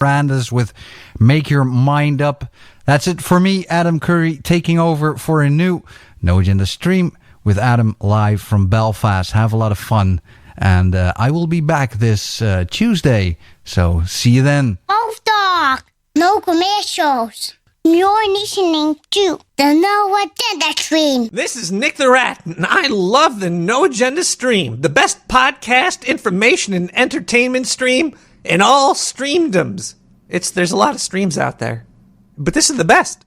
Brandes with Make Your Mind Up. That's it for me, Adam Curry, taking over for a new No Agenda stream with Adam live from Belfast. Have a lot of fun. And I will be back this Tuesday. So see you then. Hoofddag. No commercials. You're listening to the No Agenda stream. This is Nick the Rat, and I love the No Agenda stream. The best podcast, information, and entertainment stream in all streamdoms. There's a lot of streams out there, but this is the best.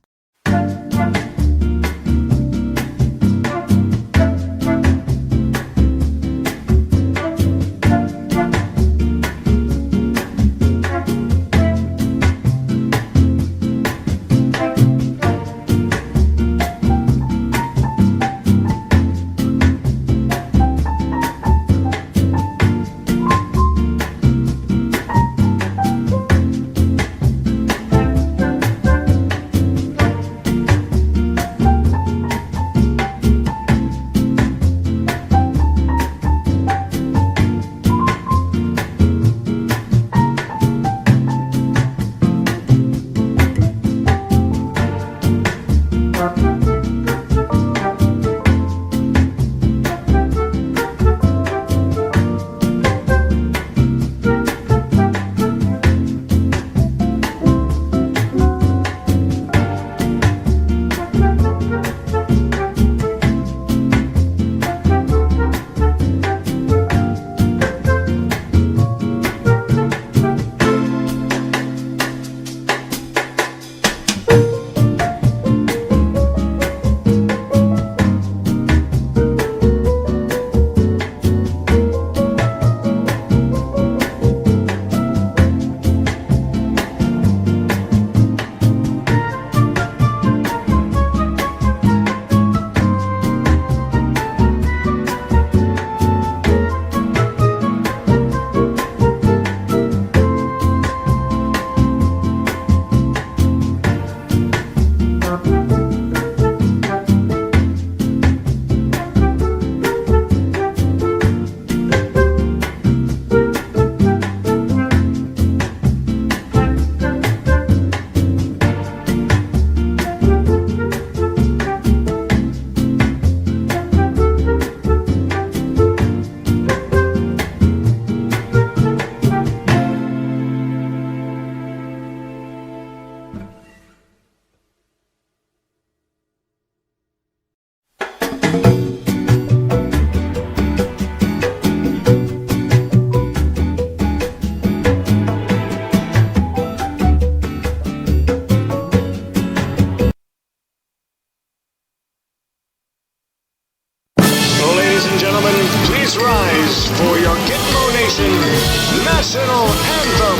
National Anthem.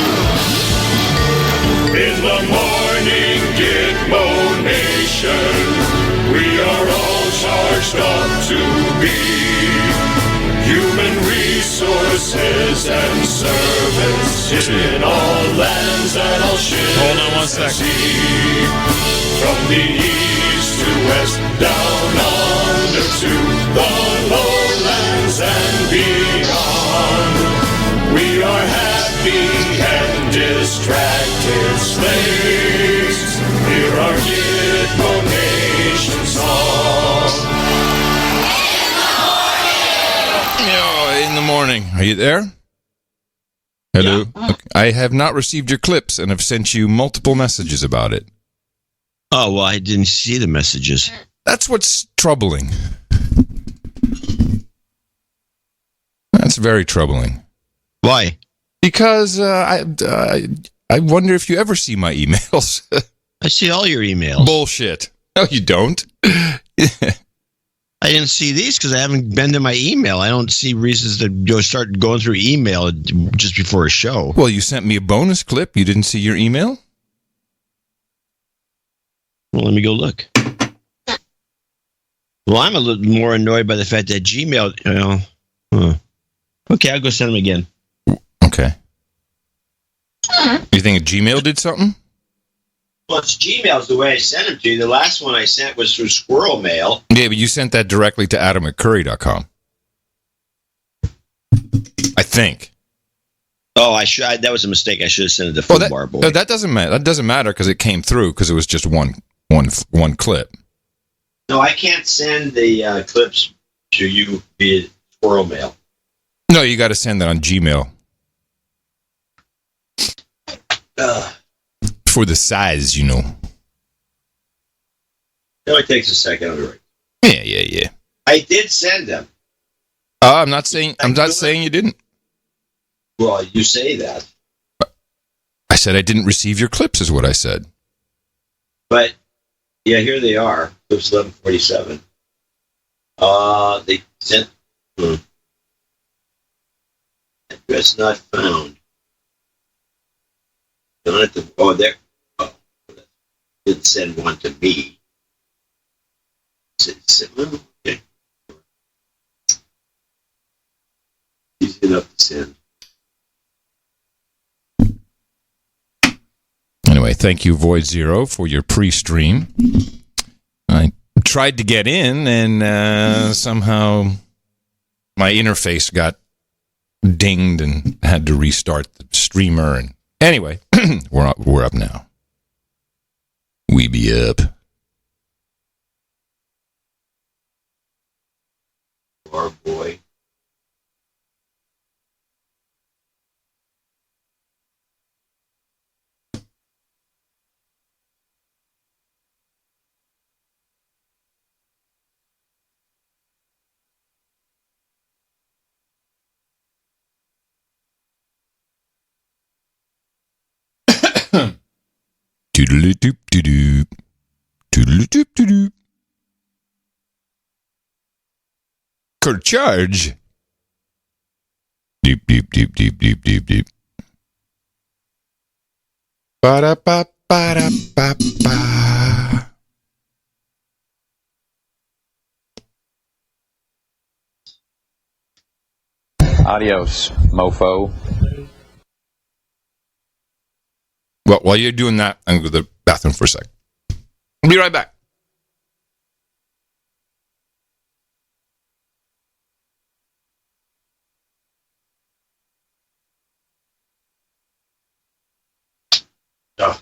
In the morning, Gitmo Nation, we are all charged up to be human resources and servants in all lands and all ships. Hold on one second. From the east to west, down under to the lowlands and beyond. We are happy and distracted slaves. Hear our Gitmo Nation song. In the morning. Are you there? Hello? Yeah. Okay. I have not received your clips and have sent you multiple messages about it. Oh, well, I didn't see the messages. That's what's troubling. That's very troubling. Why? Because I wonder if you ever see my emails. I see all your emails. Bullshit. No, you don't. I didn't see these because I haven't been to my email. I don't see reasons to go start going through email just before a show. Well, you sent me a bonus clip. You didn't see your email? Well, let me go look. Well, I'm a little more annoyed by the fact that Gmail, Okay, I'll go send them again. Okay. You think Gmail did something? Well, it's Gmail's the way I sent them to you. The last one I sent was through Squirrel Mail. Yeah, but you sent that directly to adam@curry.com. I think. Oh, that was a mistake. I should have sent it to Well, Fubar Boy. that doesn't matter. That doesn't matter because it came through because it was just one clip. No, I can't send the clips to you via squirrel mail. No, you got to send that on Gmail for the size, you know. It only takes a second. I'll be right. Yeah. I did send them. I'm not saying you didn't. Well, you say that. I said I didn't receive your clips, is what I said. But yeah, here they are. Clips 1147. They sent. Address not found. There. Oh, did send one to me. Okay. Easy enough to send. Anyway, thank you, Void Zero, for your pre-stream. I tried to get in, and somehow my interface got dinged and had to restart the streamer. And anyway, we're up now. We be up. Our boy. Toodle-doop-doo-doop. Toodle-doop-doo-doop. Could charge. Doop, doop, doop, doop, doop, doop, doop. Ba-da-ba-ba-da-ba-ba. Adios, mofo. Well, while you're doing that, I'm going to go to the bathroom for a sec. I'll be right back. Oh,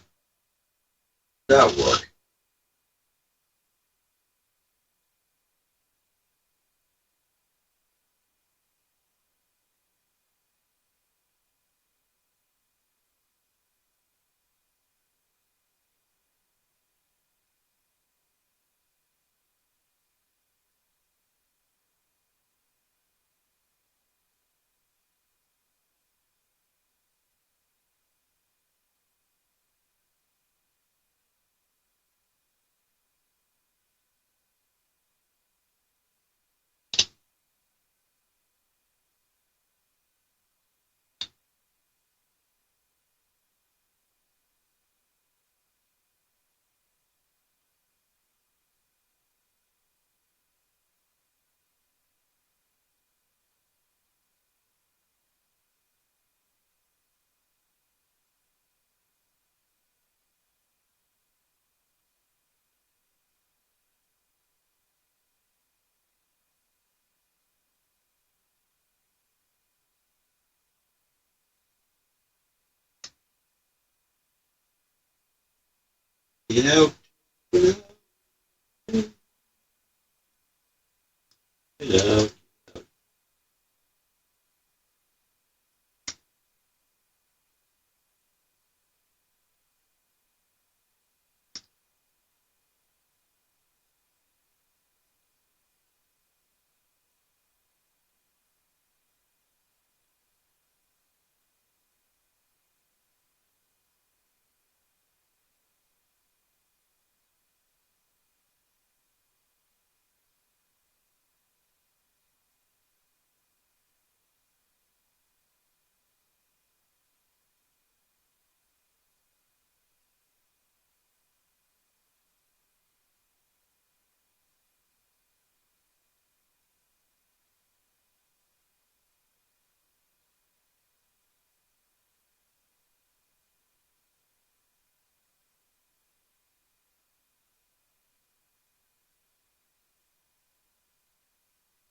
that work. You know, the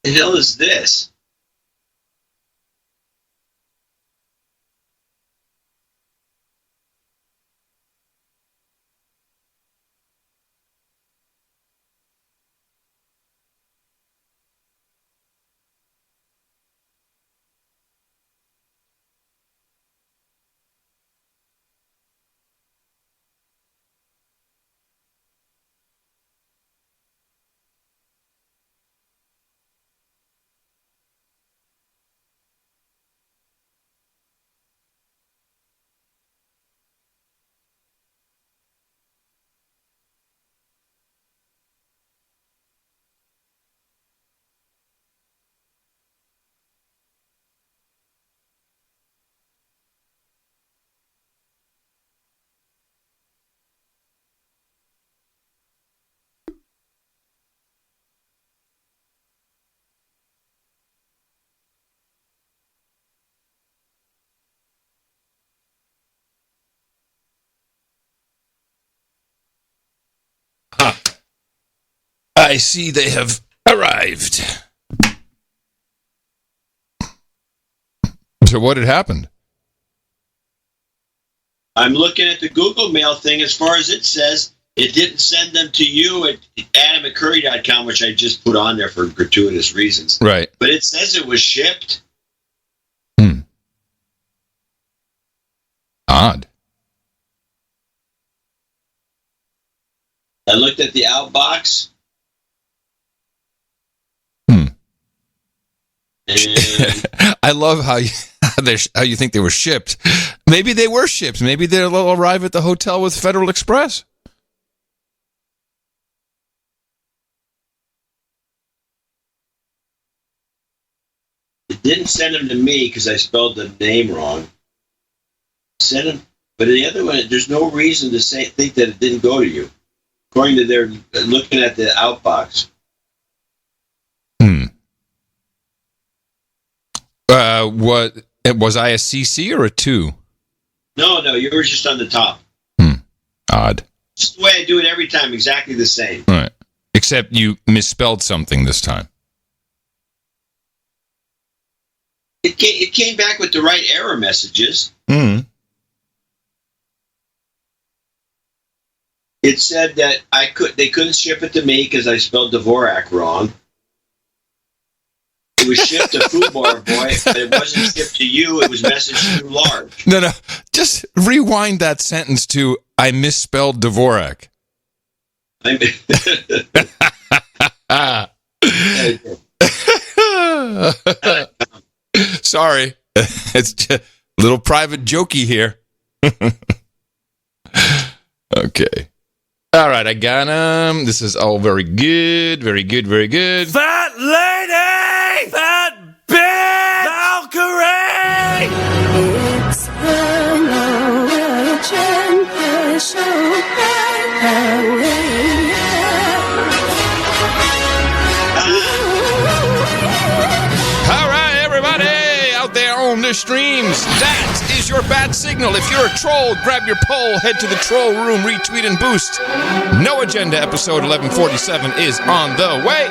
hell is this? I see they have arrived. So what had happened? I'm looking at the Google Mail thing. As far as it says, it didn't send them to you at adam@curry.com, which I just put on there for gratuitous reasons. Right. But it says it was shipped. Odd. I looked at the outbox. And I love how you think they were shipped. Maybe they were shipped. Maybe they'll arrive at the hotel with Federal Express. it didn't send them to me because I spelled the name wrong. Send them, but the other one, there's no reason to think that it didn't go to you. According to their looking at the outbox. What was I a CC or a 2? No, you were just on the top. Odd. Just the way I do it every time, exactly the same. All right. Except you misspelled something this time. It came back with the right error messages. It said that they couldn't ship it to me because I spelled Dvorak wrong. It was shipped to Fubar Boy, but it wasn't shipped to you. It was messaged through large. No. Just rewind that sentence to I misspelled Dvorak. Sorry. It's just a little private jokey here. Okay. All right, I got him. This is all very good. Very good, very good. Fat lady! Fat bitch! Valkyrie! It's the Noah Agenda Show. All right, everybody out there on the streams, that is your bad signal. If you're a troll, grab your pole, head to the troll room, retweet and boost. No Agenda episode 1147 is on the way.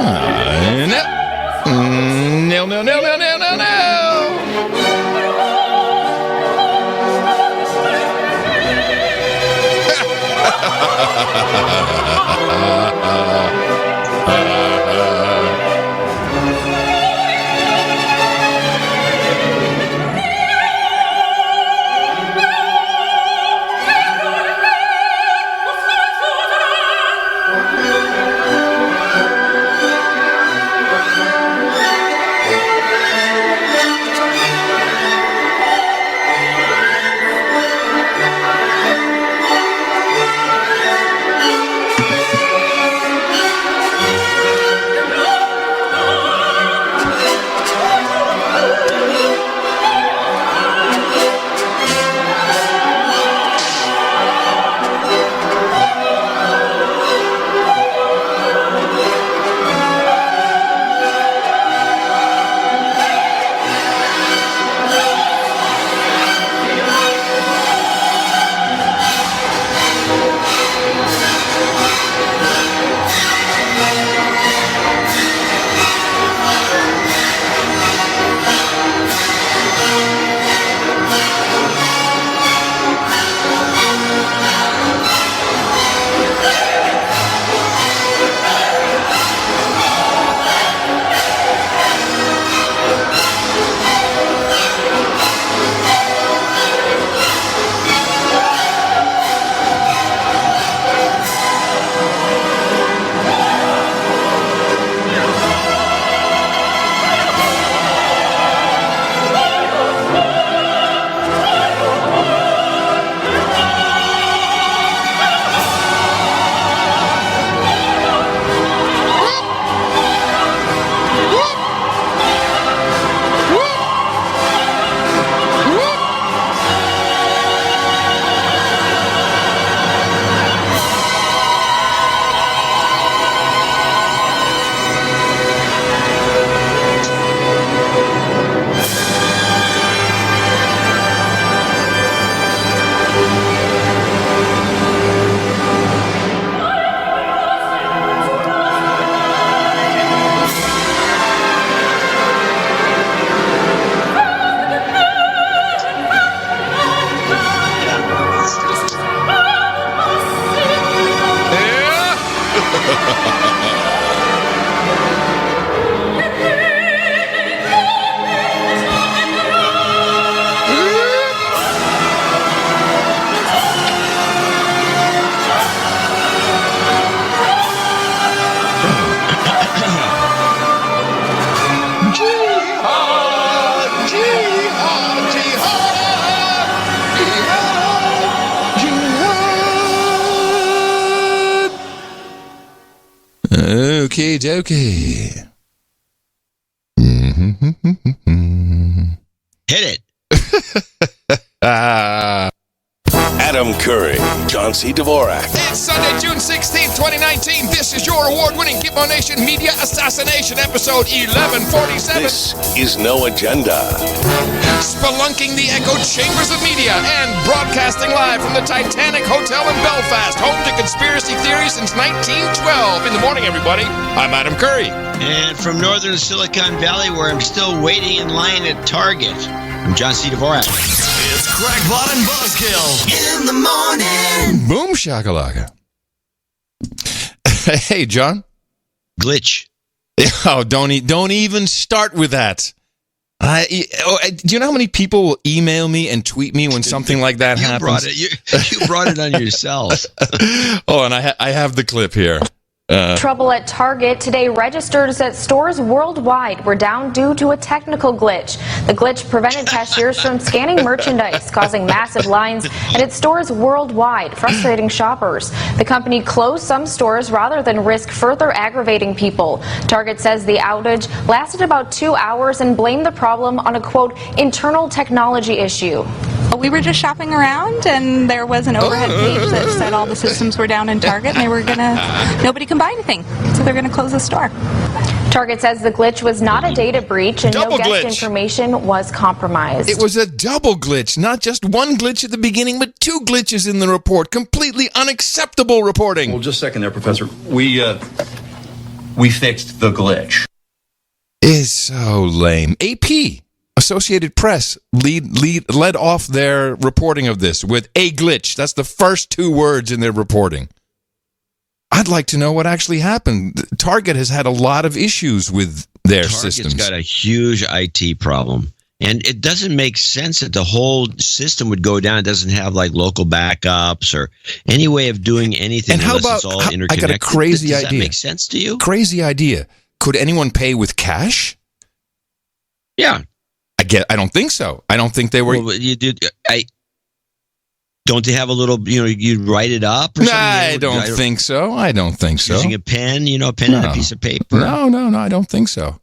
No. No. Okie dokie. Hit it. Adam Curry, John C. Dvorak. It's Sunday, June 16th, 2019. This is your award-winning Gitmo Nation Media Assassination episode 1147. This is No Agenda. Spelunking the echo chambers of media and broadcasting live from the Titanic Hotel in Belfast, home to conspiracy theories since 1912. In the morning, everybody. I'm Adam Curry. And from northern Silicon Valley, where I'm still waiting in line at Target, I'm John C. Dvorak. It's Crackpot and Buzzkill in the morning. Boom shakalaka. Hey, John. Glitch. Oh, don't even start with that. Do you know how many people will email me and tweet me when something like that happens? You brought it on yourself. Oh, and I have the clip here. Trouble at Target today. Registers at stores worldwide were down due to a technical glitch. The glitch prevented cashiers from scanning merchandise, causing massive lines at its stores worldwide, frustrating shoppers. The company closed some stores rather than risk further aggravating people. Target says the outage lasted about 2 hours and blamed the problem on a, quote, internal technology issue. We were just shopping around, and there was an overhead page that said all the systems were down in Target, and nobody can buy anything, so they're going to close the store. Target says the glitch was not a data breach and no guest information was compromised. It was a double glitch, not just one glitch at the beginning, but two glitches in the report. Completely unacceptable reporting. Well, just a second there, Professor. We we fixed the glitch. Is so lame. AP, Associated Press, led off their reporting of this with a glitch. That's the first 2 words in their reporting. I'd like to know what actually happened. Target has had a lot of issues with their systems. Target's got a huge IT problem. And it doesn't make sense that the whole system would go down. It doesn't have like local backups or any way of doing anything. And how unless about, it's all interconnected. I got a crazy Does idea. that make sense to you? Crazy idea. Could anyone pay with cash? Yeah. I don't think so. I don't think they were. Well, you did. Don't they have a little, you write it up or something? I don't think so. I don't think so. Using a pen, a pen and a piece of paper? No, I don't think so.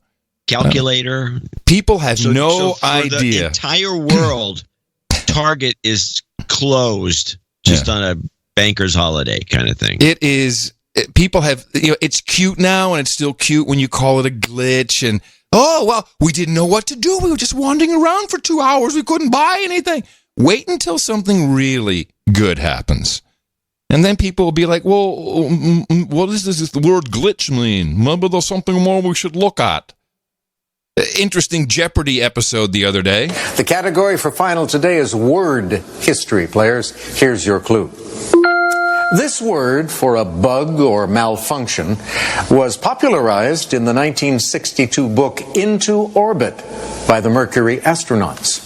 Calculator? People have no for idea. The entire world, Target is closed just on a banker's holiday kind of thing. It is. People have, it's cute now, and it's still cute when you call it a glitch. And, oh, well, we didn't know what to do. We were just wandering around for 2 hours. We couldn't buy anything. Wait until something really good happens. And then people will be like, well, what does the word glitch mean? Maybe there's something more we should look at. Interesting Jeopardy episode the other day. The category for final today is word history, players. Here's your clue. This word for a bug or malfunction was popularized in the 1962 book Into Orbit by the Mercury astronauts.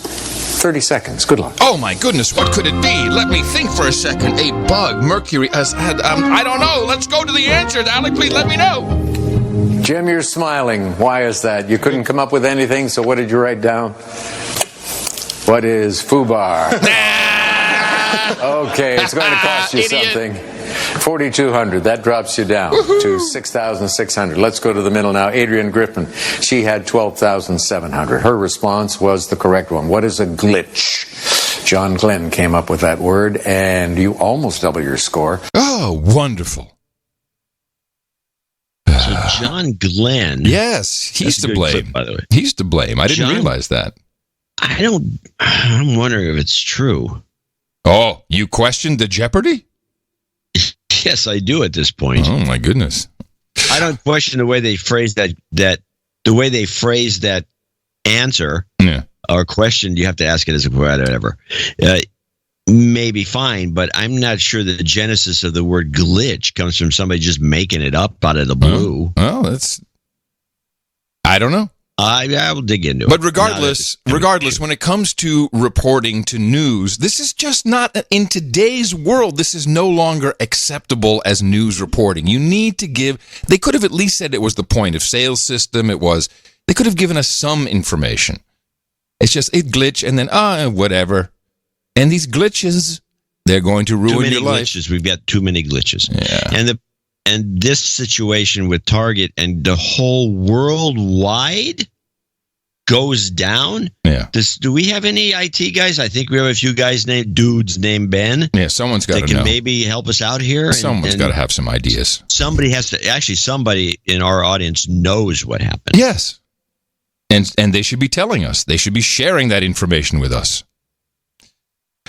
30 seconds. Good luck. Oh my goodness, what could it be? Let me think for a second. A bug. Mercury has had, I don't know. Let's go to the answer. Alec, please let me know. Jim, you're smiling. Why is that? You couldn't come up with anything, so what did you write down? What is FUBAR? Okay, it's going to cost you something. 4,200. That drops you down to 6,600. Let's go to the middle now. Adrian Griffin. She had 12,700. Her response was the correct one. What is a glitch? John Glenn came up with that word, and you almost double your score. Oh, wonderful. So John Glenn. Yes, he's to blame. Clip, by the way. He's to blame. I didn't realize that. I'm wondering if it's true. Oh, you questioned the Jeopardy? Yes, I do at this point. Oh my goodness. I don't question the way they phrase that answer or question. You have to ask it as a whatever. Maybe fine, but I'm not sure that the genesis of the word glitch comes from somebody just making it up out of the blue. Oh, that's, I don't know. I will dig into it. But regardless, when it comes to reporting to news, this is just not, in today's world, this is no longer acceptable as news reporting. You need to give, they could have at least said it was the point of sale system. They could have given us some information. It's just a glitch and then, whatever. And these glitches, they're going to ruin your life. Glitches. We've got too many glitches. Yeah. And this situation with Target and the whole worldwide goes down. Yeah. Do we have any IT guys? I think we have a few guys named Ben. Yeah, someone's got to know. That can maybe help us out here. Someone's got to have some ideas. Somebody in our audience knows what happened. Yes. And they should be telling us. They should be sharing that information with us.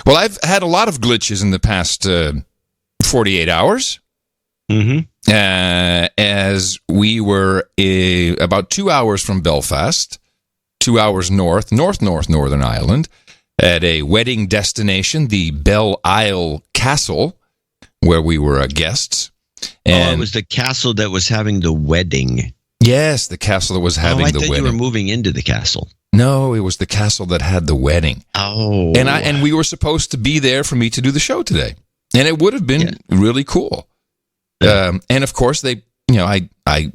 Well, I've had a lot of glitches in the past 48 hours. Mm-hmm. As we were about 2 hours from Belfast, 2 hours Northern Ireland, at a wedding destination, the Belle Isle Castle, where we were guests. And it was the castle that was having the wedding. Yes, the castle that was having the wedding. I thought you were moving into the castle. No, it was the castle that had the wedding. Oh. And we were supposed to be there for me to do the show today. And it would have been really cool. And of course, I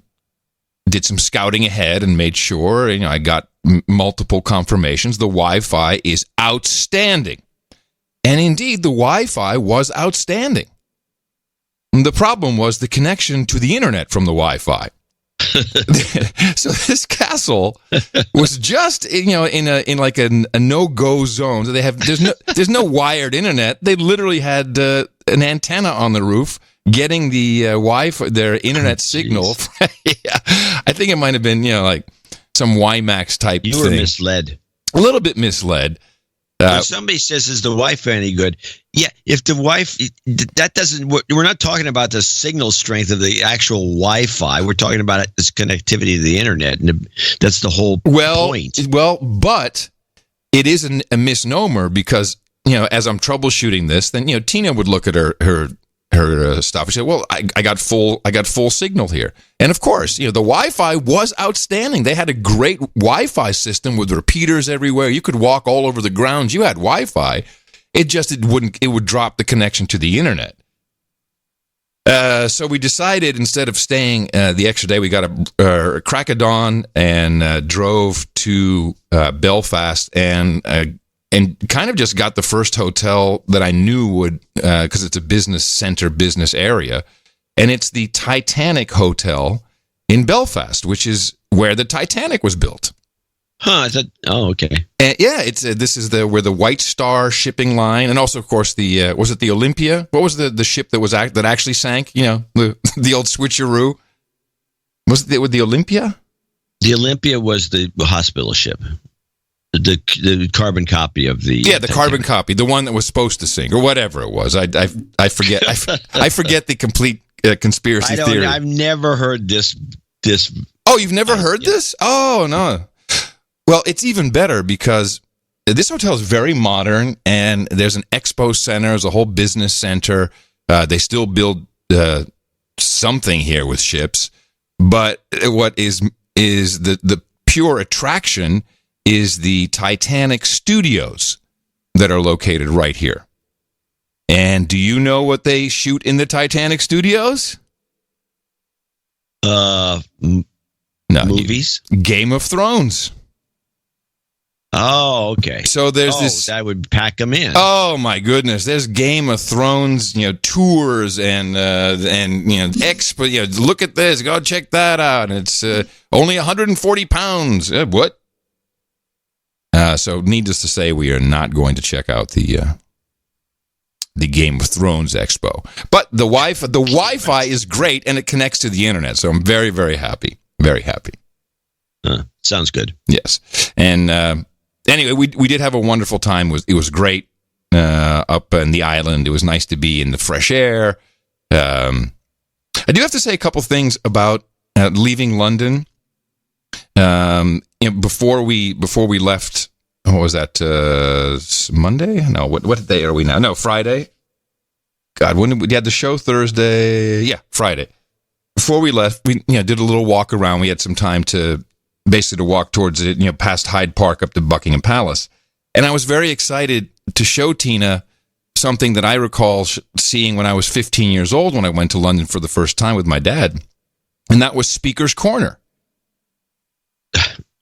did some scouting ahead and made sure, I got multiple confirmations. The Wi-Fi is outstanding. And indeed, the Wi-Fi was outstanding. The problem was the connection to the internet from the Wi-Fi. So this castle was just in a no-go zone. So there's no wired internet. They literally had an antenna on the roof getting the Wi-Fi, their internet signal. Yeah, I think it might have been like some WiMAX type thing. You were misled. A little bit misled. When somebody says, "Is the Wi-Fi any good?" Yeah, if the that doesn't. We're not talking about the signal strength of the actual Wi-Fi. We're talking about its connectivity to the internet, and that's the whole point. Well, but it is a misnomer because as I'm troubleshooting this, then Tina would look at her stuff and say, "Well, I got full signal here," and of course, the Wi-Fi was outstanding. They had a great Wi-Fi system with repeaters everywhere. You could walk all over the grounds. You had Wi-Fi. It would drop the connection to the internet. So we decided instead of staying the extra day, we got a crack of dawn and drove to Belfast and kind of just got the first hotel that I knew would, because it's a business center, business area, and it's the Titanic Hotel in Belfast, which is where the Titanic was built. Huh? Okay. And this is where the White Star shipping line, and also, of course, was it the Olympia? What was the ship that actually sank? The old switcheroo. Was it with the Olympia? The Olympia was the hospital ship. The carbon copy of the the carbon copy, the one that was supposed to sink or whatever it was. I forget. I forget the complete conspiracy theory. I've never heard this. Oh, you've never heard this? Oh no. Well, it's even better because this hotel is very modern, and there's an expo center, there's a whole business center. They still build something here with ships, but what is the pure attraction is the Titanic studios that are located right here. And do you know what they shoot in the Titanic studios? Movies? Game of Thrones. Oh, okay. So there's this that would pack them in. Oh my goodness! There's Game of Thrones, tours and expo. Look at this. Go check that out. And it's only 140 pounds. What? So needless to say, we are not going to check out the Game of Thrones expo. But the Wi-Fi is great, and it connects to the internet. So I'm very, very happy. Very happy. Sounds good. Yes. And anyway, we did have a wonderful time. It was great up in the island. It was nice to be in the fresh air. I do have to say a couple things about leaving London. Before we left, what was that? Monday? No, what day are we now? No, Friday. God, when we had the show Thursday? Yeah, Friday. Before we left, we did a little walk around. We had some time to walk towards it, past Hyde Park up to Buckingham Palace, and I was very excited to show Tina something that I recall seeing when I was 15 years old when I went to London for the first time with my dad, and that was Speaker's Corner.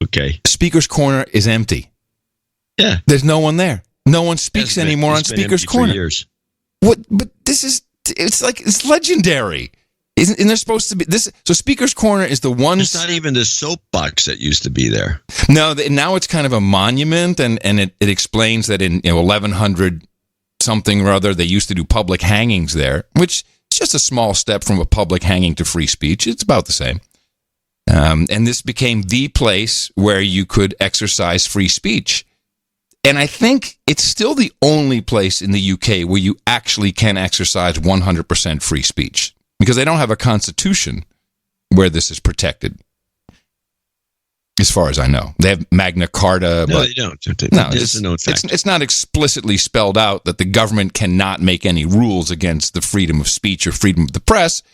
Okay. Speaker's Corner is empty. Yeah. There's no one there. No one speaks anymore on Speaker's Corner. For years. What? But it's legendary. Isn't there supposed to be this? So Speaker's Corner is the one. It's not even the soapbox that used to be there. No, now it's kind of a monument, and it explains that in 1100 something or other they used to do public hangings there, which is just a small step from a public hanging to free speech. It's about the same. And this became the place where you could exercise free speech. And I think it's still the only place in the UK where you actually can exercise 100% free speech, because they don't have a constitution where this is protected, as far as I know. They have Magna Carta. No, but they don't. No, it's a known fact. It's not explicitly spelled out that the government cannot make any rules against the freedom of speech or freedom of the press,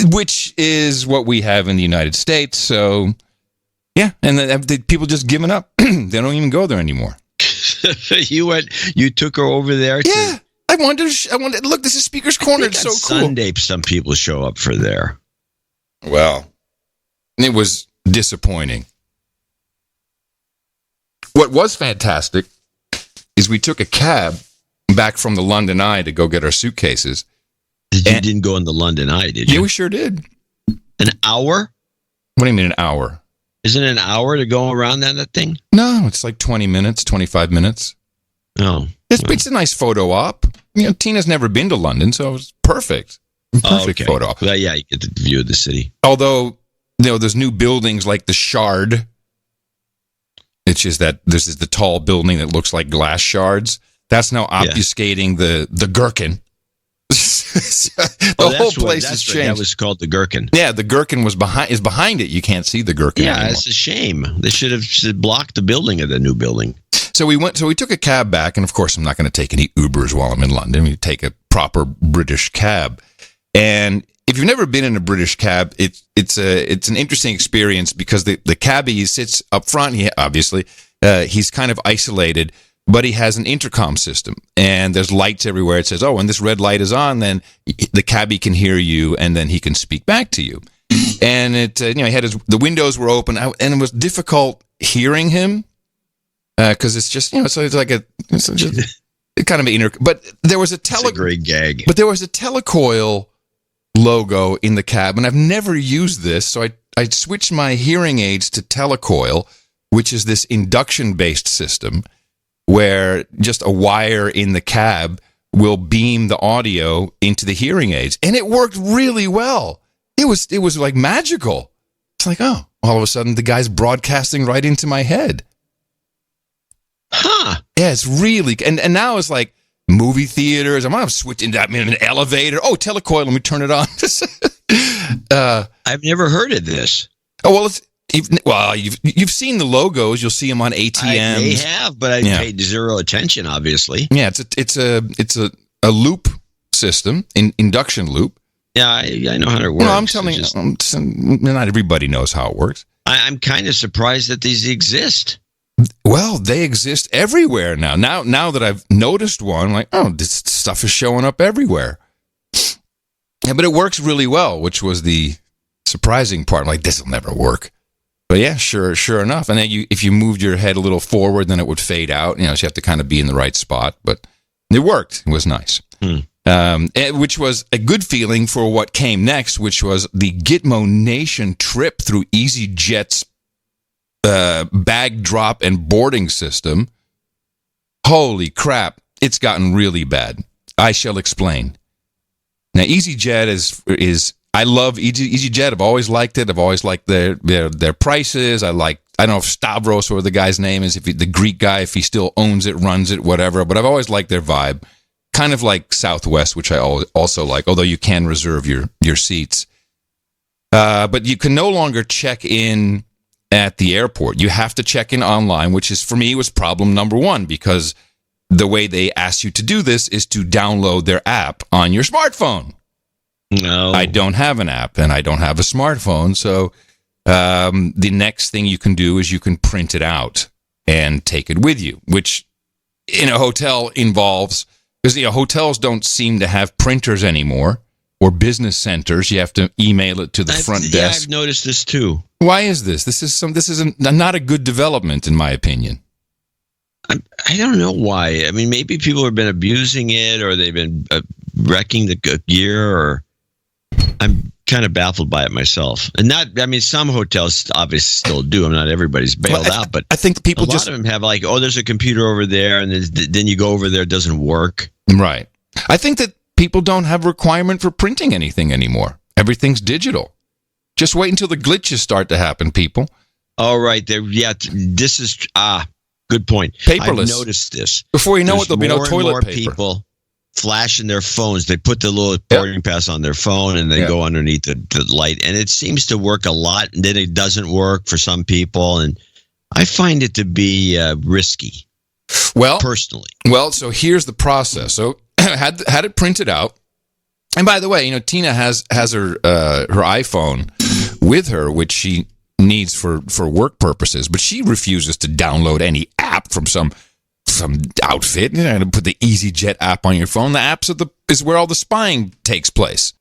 which is what we have in the United States. So, yeah, and the people just giving up. They don't even go there anymore. You took her over there? Yeah. I wanted to look, this is Speaker's Corner. It's so cool. Sunday, some people show up for there. Well, it was disappointing. What was fantastic is we took a cab back from the London Eye to go get our suitcases. You didn't go in the London Eye, did you? Yeah, we sure did. An hour? What do you mean an hour? Isn't it an hour to go around that thing? No, it's like 20 minutes, 25 minutes. Oh. It's a nice photo op. Tina's never been to London, so it was perfect. Perfect photo op. Well, yeah, you get the view of the city. Although, there's new buildings like the Shard. which is that this is the tall building that looks like glass shards. That's now obfuscating the gherkin. The whole place has changed. That was called the gherkin. Yeah, the gherkin is behind it. You can't see the gherkin anymore. It's a shame. They should have blocked the building of the new building. So we took a cab back, and of course I'm not going to take any Ubers while I'm in London. We take a proper British cab. And if you've never been in a British cab, it's an interesting experience because the cabbie sits up front. He's kind of isolated, but he has an intercom system, and there's lights everywhere. It says, "Oh, when this red light is on, then the cabbie can hear you, and then he can speak back to you." And he had the windows were open, and it was difficult hearing him because it's just it's like it's just kind of an But there was a great gag. But there was a Telecoil logo in the cab, and I've never used this, so I switched my hearing aids to Telecoil, which is this induction-based system where just a wire in the cab will beam the audio into the hearing aids, and it worked really well. It was like magical. It's like, oh, all of a sudden the guy's broadcasting right into my head. Huh? Yeah, it's really, and now it's like movie theaters. I'm switching that in an elevator. Oh, Telecoil, let me turn it on. I've never heard of this. Oh well, you've seen the logos. You'll see them on ATMs. They have, but I paid zero attention. Obviously, yeah. It's a loop system, induction loop. Yeah, I know how it works. No, I'm telling you, not everybody knows how it works. I'm kind of surprised that these exist. Well, they exist everywhere now. Now that I've noticed one, I'm like, oh, this stuff is showing up everywhere. Yeah, but it works really well, which was the surprising part. I'm like, this will never work. But yeah, sure enough. And then if you moved your head a little forward, then it would fade out. So you have to kind of be in the right spot. But it worked. It was nice. Which was a good feeling for what came next, which was the Gitmo Nation trip through EasyJet's bag drop and boarding system. Holy crap, it's gotten really bad. I shall explain. Now, EasyJet is I love EasyJet. I've always liked it. I've always liked their prices. I don't know if Stavros or the guy's name is, the Greek guy, if he still owns it, runs it, whatever, but I've always liked their vibe. Kind of like Southwest, which I also like, although you can reserve your seats. But you can no longer check in at the airport. You have to check in online, which is, for me, was problem number one, because the way they ask you to do this is to download their app on your smartphone. No. I don't have an app, and I don't have a smartphone, so the next thing you can do is you can print it out and take it with you, which in a hotel involves, because hotels don't seem to have printers anymore, or business centers. You have to email it to the front desk. I've noticed this too. Why is this? This is not a good development, in my opinion. I don't know why. I mean, maybe people have been abusing it, or they've been wrecking the gear, or I'm kind of baffled by it myself. And some hotels obviously still do them. Not everybody's bailed out, but I think people a lot of them have like, oh, there's a computer over there, and then you go over there, it doesn't work. Right. I think that people don't have a requirement for printing anything anymore. Everything's digital. Just wait until the glitches start to happen, people. All right. This is good point. Paperless. I've noticed this. Before you know it, there'll be no toilet more paper. People flashing their phones. They put the little boarding pass on their phone, and they go underneath the light. And it seems to work a lot, and then it doesn't work for some people. And I find it to be risky. Well, personally. Well, so here's the process. So had it printed out. And by the way, Tina has her iPhone with her, which she needs for work purposes, but she refuses to download any app from some outfit. To put the EasyJet app on your phone. The apps is where all the spying takes place.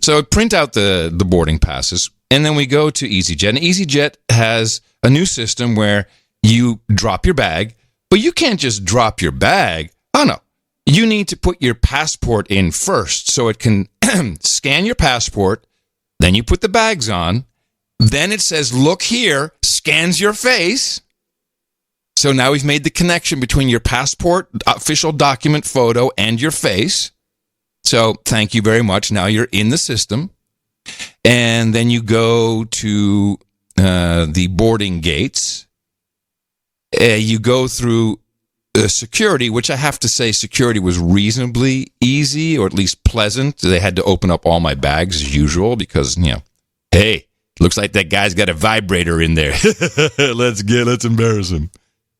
So print out the boarding passes, and then we go to EasyJet. And EasyJet has a new system where you drop your bag, but you can't just drop your bag. Oh no. You need to put your passport in first, so it can scan your passport. Then you put the bags on. Then it says, look here, scans your face. So now we've made the connection between your passport, official document photo, and your face. So thank you very much. Now you're in the system. And then you go to the boarding gates. You go through security, which I have to say security was reasonably easy, or at least pleasant. They had to open up all my bags as usual because, hey, looks like that guy's got a vibrator in there. Let's embarrass him.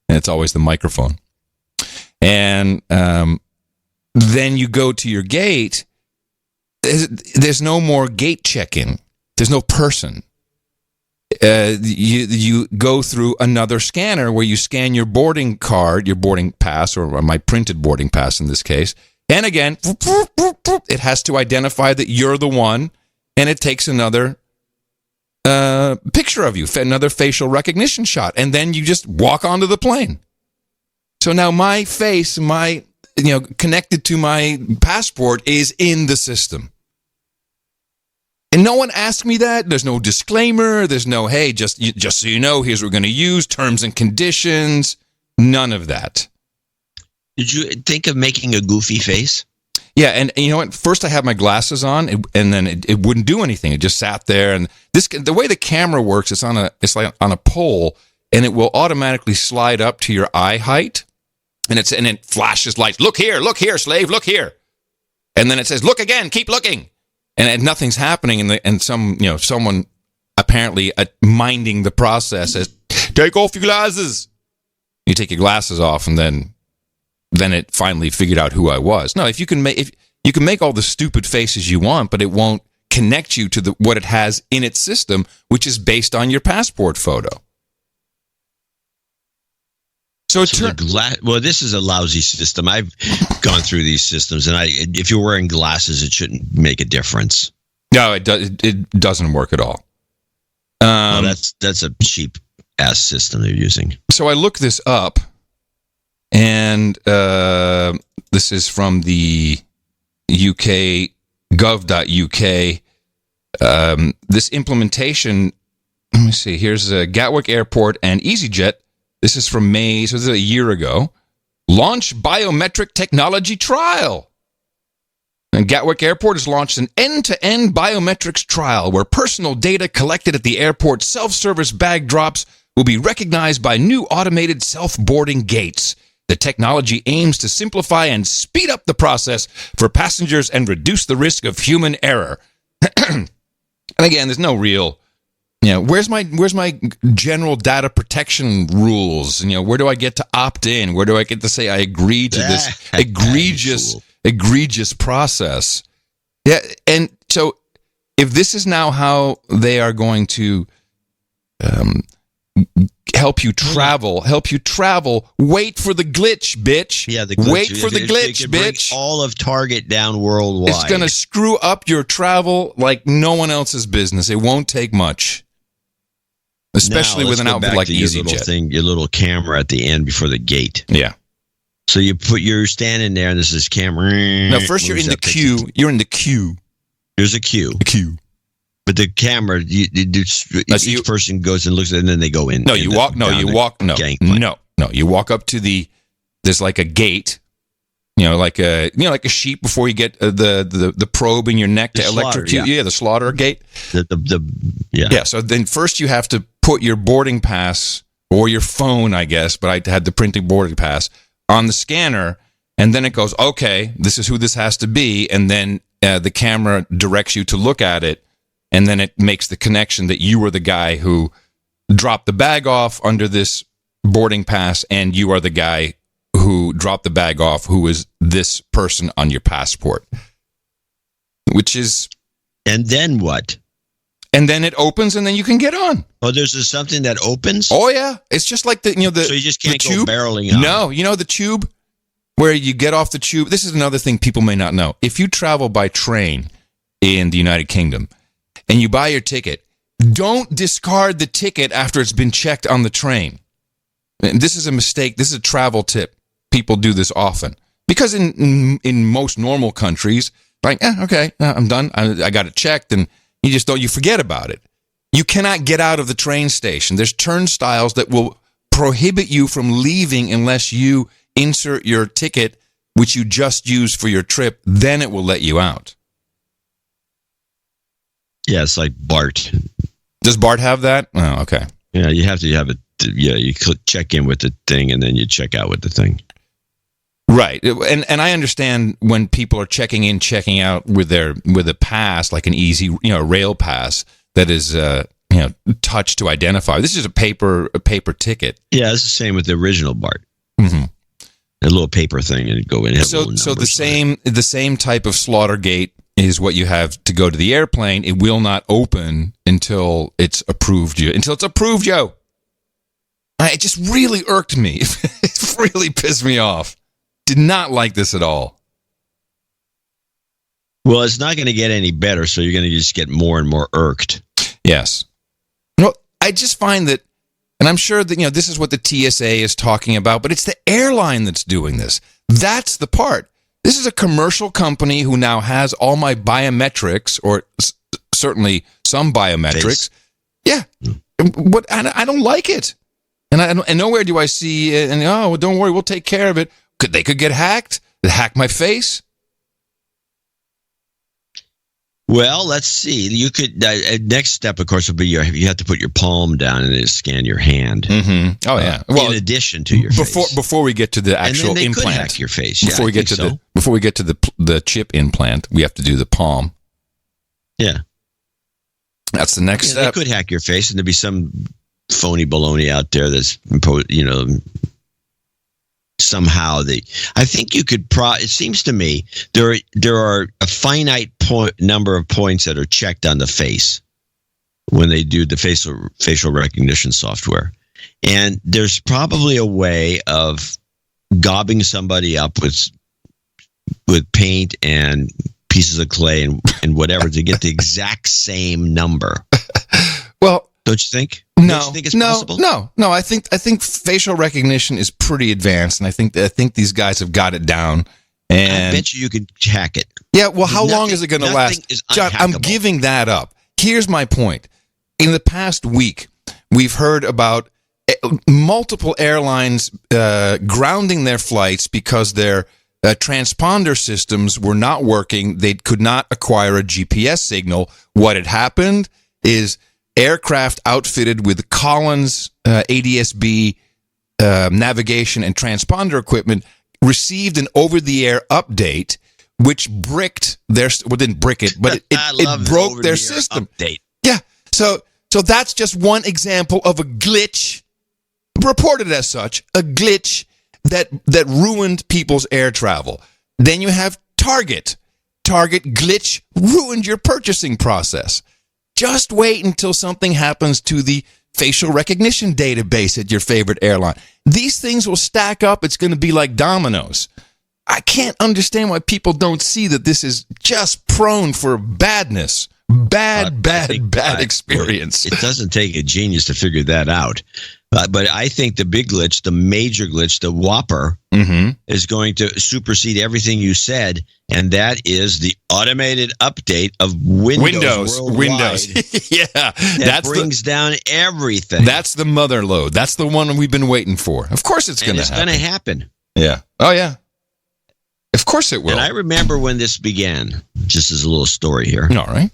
And it's always the microphone. And then you go to your gate. There's no more gate check-in. There's no person. You go through another scanner where you scan your boarding card, your boarding pass, or my printed boarding pass in this case. And again, it has to identify that you're the one, and it takes another picture of you, another facial recognition shot, and then you just walk onto the plane. So now my face, connected to my passport is in the system. And no one asked me that. There's no disclaimer. There's no, hey, just so you know, here's what we're going to use, terms and conditions. None of that. Did you think of making a goofy face? Yeah, and you know what? First I had my glasses on, and then it wouldn't do anything. It just sat there. And the way the camera works, it's like on a pole, and it will automatically slide up to your eye height, and it flashes lights. Look here, slave, look here. And then it says, look again, keep looking. And nothing's happening, and someone apparently minding the process says, take off your glasses. You take your glasses off, and then it finally figured out who I was. No, if you can make all the stupid faces you want, but it won't connect you to what it has in its system, which is based on your passport photo. So this is a lousy system. I've gone through these systems, and if you're wearing glasses, it shouldn't make a difference. No, it doesn't work at all. That's a cheap ass system they're using. So I looked this up, and this is from the UK gov.uk. This implementation. Let me see. Here's Gatwick Airport and EasyJet. This is from May, so this is a year ago. Launch biometric technology trial. And Gatwick Airport has launched an end-to-end biometrics trial where personal data collected at the airport's self-service bag drops will be recognized by new automated self-boarding gates. The technology aims to simplify and speed up the process for passengers and reduce the risk of human error. And again, there's no real... where's my general data protection rules? Where do I get to opt in? Where do I get to say I agree to this egregious process? Yeah, and so if this is now how they are going to help you travel, wait for the glitch, bitch. Yeah, the glitch. Wait for the glitch, bitch. All of Target down worldwide. It's going to screw up your travel like no one else's business. It won't take much. Especially with an outfit like EasyJet. Your little camera at the end before the gate. Yeah. So you're standing there, and this is camera. No, first you're in the queue. You're in the queue. There's a queue. But the camera, each person goes and looks at it, and then they go in. No, you walk up to there's like a gate. Like a sheep before you get the probe in your neck to electrocute you. Yeah, the slaughter gate. Yeah. So then first you have to put your boarding pass or your phone, I guess, but I had the printed boarding pass on the scanner, and then it goes, okay, this is who this has to be, and then the camera directs you to look at it, and then it makes the connection that you were the guy who dropped the bag off under this boarding pass, and you are the guy who dropped the bag off, who is this person on your passport. Which is... And then what? And then it opens, and then you can get on. Oh, there's something that opens? Oh, yeah. It's just like the So you just can't go barreling on. No, the tube where you get off the tube. This is another thing people may not know. If you travel by train in the United Kingdom and you buy your ticket, don't discard the ticket after it's been checked on the train. And this is a mistake. This is a travel tip. People do this often. Because in most normal countries, like, okay, I'm done. I got it checked, and you forget about it. You cannot get out of the train station. There's turnstiles that will prohibit you from leaving unless you insert your ticket, which you just used for your trip. Then it will let you out. Yeah, it's like BART. Does BART have that? Oh, okay. Yeah, you have to have you check in with the thing and then you check out with the thing. Right, and I understand when people are checking in, checking out with a pass, like an easy rail pass that is touch to identify. This is a paper ticket. Yeah, it's the same with the original BART. Mm-hmm. A little paper thing and go in. So the same type of slaughter gate is what you have to go to the airplane. It will not open until it's approved. It just really irked me. It really pissed me off. Did not like this at all. Well, it's not going to get any better, so you're going to just get more and more irked. Yes. Well, I just find that, and I'm sure that this is what the TSA is talking about, but it's the airline that's doing this. That's the part. This is a commercial company who now has all my biometrics, or certainly some biometrics. Yeah. But I don't like it. And nowhere do I see, don't worry, we'll take care of it. They could get hacked. They hack my face. Well, let's see. You could next step, of course, would be you have to put your palm down and then scan your hand. Mm-hmm. Oh yeah. Well, in addition to your face. Before we get to the actual and then they implant, could hack your face. Before we get to the chip implant, we have to do the palm. Yeah, that's the next step. They could hack your face, and there'd be some phony baloney out there that's somehow I think you could it seems to me there are a finite number of points that are checked on the face when they do the facial recognition software, and there's probably a way of gobbing somebody up with paint and pieces of clay and whatever to get the exact same number. Well, don't you think? No, don't you think it's possible? No. I think facial recognition is pretty advanced, and I think these guys have got it down. And I bet you could hack it. Yeah. Well, how long is it going to last? John, I'm giving that up. Here's my point. In the past week, we've heard about multiple airlines grounding their flights because their transponder systems were not working. They could not acquire a GPS signal. What had happened is aircraft outfitted with Collins ADS-B navigation and transponder equipment received an over-the-air update, which bricked their didn't brick it, but it broke their system. Update. Yeah, so that's just one example of a glitch, reported as such, a glitch that ruined people's air travel. Then you have Target. Target glitch ruined your purchasing process. Just wait until something happens to the facial recognition database at your favorite airline. These things will stack up. It's going to be like dominoes. I can't understand why people don't see that this is just prone for badness. Bad experience. It doesn't take a genius to figure that out. But I think the big glitch, the major glitch, the whopper, is going to supersede everything you said, and that is the automated update of Windows worldwide. Yeah, that brings down everything. That's the mother load. That's the one we've been waiting for. Of course it's going to happen. It's going to happen. Yeah. Oh, yeah. Of course it will. And I remember when this began, just as a little story here. All right.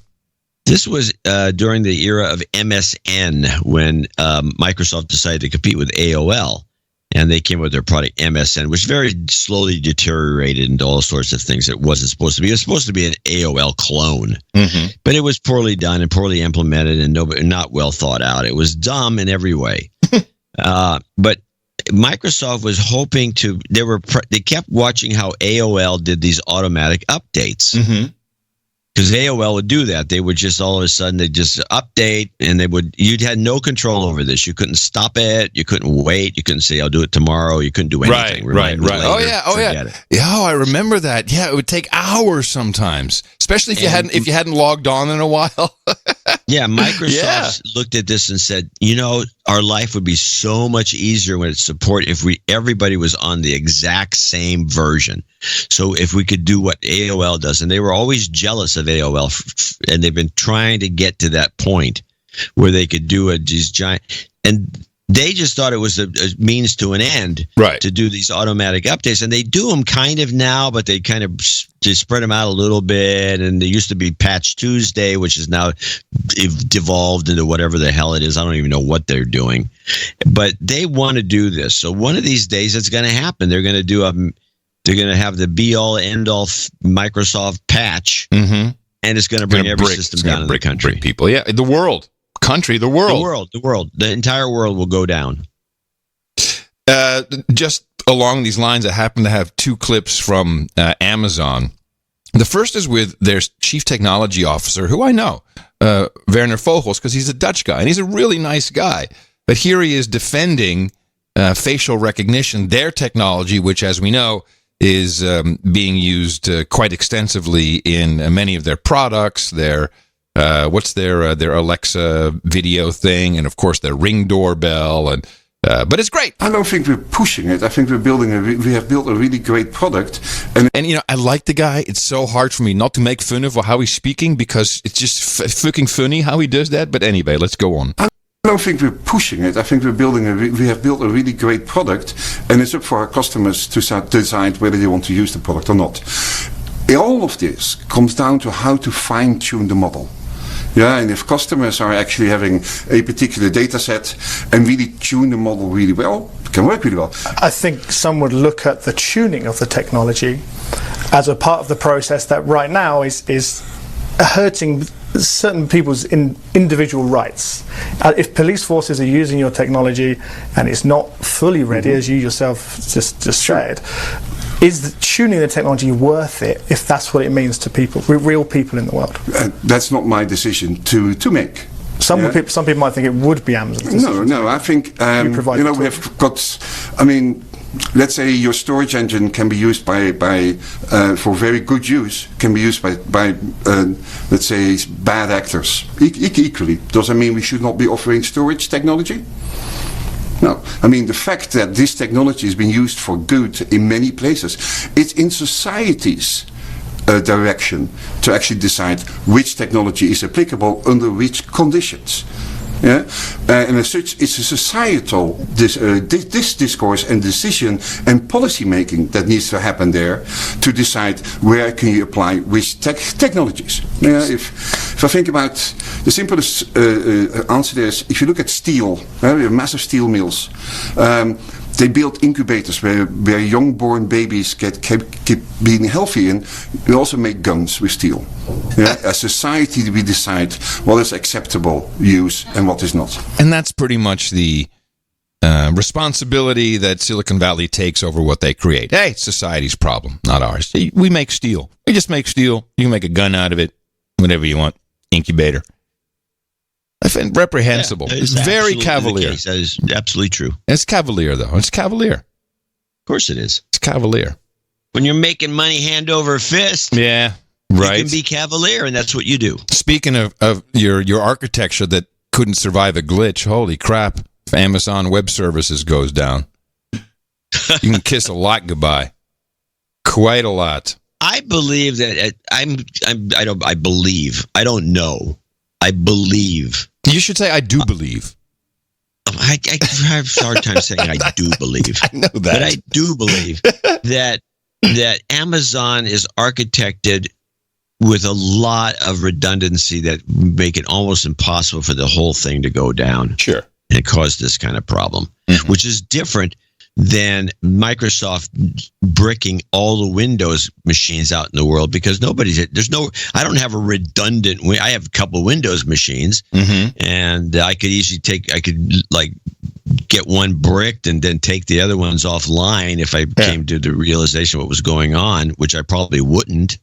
This was during the era of MSN when Microsoft decided to compete with AOL, and they came with their product MSN, which very slowly deteriorated into all sorts of things it wasn't supposed to be. It was supposed to be an AOL clone, but it was poorly done and poorly implemented and not well thought out. It was dumb in every way. But Microsoft was hoping to. They kept watching how AOL did these automatic updates. Because AOL would do that. They would just all of a sudden they just update, and you had no control over this. You couldn't stop it. You couldn't wait. You couldn't say, "I'll do it tomorrow." You couldn't do anything. Right. Oh yeah. Yeah, I remember that. Yeah, it would take hours sometimes, especially if you hadn't logged on in a while. Yeah, Microsoft looked at this and said, our life would be so much easier when it's support if everybody was on the exact same version. So if we could do what AOL does, and they were always jealous of AOL, and they've been trying to get to that point where they could do these giant. And They just thought it was a means to an end, right, to do these automatic updates, and they do them kind of now, but they kind of just spread them out a little bit. And there used to be Patch Tuesday, which is now devolved into whatever the hell it is. I don't even know what they're doing, but they want to do this. So one of these days, it's going to happen. They're going to do They're going to have the be-all, end-all Microsoft patch, and it's going to bring every system down in the country. Break people, yeah, the world. Country, the world. The entire world will go down. Just along these lines, I happen to have two clips from Amazon. The first is with their chief technology officer, who I know, Werner Vogels, because he's a Dutch guy, and he's a really nice guy. But here he is defending facial recognition, their technology, which, as we know, is being used quite extensively in many of their products, their their Alexa video thing, and of course their Ring doorbell, and but it's great. I don't think we're pushing it. I think we have built a really great product, and you know, I like the guy. It's so hard for me not to make fun of how he's speaking, because it's just fucking funny how he does that. But anyway, let's go on. I don't think we're pushing it. I think we have built a really great product, and it's up for our customers to decide whether they want to use the product or not. All of this comes down to how to fine-tune the model. Yeah, and if customers are actually having a particular data set and really tune the model really well, it can work really well. I think some would look at the tuning of the technology as a part of the process that right now is hurting certain people's individual rights. If police forces are using your technology and it's not fully ready, as you yourself just said, is tuning the technology worth it if that's what it means to people, real people in the world? That's not my decision to make. Some people might think it would be Amazon's decision. No, I think we have got. I mean, let's say your storage engine can be used for very good use. Can be used by let's say bad actors equally. Does that mean we should not be offering storage technology? No, I mean the fact that this technology is being used for good in many places, it's in society's direction to actually decide which technology is applicable under which conditions. Yeah, and as such, it's a societal this discourse and decision and policy making that needs to happen there to decide where can you apply which technologies. Yeah, if I think about the simplest answer there is, if you look at steel, we have massive steel mills. They build incubators where young-born babies keep being healthy, and we also make guns with steel. Yeah? As society, we decide what is acceptable use and what is not. And that's pretty much the responsibility that Silicon Valley takes over what they create. Hey, it's society's problem, not ours. We make steel. We just make steel. You can make a gun out of it, whatever you want. Incubator. I find reprehensible. Yeah, it's very cavalier. That is absolutely true. It's cavalier, though. It's cavalier. Of course it is. It's cavalier. When you're making money hand over fist, yeah, right, you can be cavalier, and that's what you do. Speaking of your architecture that couldn't survive a glitch, holy crap, if Amazon Web Services goes down, you can kiss a lot goodbye. Quite a lot. I believe that I believe. You should say, I do believe. I have a hard time saying I do believe. I know that. But I do believe that Amazon is architected with a lot of redundancy that make it almost impossible for the whole thing to go down. Sure. And cause this kind of problem, which is different than Microsoft bricking all the Windows machines out in the world, because I don't have a redundant, I have a couple of Windows machines, and I could easily get one bricked and then take the other ones offline if I came to the realization of what was going on, which I probably wouldn't.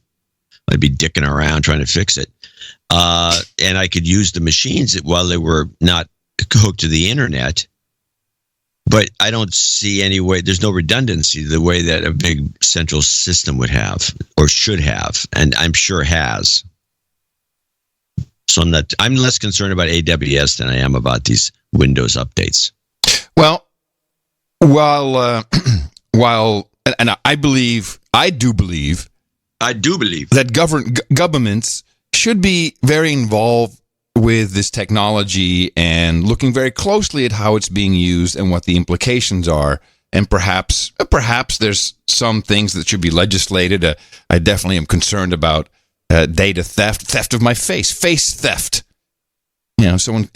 I'd be dicking around trying to fix it. And I could use the machines while they were not hooked to the internet. But I don't see any way, there's no redundancy the way that a big central system would have or should have, and I'm sure has. So I'm less concerned about AWS than I am about these Windows updates. Well, while I do believe that governments should be very involved with this technology and looking very closely at how it's being used and what the implications are. And perhaps there's some things that should be legislated. I definitely am concerned about data theft of my face theft. Someone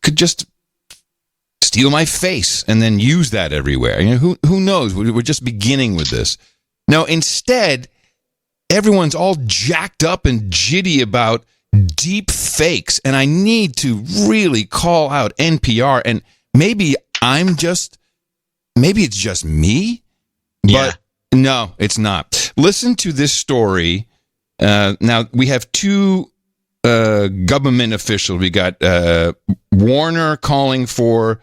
could just steal my face and then use that everywhere. Who knows? We're just beginning with this. No, instead, everyone's all jacked up and jitty about deep fakes, and I need to really call out NPR. And maybe it's just me, but no, it's not. Listen to this story. Now, we have two government officials. We got Warner calling for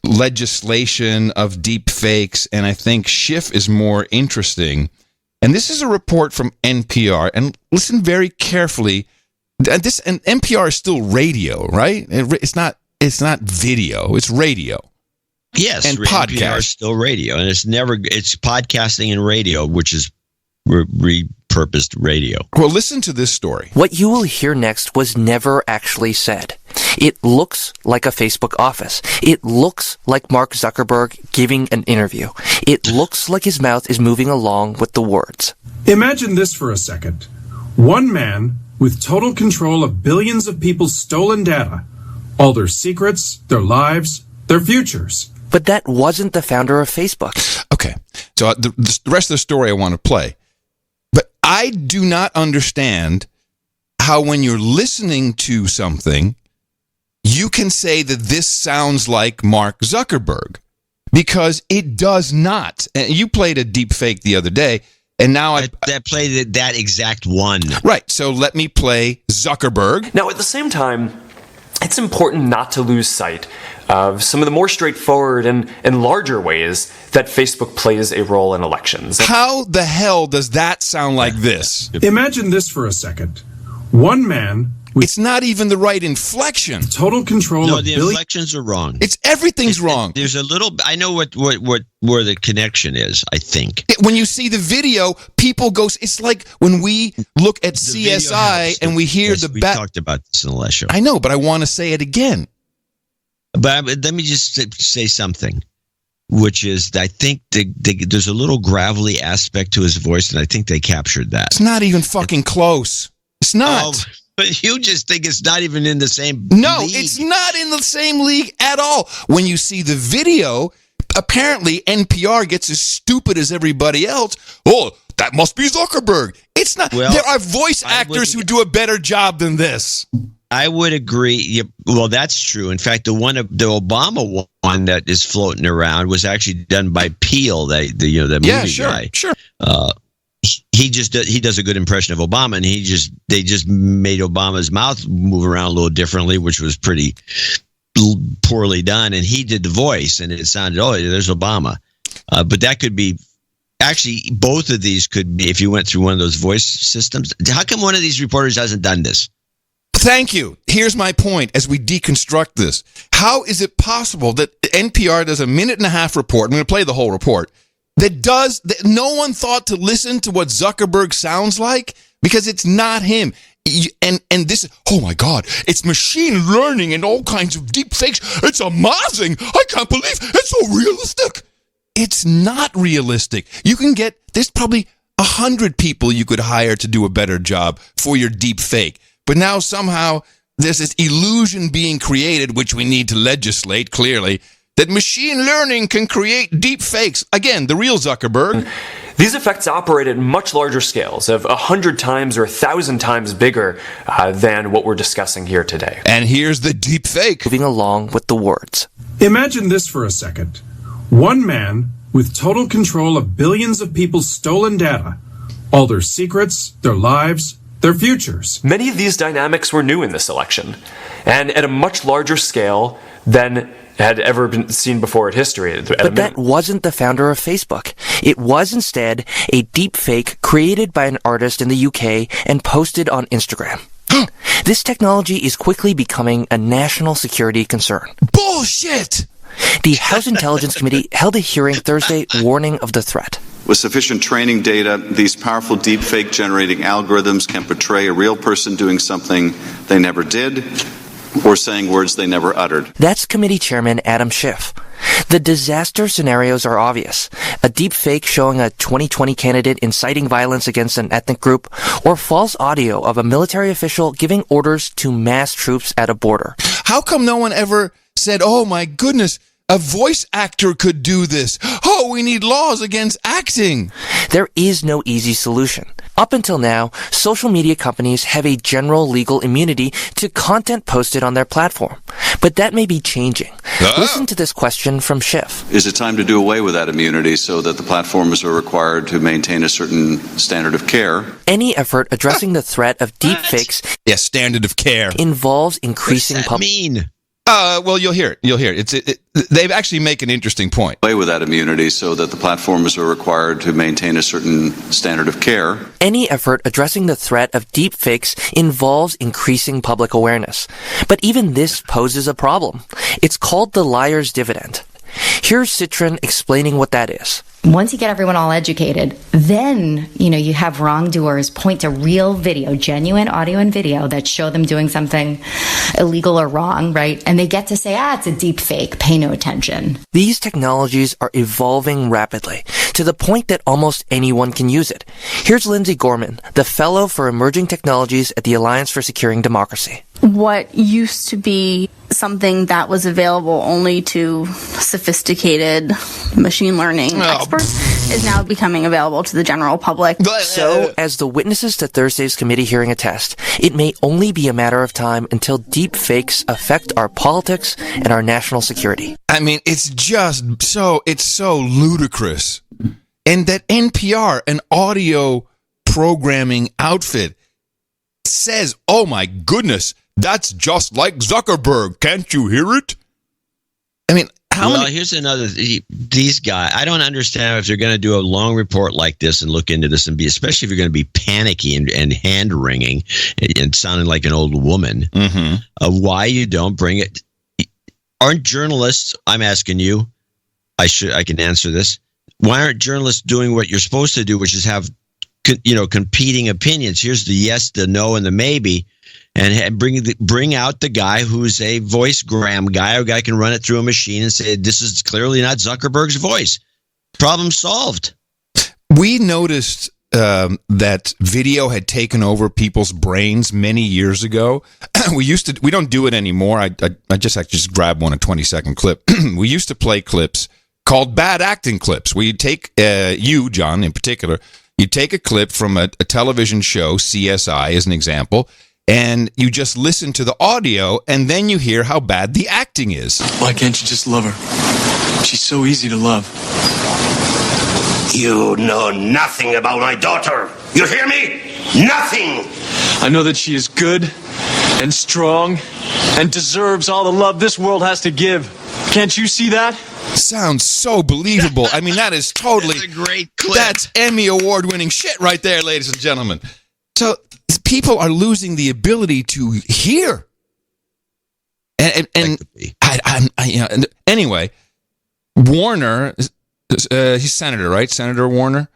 legislation of deep fakes, and I think Schiff is more interesting. And this is a report from NPR, and listen very carefully. And NPR is still radio, right? It's not video. It's radio. Yes, and NPR is still radio, and it's podcasting and radio, which is repurposed radio. Well, listen to this story. What you will hear next was never actually said. It looks like a Facebook office. It looks like Mark Zuckerberg giving an interview. It looks like his mouth is moving along with the words. Imagine this for a second. One man with total control of billions of people's stolen data, all their secrets, their lives, their futures. But that wasn't the founder of Facebook. Okay, so the rest of the story I want to play. But I do not understand how when you're listening to something, you can say that this sounds like Mark Zuckerberg, because it does not. And you played a deep fake the other day, and now I played that exact one. Right, so let me play Zuckerberg. Now, at the same time, it's important not to lose sight of some of the more straightforward and larger ways that Facebook plays a role in elections. How the hell does that sound like this? Imagine this for a second. One man... It's not even the right inflection. Total control No, of the inflections are wrong. Everything's wrong. There's a little... I know where the connection is, I think. When you see the video, people go... It's like when we look at CSI and we hear we talked about this in the last show. I know, but I want to say it again. But let me just say something, which is I think there's a little gravelly aspect to his voice, and I think they captured that. It's not even fucking close. It's not. But you just think it's not even in the same No, league. It's not in the same league at all. When you see the video, apparently NPR gets as stupid as everybody else. Oh, that must be Zuckerberg. It's not. Well, there are voice actors who do a better job than this. I would agree. Well, that's true. In fact, the Obama one that is floating around was actually done by Peel, the movie guy. Sure. He does a good impression of Obama, and they just made Obama's mouth move around a little differently, which was pretty poorly done. And he did the voice, and it sounded, there's Obama. But that could be actually both of these could be if you went through one of those voice systems. How come one of these reporters hasn't done this? Thank you. Here's my point as we deconstruct this. How is it possible that NPR does a 1.5-minute report? I'm going to play the whole report. That no one thought to listen to what Zuckerberg sounds like because it's not him. And this, oh my God, it's machine learning and all kinds of deep fakes. It's amazing. I can't believe it's so realistic. It's not realistic. There's probably 100 people you could hire to do a better job for your deep fake. But now somehow there's this illusion being created, which we need to legislate clearly, that machine learning can create deep fakes. Again, the real Zuckerberg. These effects operate at much larger scales, of 100 times or 1,000 times bigger than what we're discussing here today. And here's the deep fake. Moving along with the words. Imagine this for a second. One man with total control of billions of people's stolen data, all their secrets, their lives, their futures. Many of these dynamics were new in this election, and at a much larger scale than had ever been seen before in history. But that wasn't the founder of Facebook. It was instead a deep fake created by an artist in the UK and posted on Instagram. This technology is quickly becoming a national security concern. Bullshit! The House Intelligence Committee held a hearing Thursday warning of the threat. With sufficient training data, these powerful deepfake generating algorithms can portray a real person doing something they never did or saying words they never uttered. That's Committee Chairman Adam Schiff. The disaster scenarios are obvious. A deep fake showing a 2020 candidate inciting violence against an ethnic group, or false audio of a military official giving orders to mass troops at a border. How come no one ever said, oh my goodness, a voice actor could do this? Oh, we need laws against acting. There is no easy solution. Up until now, social media companies have a general legal immunity to content posted on their platform. But that may be changing. Listen to this question from Schiff. Is it time to do away with that immunity so that the platforms are required to maintain a certain standard of care? Any effort addressing the threat of deepfakes standard of care involves increasing What does that mean? Well, you'll hear it. You'll hear it. They actually make an interesting point. Away with that immunity so that the platforms are required to maintain a certain standard of care. Any effort addressing the threat of deepfakes involves increasing public awareness. But even this poses a problem. It's called the liar's dividend. Here's Citron explaining what that is. Once you get everyone all educated, then, you have wrongdoers point to real video, genuine audio and video that show them doing something illegal or wrong, right? And they get to say, it's a deep fake, pay no attention. These technologies are evolving rapidly to the point that almost anyone can use it. Here's Lindsay Gorman, the Fellow for Emerging Technologies at the Alliance for Securing Democracy. What used to be something that was available only to sophisticated machine learning experts is now becoming available to the general public. So, as the witnesses to Thursday's committee hearing attest, it may only be a matter of time until deep fakes affect our politics and our national security. I mean, it's so ludicrous. And that NPR, an audio programming outfit, says, oh my goodness, that's just like Zuckerberg. Can't you hear it? I mean, here's another. These guys, I don't understand if they're going to do a long report like this and look into this and especially if you're going to be panicky and hand wringing and sounding like an old woman. Why you don't bring it? Aren't journalists? I'm asking you. I can answer this. Why aren't journalists doing what you're supposed to do, which is have competing opinions? Here's the yes, the no, and the maybe. And bring out the guy who's a voicegram guy. A guy can run it through a machine and say, this is clearly not Zuckerberg's voice. Problem solved. We noticed that video had taken over people's brains many years ago. We don't do it anymore. I just grabbed one, a 20-second clip. We used to play clips called bad acting clips. We take, you, John, in particular, you take a clip from a television show, CSI as an example, and you just listen to the audio, and then you hear how bad the acting is. Why can't you just love her? She's so easy to love. You know nothing about my daughter. You hear me? Nothing. I know that she is good and strong and deserves all the love this world has to give. Can't you see that? Sounds so believable. I mean, that is totally... That's a great clip. That's Emmy award-winning shit right there, ladies and gentlemen. So people are losing the ability to hear. Anyway, Warner, he's senator, right? Senator Warner?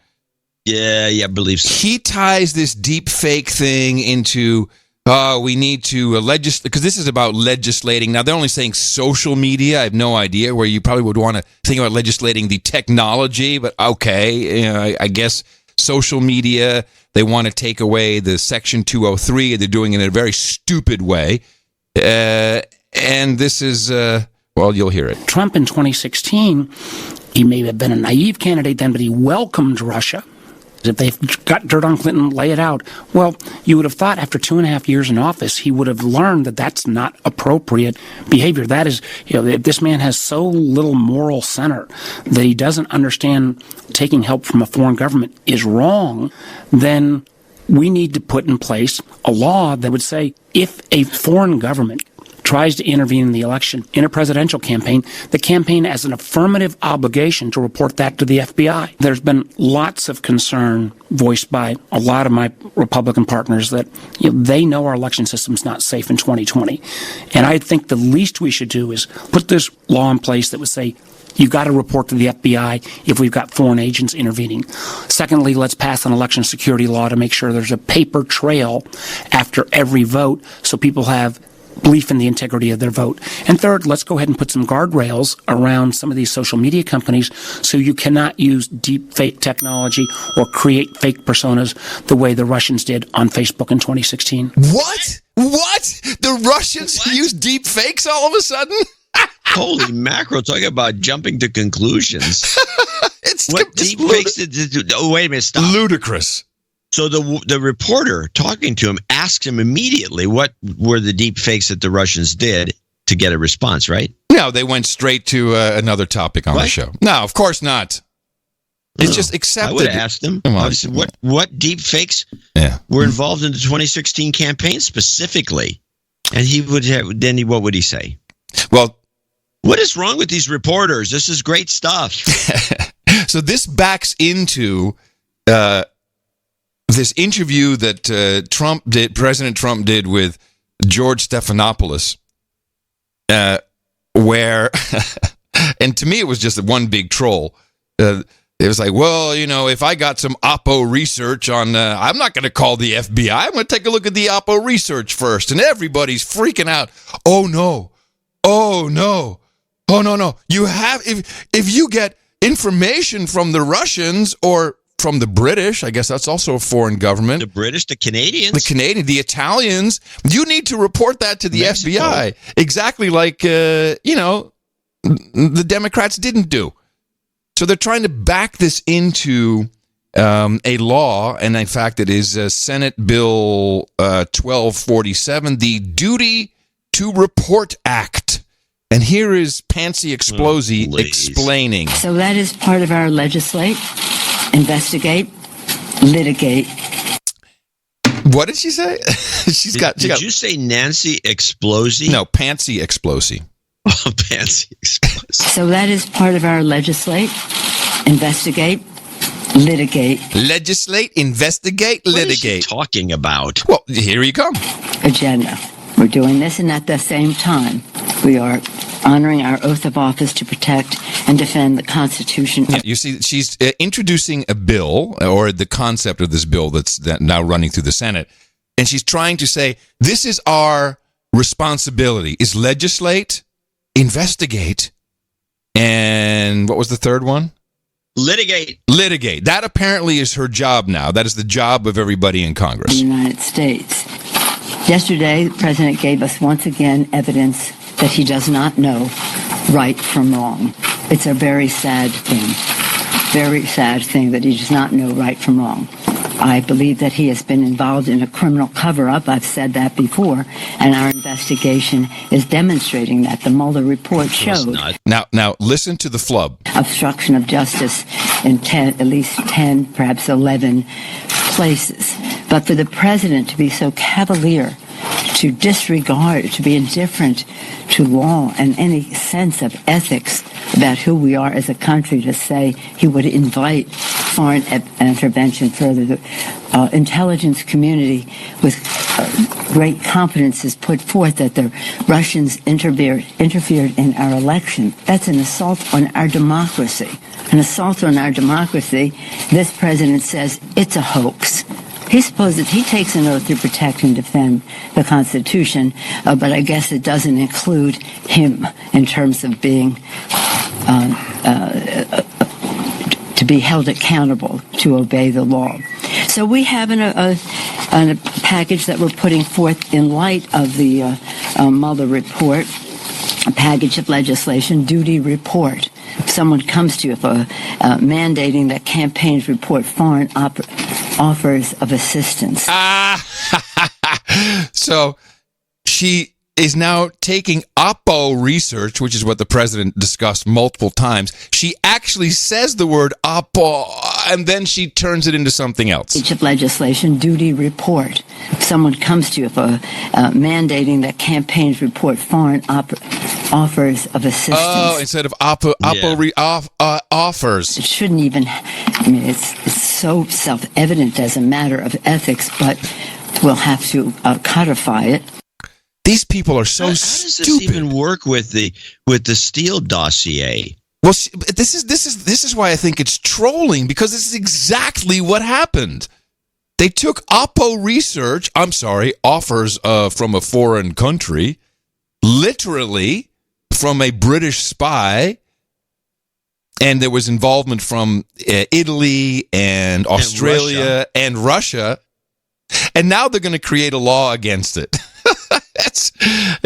Yeah, I believe so. He ties this deep fake thing into, we need to legislate, because this is about legislating. Now, they're only saying social media. I have no idea where you probably would want to think about legislating the technology, but okay, I guess social media, they want to take away the Section 203. They're doing it in a very stupid way. And this is, well, you'll hear it. Trump in 2016, he may have been a naive candidate then, but he welcomed Russia. If they got dirt on Clinton, lay it out. Well, you would have thought after 2.5 years in office, he would have learned that that's not appropriate behavior. That is, if this man has so little moral center that he doesn't understand taking help from a foreign government is wrong, then we need to put in place a law that would say if a foreign government tries to intervene in the election in a presidential campaign, the campaign has an affirmative obligation to report that to the FBI. There's been lots of concern voiced by a lot of my Republican partners that they know our election system's not safe in 2020. And I think the least we should do is put this law in place that would say, you've got to report to the FBI if we've got foreign agents intervening. Secondly, let's pass an election security law to make sure there's a paper trail after every vote so people have belief in the integrity of their vote. And third, let's go ahead and put some guardrails around some of these social media companies so you cannot use deep fake technology or create fake personas the way the Russians did on Facebook in 2016. What? The Russians use deep fakes all of a sudden? Holy mackerel, talking about jumping to conclusions. What deep fakes did oh, wait a minute, stop. Ludicrous. So the reporter talking to him asks him immediately what were the deep fakes that the Russians did to get a response, right? No, they went straight to another topic on the show. No, of course not. It's just accepted. I would have asked him. I said, what deep fakes were involved in the 2016 campaign specifically? And he would have, then what would he say? Well, what is wrong with these reporters? This is great stuff. So this backs into this interview that President Trump did with George Stephanopoulos, where, and to me it was just one big troll. It was like, well, if I got some Oppo research on, I'm not going to call the FBI. I'm going to take a look at the Oppo research first. And everybody's freaking out. Oh, no. You have, if you get information from the Russians or from the British, I guess that's also a foreign government. The British, the Canadians. The Italians. You need to report that to the FBI. Exactly like, the Democrats didn't do. So they're trying to back this into a law, and in fact, it is Senate Bill 1247, the Duty to Report Act. And here is Pansy Explosi explaining. So that is part of our legislate, investigate, litigate. What did she say? Did you say Nancy Explosi? No, Pansy Explosi. Oh, Pansy Explosi. So that is part of our legislate, investigate, litigate. Legislate, investigate, litigate. What is she talking about? Well, here you come. Agenda. We're doing this, and at the same time, we are honoring our oath of office to protect and defend the Constitution. You see, she's introducing a bill, or the concept of this bill that's now running through the Senate, and she's trying to say, this is our responsibility, is legislate, investigate, and what was the third one? Litigate. Litigate. That apparently is her job now. That is the job of everybody in Congress. The United States. Yesterday, the President gave us once again evidence that he does not know right from wrong. It's a very sad thing that he does not know right from wrong. I believe that he has been involved in a criminal cover-up. I've said that before, and our investigation is demonstrating that. The Mueller report showed. Now listen to the flub. Obstruction of justice in at least 10, perhaps 11 places. But for the president to be so cavalier, to disregard, to be indifferent to law and any sense of ethics about who we are as a country, to say he would invite foreign intervention further. The intelligence community with great confidence has put forth that the Russians interfered in our election. That's an assault on our democracy. An assault on our democracy. This president says it's a hoax. He takes an oath to protect and defend the Constitution, but I guess it doesn't include him in terms of being to be held accountable to obey the law. So we have a package that we're putting forth in light of the Mueller report, a package of legislation, duty report. If someone comes to you mandating that campaigns report foreign offers of assistance. So she is now taking Oppo research, which is what the president discussed multiple times. She actually says the word Oppo, and then she turns it into something else. Each of legislation, duty report. If someone comes to you for mandating that campaigns report foreign offers of assistance. Oh, instead of offers. It shouldn't even, it's so self-evident as a matter of ethics, but we'll have to codify it. These people are so how stupid. How does this even work with the Steele dossier? Well, this is why I think it's trolling, because this is exactly what happened. They took Oppo research, offers from a foreign country, literally from a British spy, and there was involvement from Italy and Australia and Russia, and now they're going to create a law against it.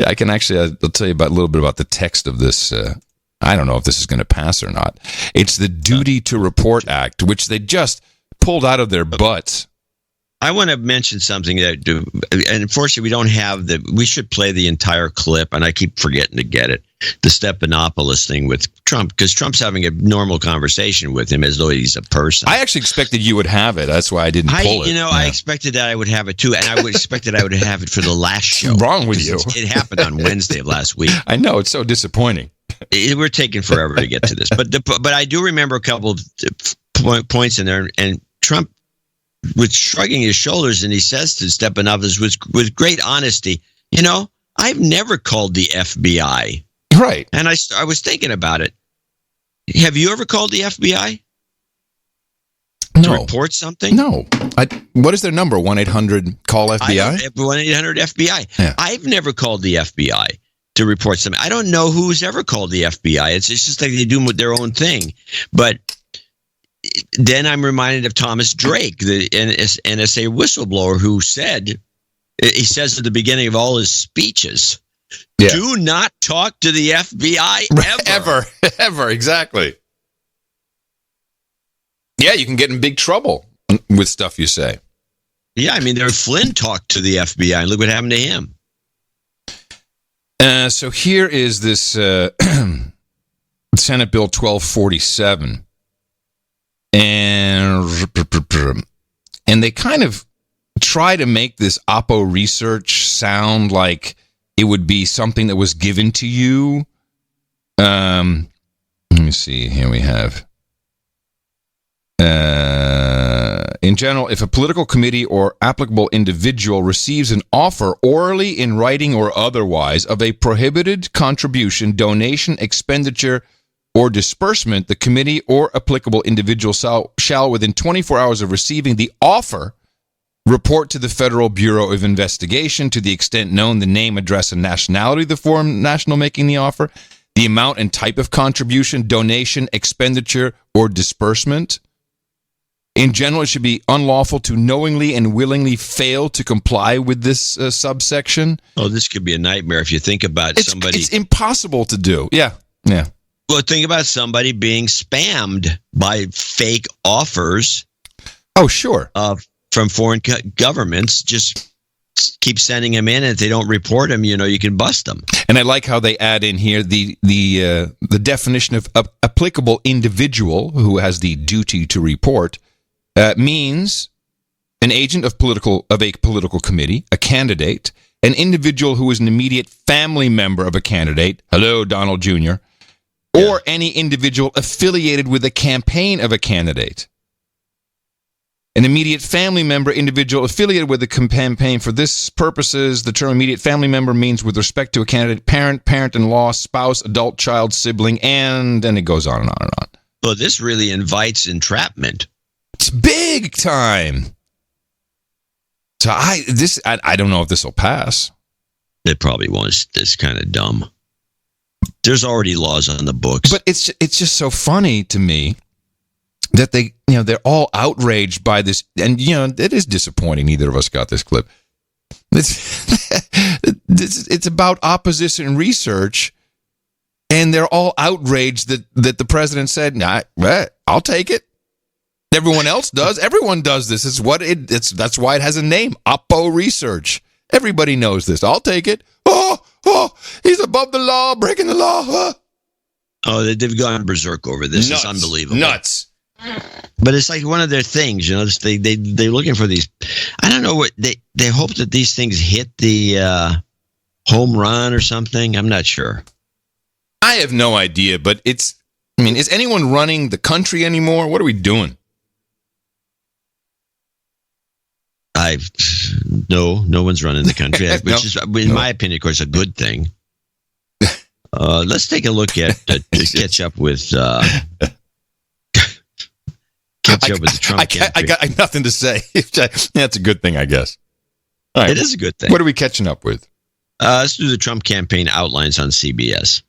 I can actually, I'll tell you a little bit about the text of this. I don't know if this is going to pass or not. It's the Duty to Report Act, which they just pulled out of their butts. I want to mention something that, and unfortunately, we don't have we should play the entire clip, and I keep forgetting to get it. The Stephanopoulos thing with Trump, because Trump's having a normal conversation with him as though he's a person. I actually expected you would have it. That's why I didn't pull it. I expected that I would have it too, and I would expected I would have it for the last show. What's wrong with you? It happened on Wednesday of last week. I know, it's so disappointing. We're taking forever to get to this, but I do remember a couple of points in there, and Trump was shrugging his shoulders, and he says to Stephanopoulos with great honesty, I've never called the FBI. Right. And I was thinking about it. Have you ever called the FBI? No. To report something? No. What is their number? 1-800-CALL-FBI? 1-800-FBI. Yeah. I've never called the FBI to report something. I don't know who's ever called the FBI. It's just like they do their own thing. But then I'm reminded of Thomas Drake, the NSA whistleblower, who says at the beginning of all his speeches, do not talk to the FBI ever, exactly. Yeah, you can get in big trouble with stuff you say. Yeah, I mean, Flynn talked to the FBI, and look what happened to him. So here is this Senate Bill 1247. And they kind of try to make this Oppo research sound like it would be something that was given to you. Let me see. Here we have. In general, if a political committee or applicable individual receives an offer orally, in writing, or otherwise of a prohibited contribution, donation, expenditure, or disbursement, the committee or applicable individual shall, within 24 hours of receiving the offer, report to the Federal Bureau of Investigation, to the extent known, the name, address, and nationality of the foreign national making the offer, the amount and type of contribution, donation, expenditure, or disbursement. In general, it should be unlawful to knowingly and willingly fail to comply with this subsection. Oh, this could be a nightmare if you think about somebody. It's impossible to do. Yeah. Well, think about somebody being spammed by fake offers. Oh, sure. From foreign governments. Just keep sending them in, and if they don't report them, you can bust them. And I like how they add in here the definition of applicable individual who has the duty to report means an agent of a political committee, a candidate, an individual who is an immediate family member of a candidate. Hello, Donald Jr. Or any individual affiliated with the campaign of a candidate. An immediate family member, individual affiliated with the campaign. For this purposes, the term immediate family member means with respect to a candidate, parent, parent-in-law, spouse, adult, child, sibling, and then it goes on and on and on. Well, this really invites entrapment. It's big time. So I don't know if this will pass. It probably won't. It's kind of dumb. There's already laws on the books. But it's just so funny to me that they're all outraged by this, and it is disappointing. Neither of us got this clip. It's about opposition research, and they're all outraged that the president said, "Nah, I'll take it." Everyone else does. Everyone does this. That's why it has a name, Oppo Research. Everybody knows this. I'll take it. Oh, he's above the law, breaking the law. Oh, they've gone berserk over this. It's unbelievable. Nuts. But it's like one of their things, you know. They're looking for these. I don't know what they hope that these things hit the home run or something. I'm not sure. I have no idea, but is anyone running the country anymore? What are we doing? No one's running the country, which is, in my opinion, of course, a good thing. Let's take a look at catch up with the Trump campaign. I got nothing to say. That's a good thing, I guess. All right. It is a good thing. What are we catching up with? Let's do the Trump campaign outlines on CBS.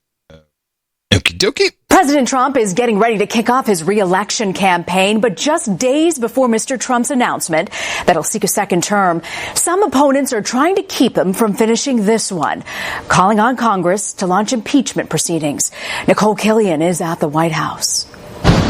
Okie dokie. President Trump is getting ready to kick off his re-election campaign, but just days before Mr. Trump's announcement that he'll seek a second term, some opponents are trying to keep him from finishing this one, calling on Congress to launch impeachment proceedings. Nicole Killian is at the White House.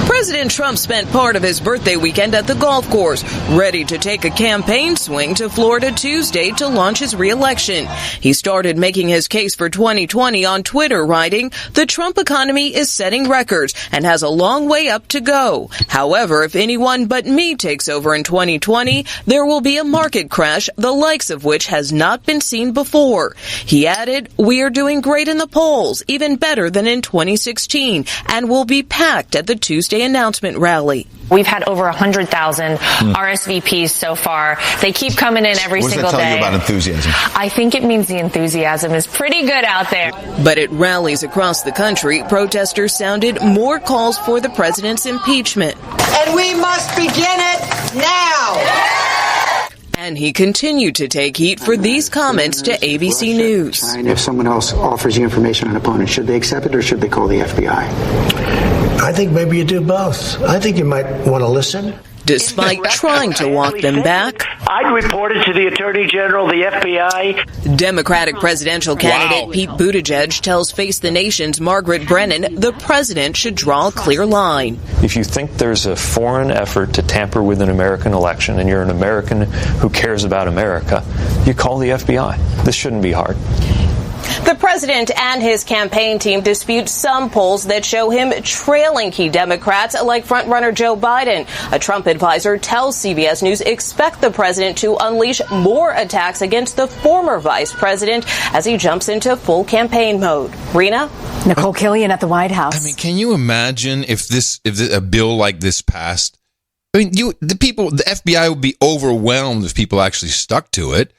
President Trump spent part of his birthday weekend at the golf course, ready to take a campaign swing to Florida Tuesday to launch his re-election. He started making his case for 2020 on Twitter, writing, "The Trump economy is setting records and has a long way up to go. However, if anyone but me takes over in 2020, there will be a market crash, the likes of which has not been seen before." He added, "We are doing great in the polls, even better than in 2016, and will be packed at the Tuesday announcement rally." We've had over 100,000 RSVPs so far. They keep coming in every single day. What does that tell you about enthusiasm? I think it means the enthusiasm is pretty good out there. But at rallies across the country, protesters sounded more calls for the president's impeachment. And we must begin it now. And he continued to take heat for these comments to ABC News. If someone else offers you information on an opponent, should they accept it or should they call the FBI? I think maybe you do both. I think you might want to listen. Despite trying to walk them back, I'd report it to the Attorney General, the FBI. Democratic presidential candidate Pete Buttigieg tells Face the Nation's Margaret Brennan the president should draw a clear line. If you think there's a foreign effort to tamper with an American election and you're an American who cares about America, you call the FBI. This shouldn't be hard. The president and his campaign team dispute some polls that show him trailing key Democrats like frontrunner Joe Biden. A Trump advisor tells CBS News expect the president to unleash more attacks against the former vice president as he jumps into full campaign mode. Rena? Nicole Killian at the White House. I mean, can you imagine if a bill like this passed? I mean, the FBI would be overwhelmed if people actually stuck to it.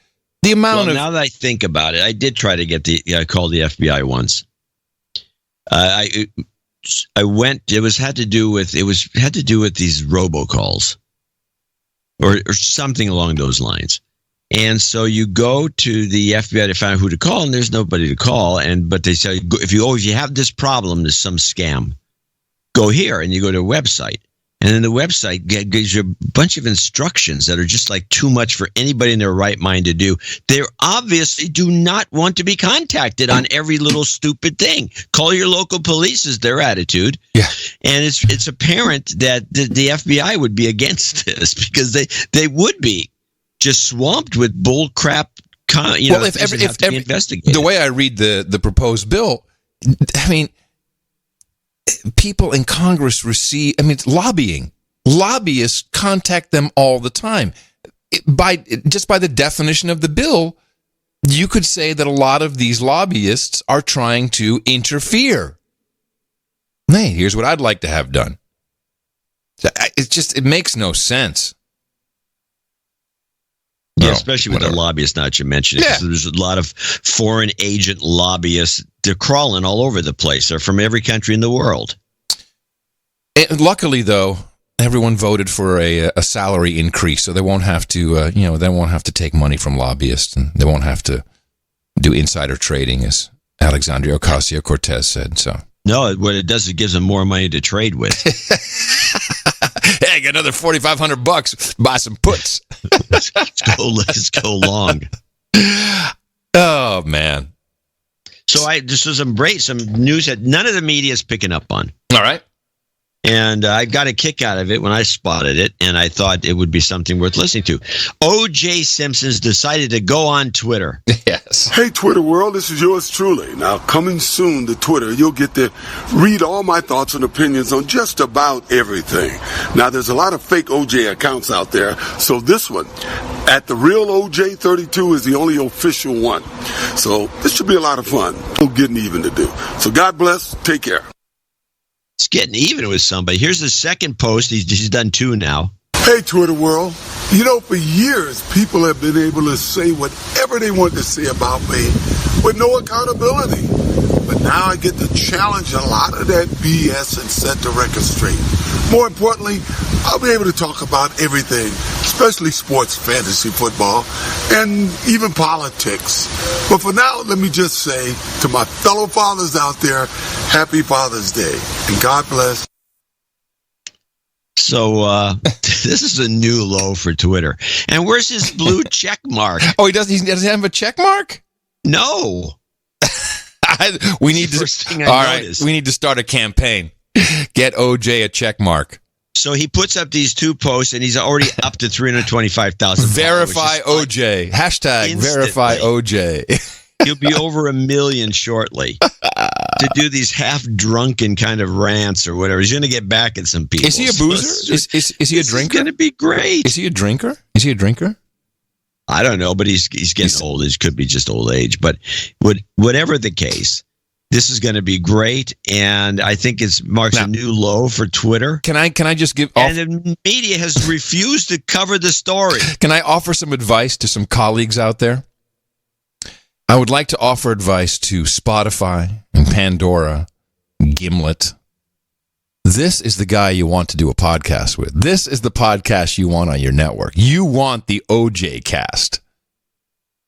Now that I think about it, I did try to get call the FBI once. I went. It had to do with these robocalls, or something along those lines. And so you go to the FBI to find out who to call, and there's nobody to call. But they say if you have this problem, there's some scam, go here, and you go to a website. And then the website gives you a bunch of instructions that are just like too much for anybody in their right mind to do. They obviously do not want to be contacted on every little stupid thing. Call your local police is their attitude. Yeah. And it's apparent that the FBI would be against this because they would be just swamped with bull crap. If the way I read the proposed bill, I mean, people in Congress lobbying. Lobbyists contact them all the time. By the definition of the bill, you could say that a lot of these lobbyists are trying to interfere. Hey, here's what I'd like to have done. It makes no sense. Yeah, especially with the lobbyists, not you mentioned. Yeah. There's a lot of foreign agent lobbyists. They're crawling all over the place. They're from every country in the world. And luckily, though, everyone voted for a salary increase, so they won't have to. They won't have to take money from lobbyists, and they won't have to do insider trading, as Alexandria Ocasio-Cortez said. So no, what it does, it gives them more money to trade with. Hey, get another $4,500. Buy some puts. Let's go long. Oh man! So this was some news that none of the media is picking up on. All right. And I got a kick out of it when I spotted it, and I thought it would be something worth listening to. O.J. Simpson's decided to go on Twitter. Yes. Hey, Twitter world, this is yours truly. Now, coming soon to Twitter, you'll get to read all my thoughts and opinions on just about everything. Now, there's a lot of fake OJ accounts out there, so this one, at the real OJ32, is the only official one. So this should be a lot of fun. We're getting even to do. So God bless. Take care. It's getting even with somebody. Here's the second post. He's done 2 now. Hey, Twitter world. You know, for years, people have been able to say whatever they want to say about me with no accountability. But now I get to challenge a lot of that BS and set the record straight. More importantly, I'll be able to talk about everything, especially sports, fantasy football, and even politics. But for now, let me just say to my fellow fathers out there, Happy Father's Day, and God bless. So this is a new low for Twitter. And where's his blue check mark? Oh, he doesn't have a check mark? No. We need to start a campaign. Get OJ a check mark. So he puts up these 2 posts, and he's already up to 325,000. Verify OJ. Hashtag verify OJ. He'll be over 1 million shortly to do these half-drunken kind of rants or whatever. He's going to get back at some people. Is he a boozer? Is he a drinker? It's going to be great. Is he a drinker? Is he a drinker? I don't know, but he's getting old. It could be just old age. But whatever the case, this is going to be great, and I think it marks a new low for Twitter. Can I just give? And the media has refused to cover the story. Can I offer some advice to some colleagues out there? I would like to offer advice to Spotify and Pandora, Gimlet. This is the guy you want to do a podcast with. This is the podcast you want on your network. You want the OJ cast.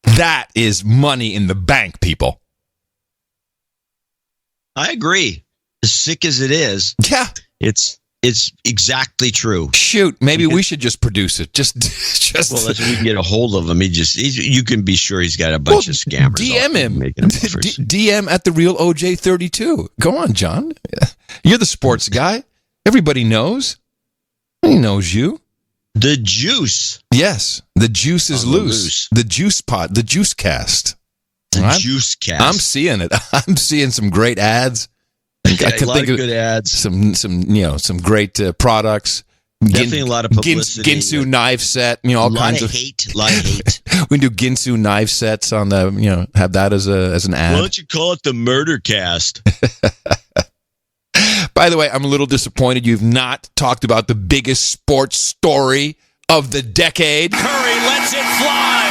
That is money in the bank, people. I agree. As sick as it is, yeah, it's exactly true. Shoot, maybe we should just produce it. Just. Well, that's we can get a hold of him. You can be sure he's got a bunch of scammers. DM him. DM at the real OJ32. Go on, John. You're the sports guy. Everybody knows. He knows you. The juice. Yes, the juice is loose. The juice pot. The juice cast. Juice cast. I'm seeing it. I'm seeing some great ads. I can think of good ads. Some great products. Definitely a lot of publicity. Ginsu knife set. All kinds of hate. A lot of hate. We can do Ginsu knife sets on the. Have that as an ad. Why don't you call it the Murder Cast? By the way, I'm a little disappointed you've not talked about the biggest sports story of the decade. Curry lets it fly.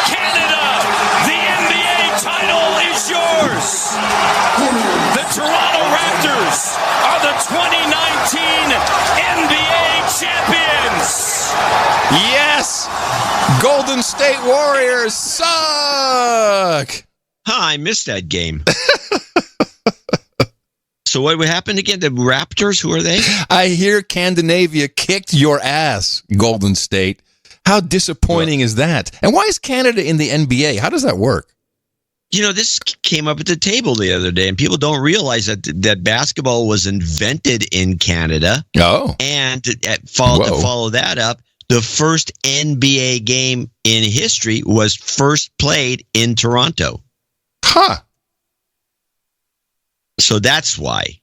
Canada, the NBA title is yours. The Toronto Raptors are the 2019 NBA champions. Yes! Golden State Warriors suck! I missed that game. So what happened again? The Raptors, who are they? I hear Scandinavia kicked your ass, Golden State. How disappointing is that? And why is Canada in the NBA? How does that work? This came up at the table the other day, and people don't realize that basketball was invented in Canada. Oh. And to follow that up, the first NBA game in history was first played in Toronto. Huh. So that's why.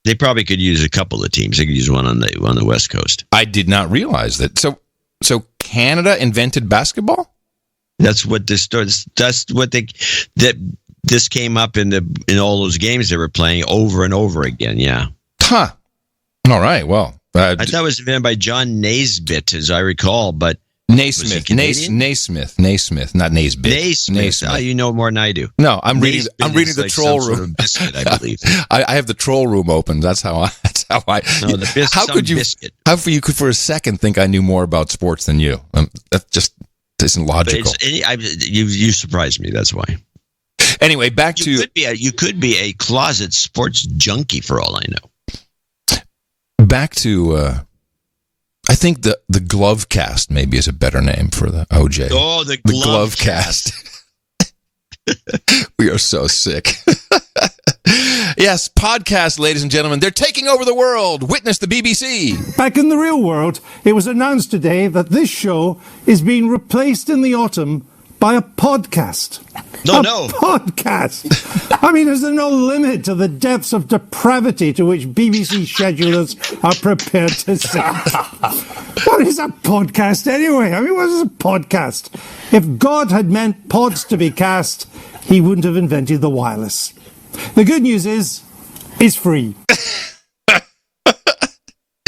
They probably could use a couple of teams. They could use one on the West Coast. I did not realize that. So Canada invented basketball? That's what this starts. That's what this came up in all those games they were playing over and over again. Yeah. Huh. All right. Well, I thought it was invented by John Naismith, as I recall, but Naismith, not Naismith. Naismith. Oh, you know more than I do. No, I'm reading the troll room. Sort of biscuit, I believe. I have the troll room open. That's how I. No, the biscuit. How could you? Biscuit. How you could for a second think I knew more about sports than you? That just isn't logical. You surprised me. That's why. Anyway, back to you could be a closet sports junkie for all I know. Back to. I think the Glove Cast maybe is a better name for the OJ. Oh, the Glove Cast. We are so sick. Yes, podcasts, ladies and gentlemen. They're taking over the world. Witness the BBC. Back in the real world, it was announced today that this show is being replaced in the autumn by a podcast. No. Podcast. I mean, is there no limit to the depths of depravity to which BBC schedulers are prepared to sink? What is a podcast anyway? I mean, what is a podcast? If God had meant pods to be cast, he wouldn't have invented the wireless. The good news is, it's free.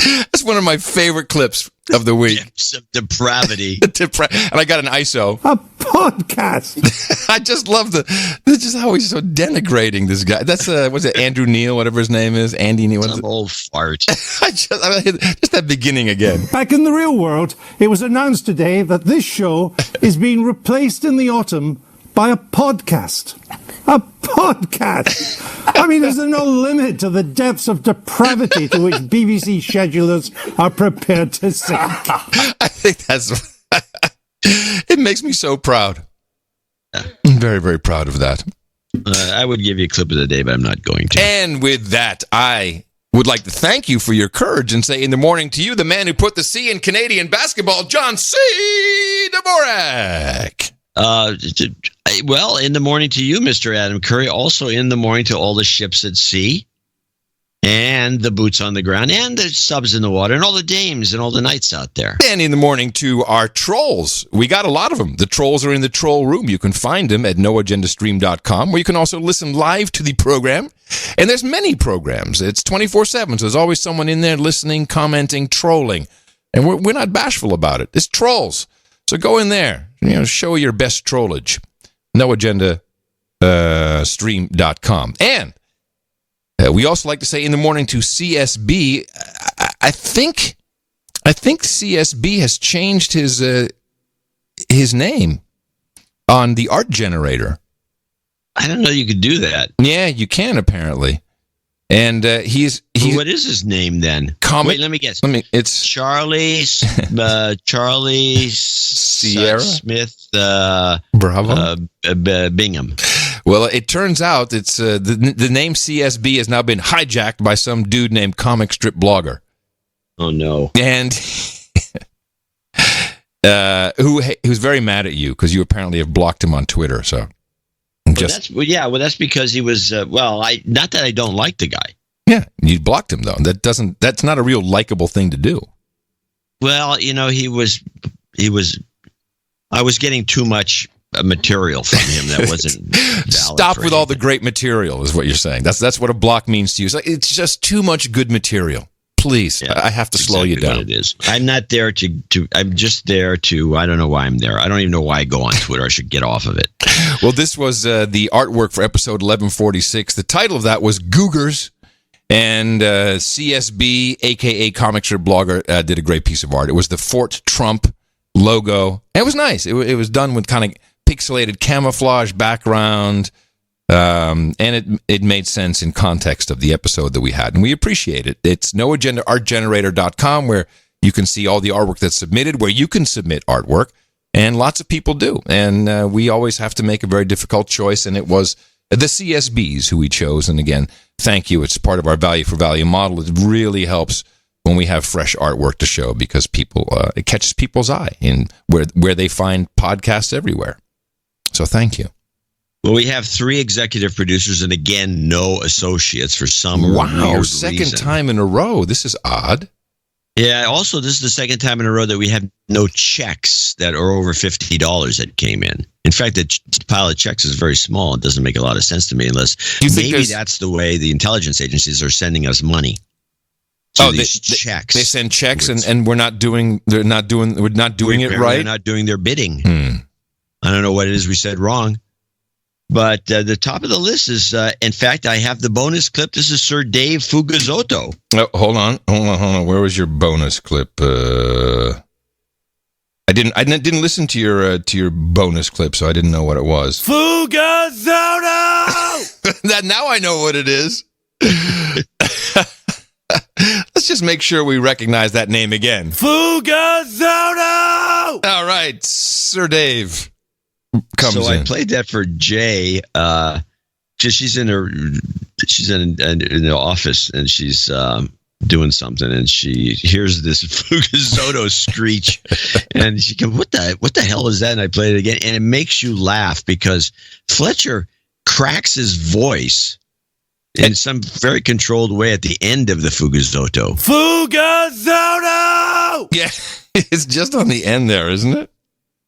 That's one of my favorite clips of the week. Depths of depravity. And I got an ISO. A podcast. I just love just how he's so denigrating, this guy. That's what's it, Andrew Neil, whatever his name is, Andy Neil. Some old fart. just that beginning again. Back in the real world, it was announced today that this show is being replaced in the autumn by a podcast. A podcast. I mean, is there no limit to the depths of depravity to which BBC schedulers are prepared to sink? I think that's... It makes me so proud. I'm very, very proud of that. I would give you a clip of the day, but I'm not going to. And with that, I would like to thank you for your courage and say in the morning to you, the man who put the C in Canadian basketball, John C. Dvorak. Well, in the morning to you, Mr. Adam Curry. Also in the morning to all the ships at sea and the boots on the ground and the subs in the water and all the dames and all the knights out there. And in the morning to our trolls. We got a lot of them. The trolls are in the troll room. You can find them at noagendastream.com, where you can also listen live to the program. And there's many programs. It's 24/7, so there's always someone in there listening, commenting, trolling. And we're not bashful about it. It's trolls. So go in there. Show your best trollage. NoAgendaStream.com. And we also like to say in the morning to CSB. I think CSB has changed his name on the art generator. I didn't know you could do that. Yeah, you can apparently. And he's what is his name then? Wait, let me guess. It's Charlie Sierra Smith Bravo Bingham. Well, it turns out it's the name CSB has now been hijacked by some dude named Comic Strip Blogger. Oh no! And who's very mad at you because you apparently have blocked him on Twitter. So. That's because he was not that I don't like the guy. Yeah, you blocked him though. That's not a real likable thing to do. Well, he was I was getting too much material from him that wasn't valid. Stop with all the great material is what you're saying. That's what a block means to you. It's just too much good material. Please, yeah, I have to slow you down. What it is. I'm not there I'm just there to, I don't know why I'm there. I don't even know why I go on Twitter. I should get off of it. Well, this was the artwork for episode 1146. The title of that was Googers. And CSB, a.k.a. Comic Strip Blogger, did a great piece of art. It was the Fort Trump logo. And it was nice. It was done with kind of pixelated camouflage background. And it made sense in context of the episode that we had. And we appreciate it. It's noagendaartgenerator.com, where you can see all the artwork that's submitted, where you can submit artwork. And lots of people do. And we always have to make a very difficult choice. And it was the CSBs who we chose. And again, thank you. It's part of our value for value model. It really helps when we have fresh artwork to show because it catches people's eye in where they find podcasts everywhere. So thank you. Well, we have 3 executive producers and again, no associates for some weird second reason. Time in a row. This is odd. Yeah. Also, this is the second time in a row that we have no checks that are over $50 that came in. In fact, the pile of checks is very small. It doesn't make a lot of sense to me unless maybe that's the way the intelligence agencies are sending us money. Checks. They send checks and we're not doing it right. They're not doing their bidding. I don't know what it is we said wrong. But the top of the list is, in fact, I have the bonus clip. This is Sir Dave Fugazotto. Oh, hold on. Where was your bonus clip? I didn't listen to your bonus clip, so I didn't know what it was. Fugazotto. Now I know what it is. Let's just make sure we recognize that name again. Fugazotto. All right, Sir Dave. I played that for Jay she's in the office and she's doing something, and she hears this Fugazzotto screech, and she goes, "What the hell is that?" And I played it again, and it makes you laugh because Fletcher cracks his voice in some very controlled way at the end of the Fugazzotto. Fugazzotto! Yeah, it's just on the end there, isn't it?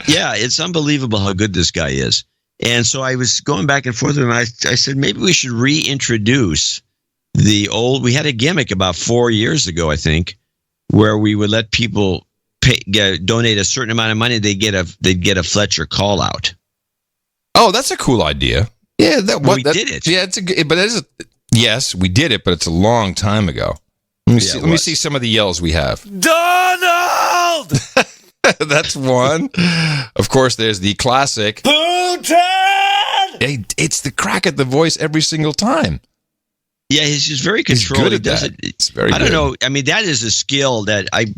Yeah, it's unbelievable how good this guy is. And so I was going back and forth with him. I said, maybe we should reintroduce we had a gimmick about 4 years ago, I think, where we would let people donate a certain amount of money. They'd get a Fletcher call out. Oh, that's a cool idea. Yeah, we did it. Yeah, yes, we did it, but it's a long time ago. Let me see some of the yells we have. Donald! That's one. Of course, there's the classic Putin! It's the crack at the voice every single time. Yeah, he's just very controlled. He's good at that. It's very good. I don't know. I mean, that is a skill that I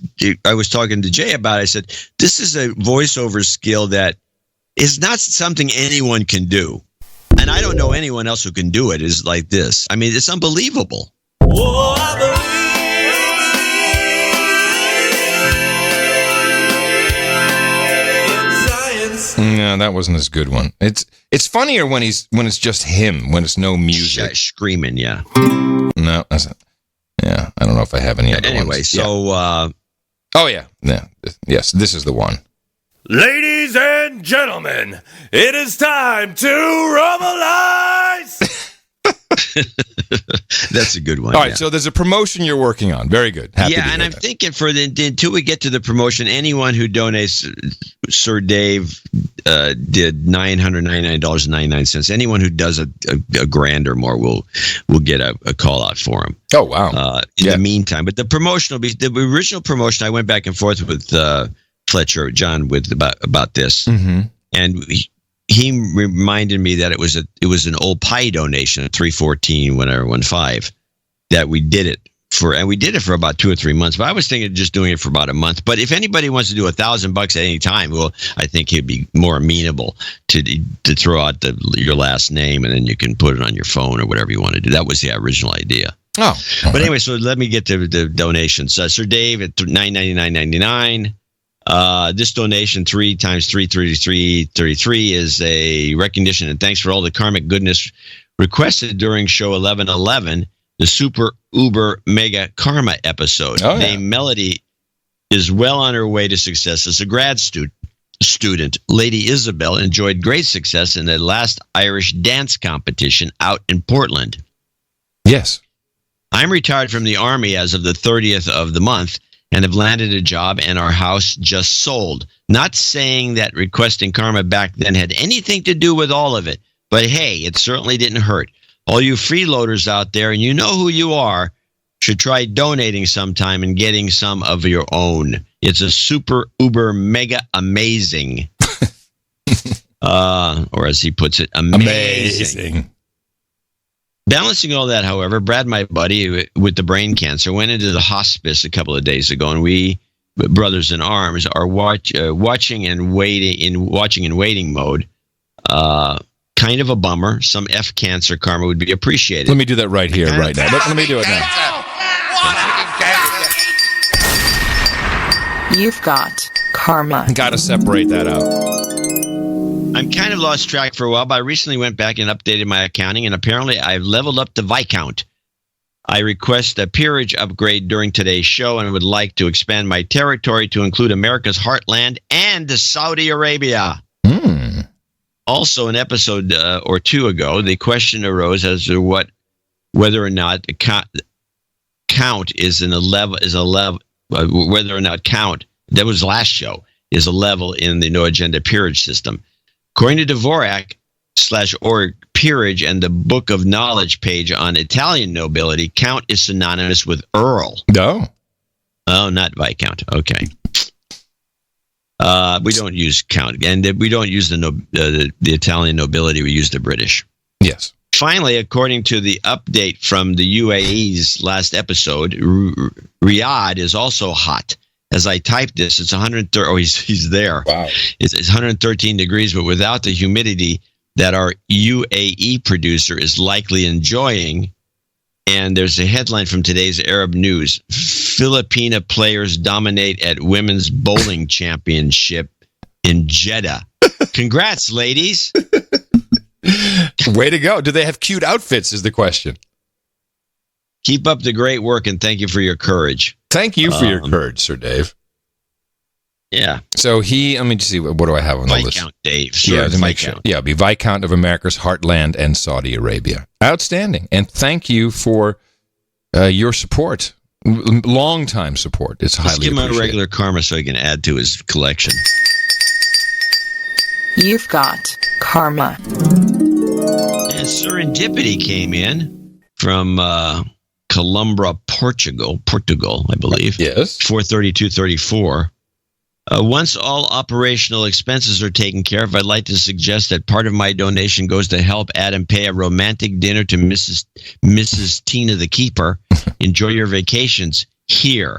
was talking to Jay about. I said, this is a voiceover skill that is not something anyone can do. And I don't know anyone else who can do it is like this. I mean, it's unbelievable. Oh, I believe in science. No, that wasn't as good one. It's funnier when it's just him, when it's no music. Screaming, yeah. No, I don't know if I have any other ones. Anyway, so... oh, yeah. Yes, this is the one. Ladies and gentlemen, it is time to rumblize! That's a good one. All right, so there's a promotion you're working on. Very good. Happy and I'm thinking until we get to the promotion, anyone who donates, Sir Dave did $999.99. Anyone who does a grand or more will get a call out for him. Oh, wow. In the meantime, but the promotion will be the original promotion. I went back and forth with Fletcher, John, about this, and he reminded me that it was an old pie donation, 314-15, that we did it for, and we did it for about 2 or 3 months. But I was thinking of just doing it for about a month. But if anybody wants to do $1,000 at any time, well, I think he'd be more amenable to throw out your last name, and then you can put it on your phone or whatever you want to do. That was the original idea. Oh, but anyway, so let me get to the donations. Sir Dave at $999.99. This donation 3 times 333 is a recognition and thanks for all the karmic goodness requested during show 1111, the Super Uber Mega Karma episode. Named Melody is well on her way to success as a grad student. Lady Isabel enjoyed great success in the last Irish dance competition out in Portland. Yes. I'm retired from the Army as of the 30th of the month and have landed a job, and our house just sold. Not saying that requesting karma back then had anything to do with all of it, but hey, it certainly didn't hurt. All you freeloaders out there, and you know who you are, should try donating sometime and getting some of your own. It's a super, uber, mega amazing. Or as he puts it, amazing. Balancing all that, however, Brad, my buddy with the brain cancer, went into the hospice a couple of days ago, and we, brothers in arms, are watching and waiting mode. Kind of a bummer. Some cancer karma would be appreciated. Let me do that right here, right now. Let me do it now. You've got karma. Got to separate that out. I'm kind of lost track for a while, but I recently went back and updated my accounting, and apparently I've leveled up to Viscount. I request a peerage upgrade during today's show and would like to expand my territory to include America's heartland and Saudi Arabia. Also, an episode or two ago, the question arose as to whether or not count is a level, whether or not count, that was last show, is a level in the No Agenda peerage system. According to Dvorak/org peerage and the Book of Knowledge page on Italian nobility, count is synonymous with earl. No. Oh, not Viscount. Okay. We don't use count, and we don't use the Italian nobility. We use the British. Yes. Finally, according to the update from the UAE's last episode, Riyadh is also hot. As I typed this, it's 130. Oh, he's there. Wow. It's 113 degrees, but without the humidity, that our UAE producer is likely enjoying. And there's a headline from today's Arab News. Filipina players dominate at women's bowling championship in Jeddah. Congrats, ladies. Way to go. Do they have cute outfits is the question. Keep up the great work, and thank you for your courage. Thank you for your courage, Sir Dave. Yeah. So let me just see, what do I have on the list? Viscount Dave. Yeah, to make Viscount. sure. Yeah, be Viscount of America's Heartland and Saudi Arabia. Outstanding. And thank you for your support. Long-time support. It's Let's highly give him a appreciated. regular karma so he can add to his collection. You've got karma. And Serendipity came in from Columbra, Portugal, I believe. Yes. 43234. Once all operational expenses are taken care of, I'd like to suggest that part of my donation goes to help Adam pay a romantic dinner to Mrs. Tina the Keeper. Enjoy your vacations here.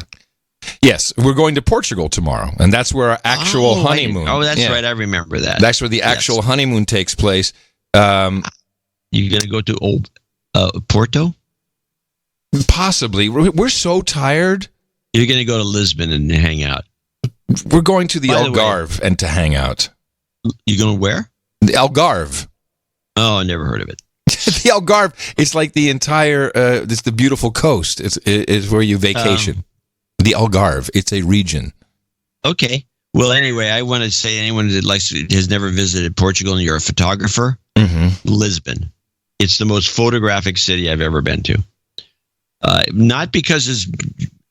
Yes, we're going to Portugal tomorrow, and that's where our actual honeymoon. That's right. I remember that. That's where the actual honeymoon takes place. You going to go to Porto? Possibly. We're so tired. You're going to go to Lisbon and hang out. We're going to the Algarve and to hang out. You going where? The Algarve. Oh, I never heard of it. The Algarve. It's like the entire. It's the beautiful coast. It's where you vacation. The Algarve. It's a region. Okay. Well, anyway, I want to say anyone that has never visited Portugal and you're a photographer, Lisbon. It's the most photographic city I've ever been to. Not because it's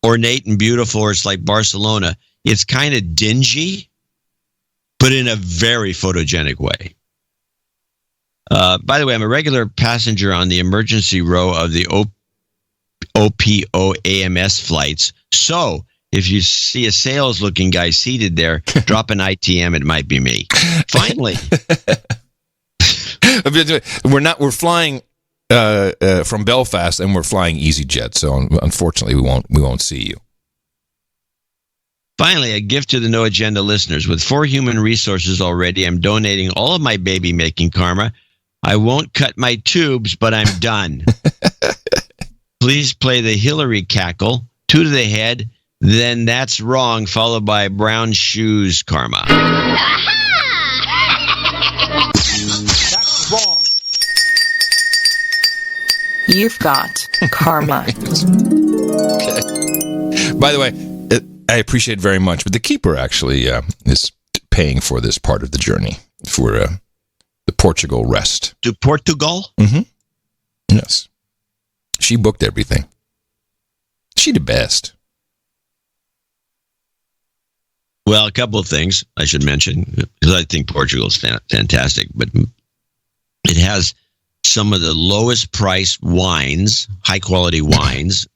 ornate and beautiful or it's like Barcelona. It's kind of dingy, but in a very photogenic way. By the way, I'm a regular passenger on the emergency row of the OPO AMS flights. So if you see a sales-looking guy seated there, drop an ITM. It might be me. Finally. We're flying from Belfast, and we're flying EasyJet. So unfortunately, we won't see you. Finally, a gift to the No Agenda listeners. With 4 human resources already, I'm donating all of my baby-making karma. I won't cut my tubes, but I'm done. Please play the Hillary cackle, 2 to the head, then that's wrong, followed by brown shoes karma. That's wrong. You've got karma. Okay. By the way, I appreciate it very much, but the Keeper actually is paying for this part of the journey for the Portugal rest. To Portugal? Mm-hmm. Yes. She booked everything. She the best. Well, a couple of things I should mention, because I think Portugal is fantastic, but it has some of the lowest priced wines, high quality wines,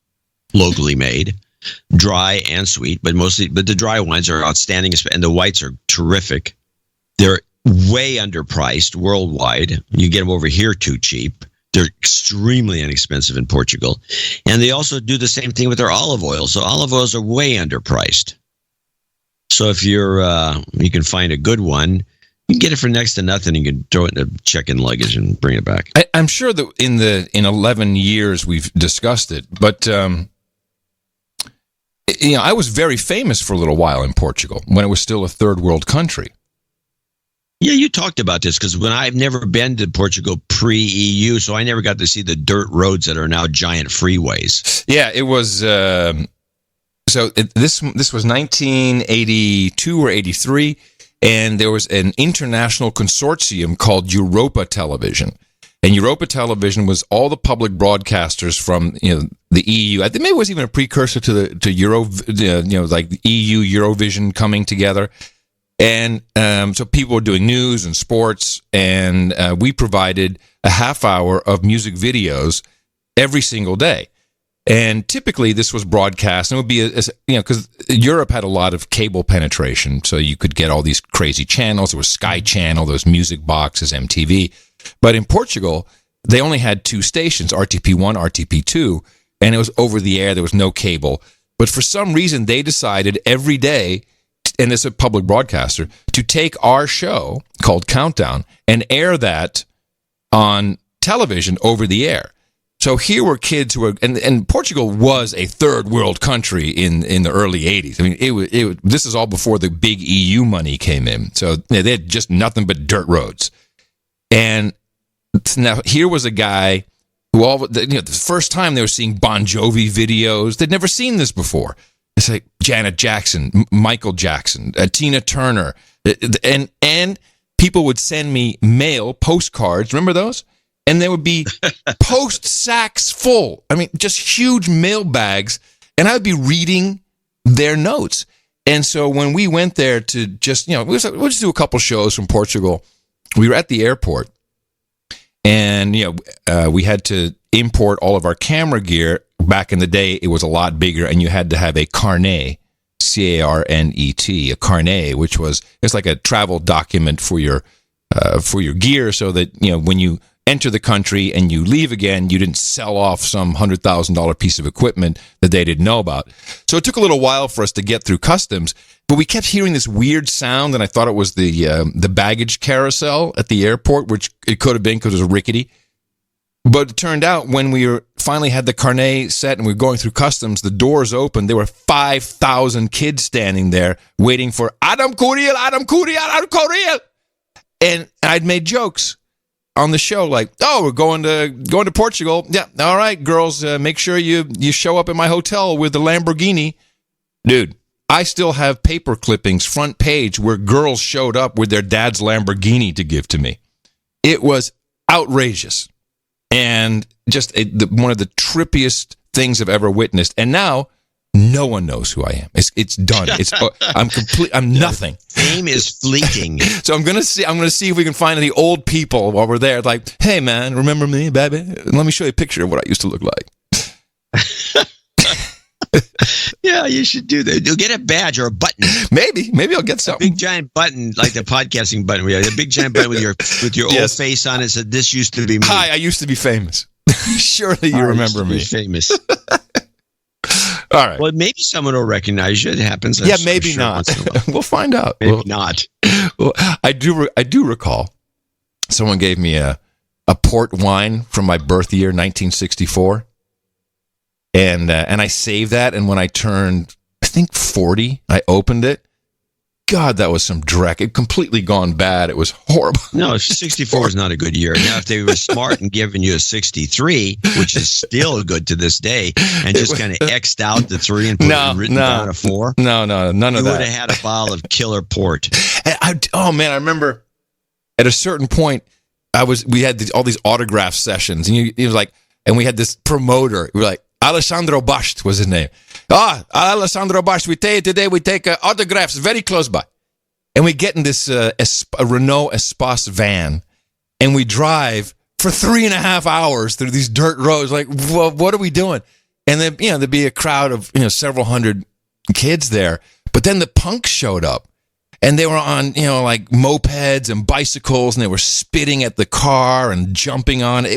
locally made, dry and sweet, but the dry wines are outstanding, and the whites are terrific. They're way underpriced worldwide. You get them over here too cheap. They're extremely inexpensive in Portugal. And they also do the same thing with their olive oil. So olive oils are way underpriced. So if you can find a good one, you can get it for next to nothing. You can throw it in a check-in luggage and bring it back. I'm sure that in 11 years we've discussed it, but I was very famous for a little while in Portugal when it was still a third world country. Yeah, you talked about this because I've never been to Portugal pre-EU, so I never got to see the dirt roads that are now giant freeways. Yeah, it was. This was 1982 or 83, and there was an international consortium called Europa Television, and Europa Television was all the public broadcasters from the EU. I think maybe it was even a precursor to Euro, like the EU Eurovision coming together. And so people were doing news and sports, and we provided a half hour of music videos every single day. And typically this was broadcast, and it would be, because Europe had a lot of cable penetration, so you could get all these crazy channels. There was Sky Channel, there was Music Boxes, MTV. But in Portugal, they only had 2 stations, RTP1, RTP2, and it was over the air. There was no cable. But for some reason, they decided every day and this is a public broadcaster, to take our show called Countdown and air that on television over the air. So here were kids who were, and Portugal was a third world country in the early 80s. I mean, this is all before the big EU money came in. So they had just nothing but dirt roads. And now here was a guy who the first time they were seeing Bon Jovi videos, they'd never seen this before. It's like Janet Jackson, Michael Jackson, Tina Turner, and people would send me mail, postcards. Remember those? And there would be post sacks full. I mean, just huge mail bags, and I'd be reading their notes. And so when we went there to just, we'll just do a couple shows from Portugal. We were at the airport, and we had to import all of our camera gear. Back in the day, it was a lot bigger, and you had to have a carnet, Carnet, a carnet, which it's like a travel document for your gear, so that when you enter the country and you leave again, you didn't sell off some $100,000 piece of equipment that they didn't know about. So it took a little while for us to get through customs, but we kept hearing this weird sound, and I thought it was the baggage carousel at the airport, which it could have been because it was rickety. But it turned out when we finally had the carnet set and we were going through customs, the doors opened. There were 5,000 kids standing there waiting for Adam Curiel. And I'd made jokes on the show like, "Oh, we're going to Portugal. Yeah, all right, girls, make sure you show up at my hotel with the Lamborghini." Dude, I still have paper clippings, front page, where girls showed up with their dad's Lamborghini to give to me. It was outrageous. And just one of the trippiest things I've ever witnessed. And now no one knows who I am. It's done. I'm nothing. Fame is fleeting. So I'm gonna see if we can find any old people while we're there. Like, hey man, remember me, baby? Let me show you a picture of what I used to look like. Yeah, you should do that. You'll get a badge or a button. Maybe I'll get something. A big giant button, like the podcasting button. We have a big giant button with your Yes. old face on it. Said, "This used to be me." Hi, I used to be famous. Surely you remember me. Famous. All right. Well, maybe someone will recognize you. It happens. Yeah, maybe not. We'll find out. Maybe not. Well, I do recall someone gave me a port wine from my birth year, 1964. And I saved that, and when I turned, I think 40, I opened it. God, that was some dreck. It completely gone bad. It was horrible. No, 64 was not a good year. Now, if they were smart and giving you a 63, which is still good to this day, and just kind of X'd out the 3 and written down a 4. No, none of that. You would have had a bottle of killer port. Oh man, I remember at a certain point, we had all these autograph sessions, and it was like, and we had this promoter. We were like, Alessandro Basht was his name. Alessandro Basht, today we take autographs very close by. And we get in this a Renault Espace van, and we drive for 3.5 hours through these dirt roads. Like, what are we doing? And then, there'd be a crowd of, several hundred kids there. But then the punks showed up, and they were on, like mopeds and bicycles, and they were spitting at the car and jumping on it.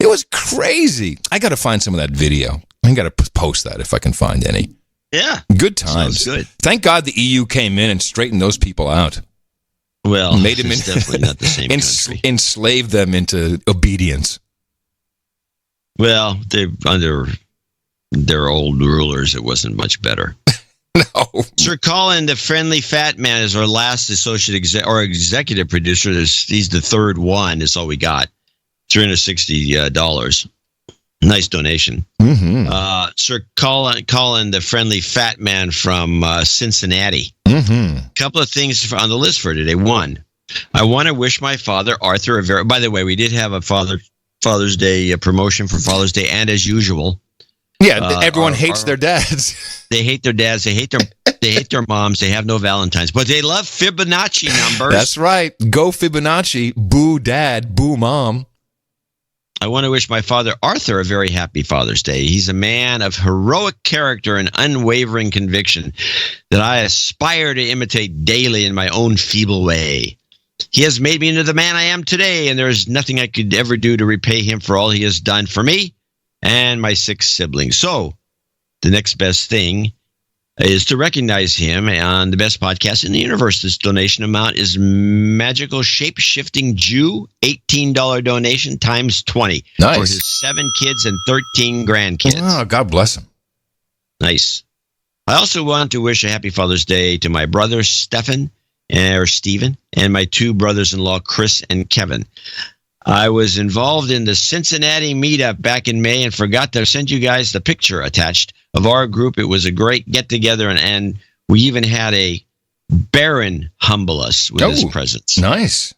It was crazy. I got to find some of that video. I got to post that if I can find any. Yeah. Good times. Sounds good. Thank God the EU came in and straightened those people out. Well, made them it's definitely not the same country. Enslaved them into obedience. Well, under their old rulers, it wasn't much better. No. Sir Colin, the friendly fat man, is our last associate executive producer. He's the third one. That's all we got. $360. Nice donation. Mm-hmm. Sir Colin, the friendly fat man from Cincinnati. Mm-hmm. A couple of things on the list for today. One, I want to wish my father, Arthur, by the way, we did have a Father's Day promotion for Father's Day, and as usual. Yeah, everyone hates their dads. They hate their dads. They hate their moms. They have no Valentines, but they love Fibonacci numbers. That's right. Go Fibonacci. Boo dad. Boo mom. I want to wish my father, Arthur, a very happy Father's Day. He's a man of heroic character and unwavering conviction that I aspire to imitate daily in my own feeble way. He has made me into the man I am today, and there is nothing I could ever do to repay him for all he has done for me and my 6 siblings. So, the next best thing is to recognize him on the best podcast in the universe. This donation amount is Magical Shape-Shifting Jew, $18 donation times 20 Nice. for his 7 kids and 13 grandkids. Oh, God bless him. Nice. I also want to wish a happy Father's Day to my brother Stephen, and my 2 brothers-in-law, Chris and Kevin. I was involved in the Cincinnati meetup back in May and forgot to send you guys the picture attached of our group. It was a great get-together, and we even had a Baron humble us with his presence. Nice.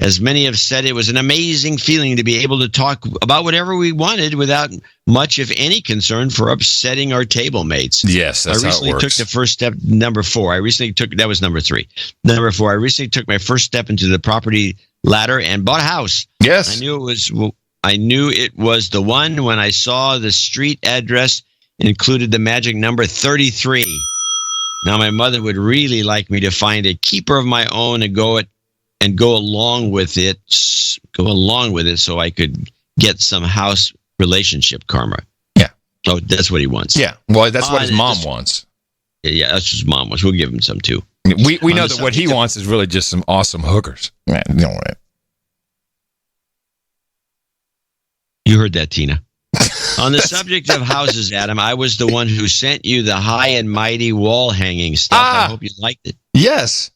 As many have said, it was an amazing feeling to be able to talk about whatever we wanted without much, if any, concern for upsetting our table mates. Yes, that's how it I recently works. took the first step, number 4. That was number 3. Number 4, I recently took my first step into the property ladder and bought a house. Yes. I knew it was the one when I saw the street address included the magic number 33. Now, my mother would really like me to find a keeper of my own and go along with it so I could get some house relationship karma. Yeah. So that's what he wants. Yeah. Well, that's what his mom wants. Yeah, that's what his mom wants. We'll give him some too. We know that what he wants is really just some awesome hookers. Man, you know what? You heard that, Tina. On the subject of houses, Adam, I was the one who sent you the high and mighty wall hanging stuff. I hope you liked it. Yes.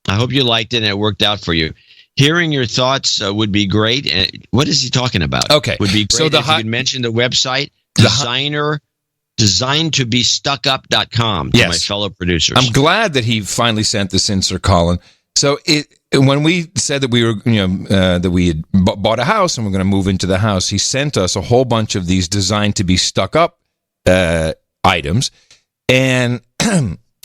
I hope you liked it and it worked out for you. Hearing your thoughts would be great. What is he talking about? Okay. Would be great So if you could mention the website, designtobestuckup.com to my fellow producers. I'm glad that he finally sent this in, Sir Colin. So when we said that we were, that we had bought a house and we're going to move into the house, he sent us a whole bunch of these designed to be stuck up items, and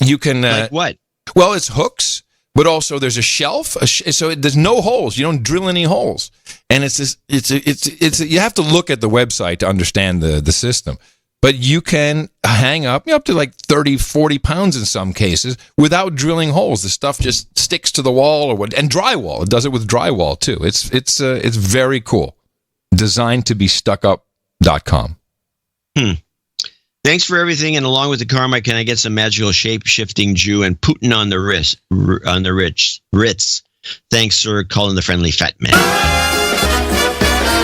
you can like what? Well, it's hooks, but also there's a shelf, so there's no holes. You don't drill any holes, and it's you have to look at the website to understand the system. But you can hang up to like 30, 40 pounds in some cases without drilling holes. The stuff just sticks to the wall and drywall. It does it with drywall too. It's very cool. Designtobestuckup.com. Thanks for everything, and along with the karma, can I get some magical shape-shifting Jew and Putin on the Ritz? Thanks, Sir Colin the Friendly Fat Man.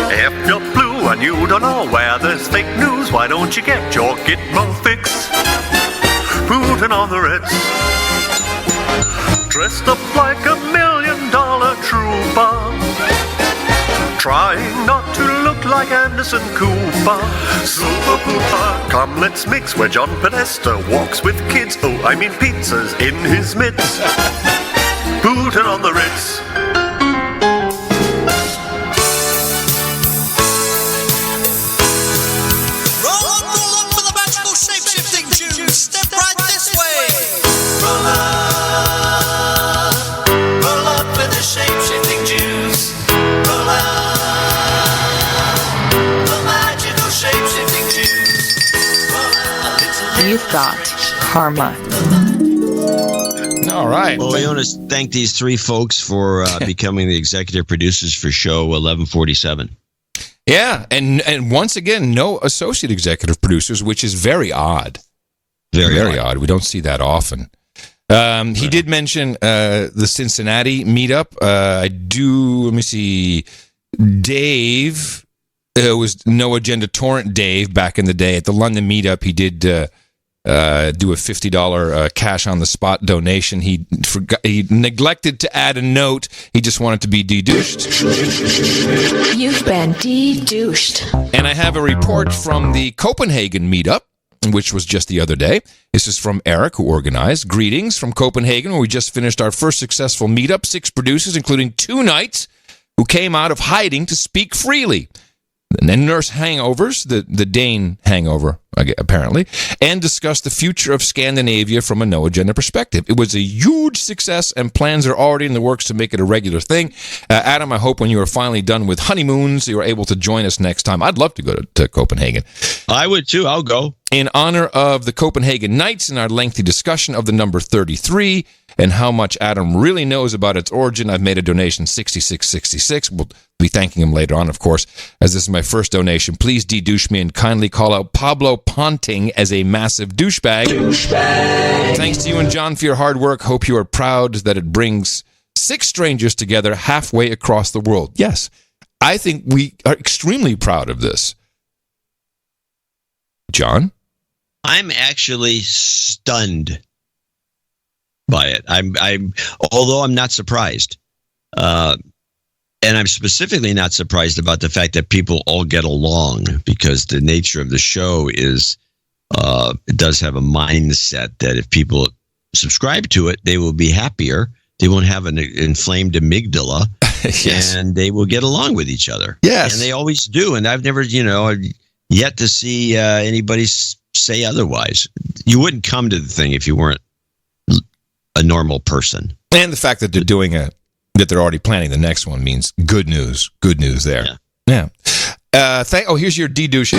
If you're blue and you don't know where there's fake news, why don't you get your Gitmo fix? Putin on the Ritz, dressed up like $1 million trooper, trying not to look like Anderson Cooper. Super Pooper, come let's mix where John Podesta walks with kids. Oh, I mean pizzas in his mitts. Putin on the Ritz. Roll up for the magical shape-shifting Jew. Step right this way. Roll up for the shape-shifting Jews. Roll up, the magical shape-shifting Jews. You've got karma. All right. Well, we want to thank these 3 folks for becoming the executive producers for show 1147. Yeah, and once again, no associate executive producers, which is very odd. Very odd. We don't see that often. He did mention the Cincinnati meetup. Let me see. Dave, was No Agenda Torrent Dave back in the day. At the London meetup, he did do a $50 cash on the spot donation. He neglected to add a note. He just wanted to be de-douched. You've been de-douched. And I have a report from the Copenhagen meetup, which was just the other day. This is from Eric, who organized. Greetings from Copenhagen, where we just finished our first successful meetup. 6 producers, including 2 knights, who came out of hiding to speak freely. And then nurse hangovers, the Dane hangover, apparently, and discuss the future of Scandinavia from a no-agenda perspective. It was a huge success, and plans are already in the works to make it a regular thing. Adam, I hope when you are finally done with honeymoons, you are able to join us next time. I'd love to go to Copenhagen. I would too. I'll go. In honor of the Copenhagen Knights and our lengthy discussion of the number 33 and how much Adam really knows about its origin, I've made a donation $66.66. Well, be thanking him later on, of course, as this is my first donation. Please de-douche me and kindly call out Pablo Ponting as a massive douchebag. Thanks to you and John for your hard work. Hope you are proud that it brings 6 strangers together halfway across the world. Yes, I think we are extremely proud of this. John? I'm actually stunned by it. I'm although I'm not surprised. And I'm specifically not surprised about the fact that people all get along, because the nature of the show is it does have a mindset that if people subscribe to it, they will be happier. They won't have an inflamed amygdala, yes. And they will get along with each other. Yes. And they always do. And I've never, yet to see anybody say otherwise. You wouldn't come to the thing if you weren't a normal person. And the fact that they're doing that they're already planning the next one means good news. Good news there. Yeah. Here's your de-douche.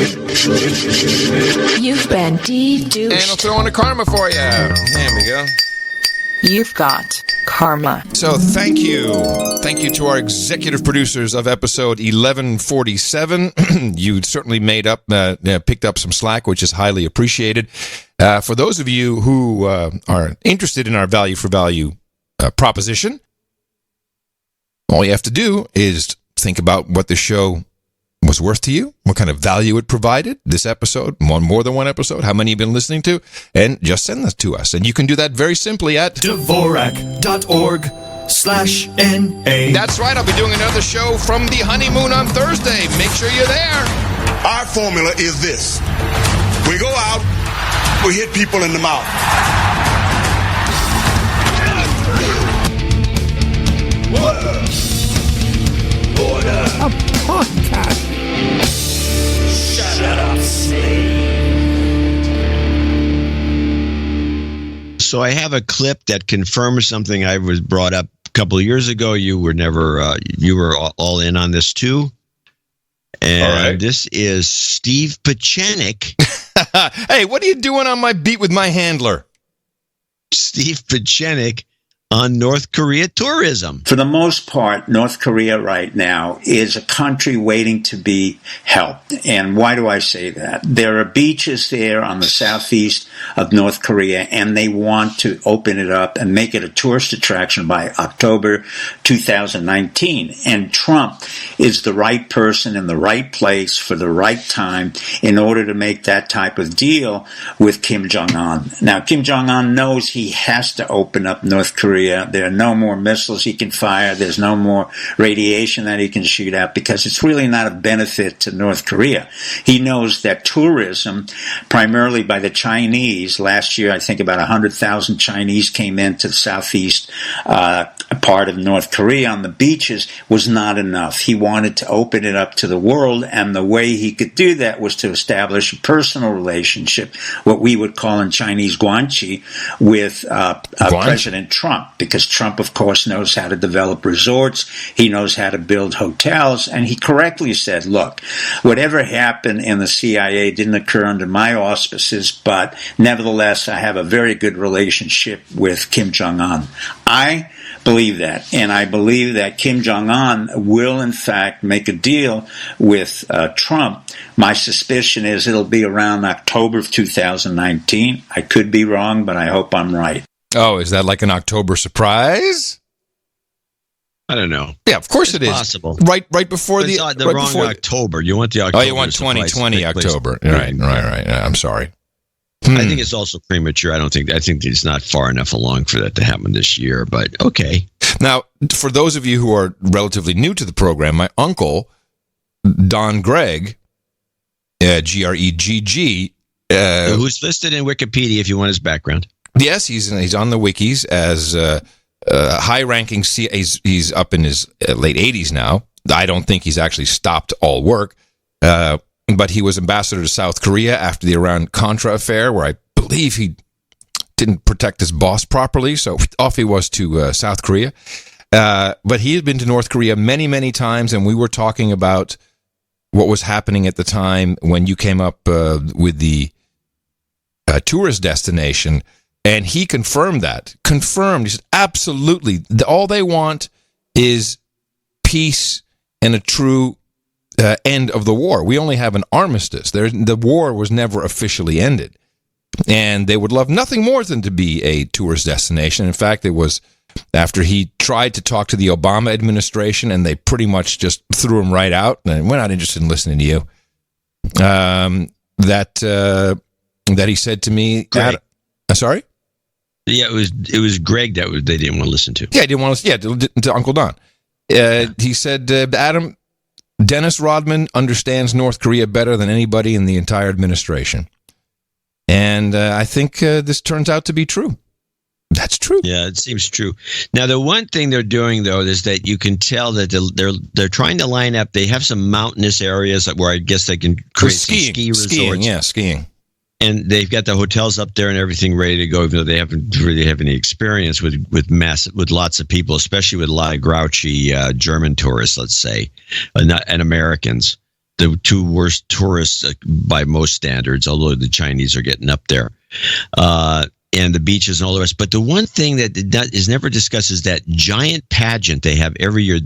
You've been de-douched. And I'll throw in a karma for you. There we go. You've got karma. So thank you. Thank you to our executive producers of episode 1147. You certainly picked up some slack, which is highly appreciated. For those of you who are interested in our value for value proposition, all you have to do is think about what the show was worth to you, what kind of value it provided, this episode, more than one episode, how many you've been listening to, and just send that to us. And you can do that very simply at Dvorak.org/NA. That's right. I'll be doing another show from the honeymoon on Thursday. Make sure you're there. Our formula is this. We go out, we hit people in the mouth. A podcast. Shut up, Steve. So I have a clip that confirms something I was brought up a couple of years ago. You were never, you were all in on this too. And This is Steve Pieczenik. Hey, what are you doing on my beat with my handler? Steve Pieczenik on North Korea tourism. For the most part, North Korea right now is a country waiting to be helped. And why do I say that? There are beaches there on the southeast of North Korea, and they want to open it up and make it a tourist attraction by October 2019. And Trump is the right person in the right place for the right time in order to make that type of deal with Kim Jong-un. Now, Kim Jong-un knows he has to open up North Korea. There are no more missiles he can fire. There's no more radiation that he can shoot out because it's really not a benefit to North Korea. He knows that tourism, primarily by the Chinese, last year I think about 100,000 Chinese came into the southeast part of North Korea on the beaches, was not enough. He wanted to open it up to the world, and the way he could do that was to establish a personal relationship, what we would call in Chinese guanxi, with President Trump. Because Trump, of course, knows how to develop resorts, he knows how to build hotels, and he correctly said, look, whatever happened in the CIA didn't occur under my auspices, but nevertheless, I have a very good relationship with Kim Jong-un. I believe that, and I believe that Kim Jong-un will, in fact, make a deal with Trump. My suspicion is it'll be around October of 2019. I could be wrong, but I hope I'm right. Oh, is that like an October surprise? I don't know. Yeah, of course it is. Possible. Right before the wrong October. You want the October. Oh, you want 2020 October. Right. I'm sorry. I think it's also premature. I think it's not far enough along for that to happen this year, but okay. Now, for those of you who are relatively new to the program, my uncle, Don Gregg, Gregg, who's listed in Wikipedia if you want his background. Yes, he's on the wikis as high-ranking. He's up in his late 80s now. I don't think he's actually stopped all work, but he was ambassador to South Korea after the Iran-Contra affair, where I believe he didn't protect his boss properly, so off he was to South Korea. But he had been to North Korea many, many times, and we were talking about what was happening at the time when you came up with the tourist destination. And he confirmed that. He said, absolutely. All they want is peace and a true end of the war. We only have an armistice. The war was never officially ended. And they would love nothing more than to be a tourist destination. In fact, it was after he tried to talk to the Obama administration, and they pretty much just threw him right out, and we're not interested in listening to you, that he said to me, sorry? Yeah, it was Greg that they didn't want to listen to. Yeah, he didn't want to. Yeah, to Uncle Don. He said, Adam, Dennis Rodman understands North Korea better than anybody in the entire administration. And I think this turns out to be true. That's true. Yeah, it seems true. Now, the one thing they're doing, though, is that you can tell that they're trying to line up. They have some mountainous areas where I guess they can create ski resorts. Skiing. And they've got the hotels up there and everything ready to go, even though they haven't really have any experience with lots of people, especially with a lot of grouchy German tourists, let's say, and Americans. The two worst tourists by most standards, although the Chinese are getting up there, and the beaches and all the rest. But the one thing that is never discussed is that giant pageant they have every year.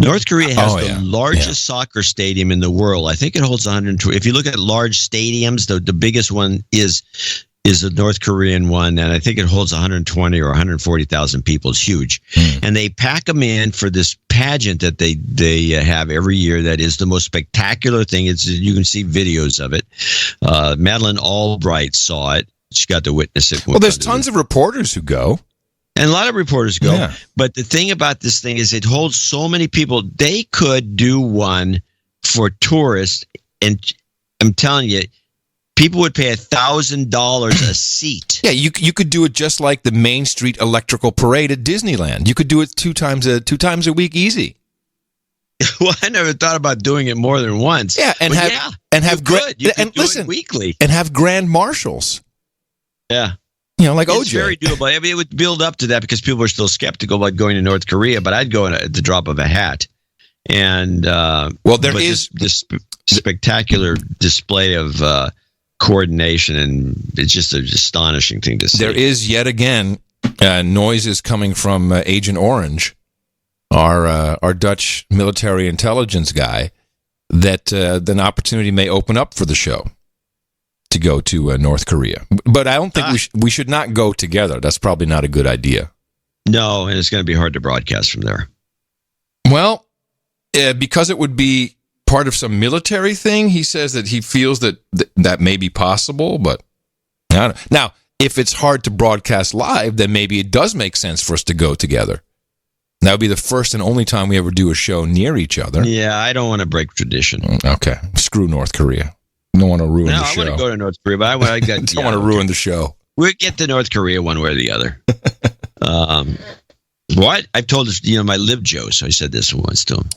North Korea has the largest soccer stadium in the world. I think it holds 120. If you look at large stadiums, the biggest one is the North Korean one, and I think it holds 120 or 140,000 people. It's huge. And they pack them in for this pageant that they have every year that is the most spectacular thing. You can see videos of it. Madeleine Albright saw it. She got to witness it. Well, there's tons of reporters who go. And a lot of reporters go. Yeah. But the thing about this thing is it holds so many people. They could do one for tourists, and I'm telling you, people would pay $1,000 a seat. Yeah, you could do it just like the Main Street Electrical Parade at Disneyland. You could do it two times a week, easy. Well, I never thought about doing it more than once. Yeah, and you could do listen, it weekly, and have grand marshals. Yeah. Like it's OJ. It's very doable. I mean, it would build up to that because people are still skeptical about going to North Korea, but I'd go at the drop of a hat. And there is this spectacular display of coordination, and it's just an astonishing thing to see. There is yet again noises coming from Agent Orange, our Dutch military intelligence guy, that an opportunity may open up for the show to go to North Korea. But I don't think we should not go together. That's probably not a good idea. No, and it's going to be hard to broadcast from there. Well, because it would be part of some military thing, he says that he feels that may be possible, but I don't know. Now, if it's hard to broadcast live, then maybe it does make sense for us to go together. That would be the first and only time we ever do a show near each other. Yeah, I don't want to break tradition. Okay. Screw North Korea. Don't want to ruin the show. I want to go to North Korea, but I don't want to ruin the show. We'll get to North Korea one way or the other. What? I've told this, my Live Joe, so I said this once to him.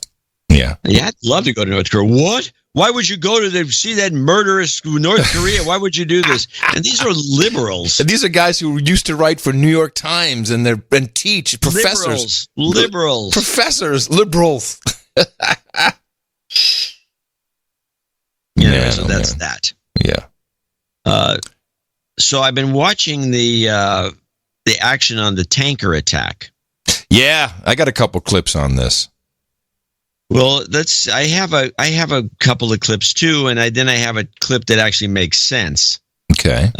Yeah. Yeah, I'd love to go to North Korea. What? Why would you go to see that murderous North Korea? Why would you do this? And these are liberals. These are guys who used to write for New York Times and teach, professors. Liberals. Professors, liberals. So that's that. Yeah. So I've been watching the action on the tanker attack. Yeah, I got a couple clips on this. Well, I have a couple of clips too, and then I have a clip that actually makes sense. Okay.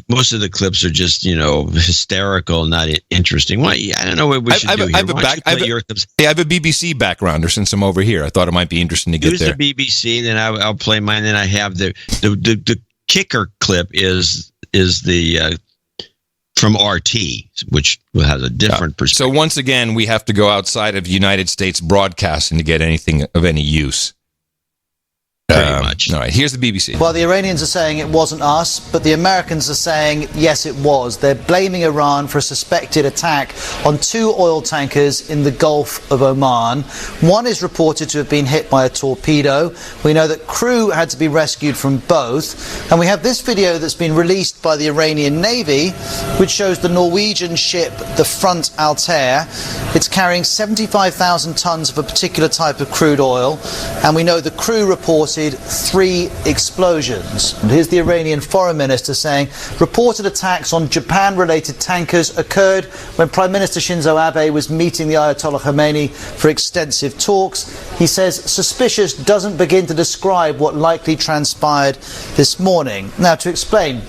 Most of the clips are just hysterical, not interesting. Why? I don't know what we should do here. I have a BBC backgrounder since I'm over here. I thought it might be interesting to get Use there. The BBC, then I'll play mine. Then I have the kicker clip is the from RT, which has a different perspective. So once again, we have to go outside of United States broadcasting to get anything of any use. Pretty much. All right, here's the BBC. Well, the Iranians are saying it wasn't us, but the Americans are saying, yes, it was. They're blaming Iran for a suspected attack on 2 oil tankers in the Gulf of Oman. One is reported to have been hit by a torpedo. We know that crew had to be rescued from both. And we have this video that's been released by the Iranian Navy, which shows the Norwegian ship, the Front Altair. It's carrying 75,000 tons of a particular type of crude oil. And we know the crew reported reported 3 explosions. And here's the Iranian foreign minister saying reported attacks on Japan-related tankers occurred when Prime Minister Shinzo Abe was meeting the Ayatollah Khomeini for extensive talks. He says suspicious doesn't begin to describe what likely transpired this morning. Now, to explain,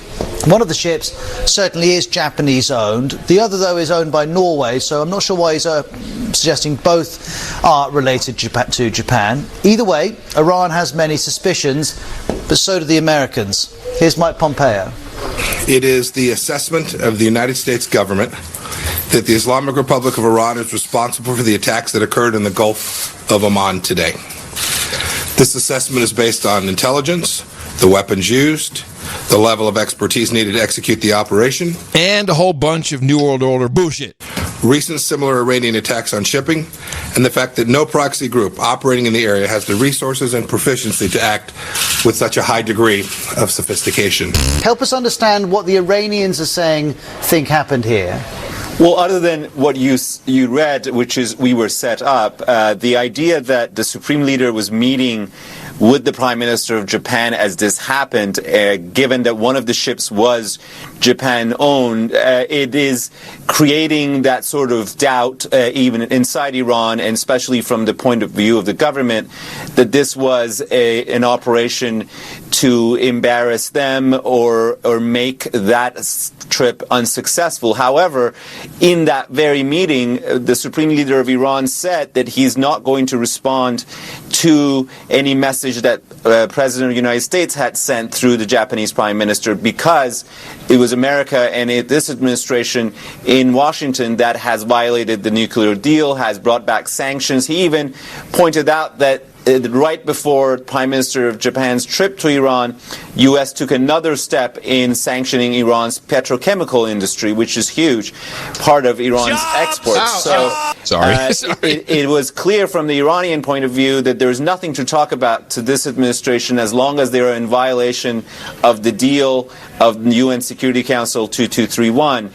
one of the ships certainly is Japanese-owned. The other, though, is owned by Norway, so I'm not sure why he's suggesting both are related to Japan. Either way, Iran has many suspicions, but so do the Americans. Here's Mike Pompeo. It is the assessment of the United States government that the Islamic Republic of Iran is responsible for the attacks that occurred in the Gulf of Oman today. This assessment is based on intelligence, the weapons used, the level of expertise needed to execute the operation, and a whole bunch of New World Order bullshit. Recent similar Iranian attacks on shipping, and the fact that no proxy group operating in the area has the resources and proficiency to act with such a high degree of sophistication. Help us understand what the Iranians are saying think happened here. Well, other than what you read, which is we were set up, the idea that the Supreme Leader was meeting with the Prime Minister of Japan as this happened, given that one of the ships was Japan-owned, it is creating that sort of doubt even inside Iran, and especially from the point of view of the government, that this was an operation to embarrass them or make that trip unsuccessful. However, in that very meeting, the Supreme Leader of Iran said that he's not going to respond to any message that President of the United States had sent through the Japanese Prime Minister, because it was America and this administration in Washington that has violated the nuclear deal, has brought back sanctions. He even pointed out that right before Prime Minister of Japan's trip to Iran, U.S. took another step in sanctioning Iran's petrochemical industry, which is huge, part of Iran's exports. It was clear from the Iranian point of view that there's nothing to talk about to this administration as long as they are in violation of the deal of the UN Security Council 2231.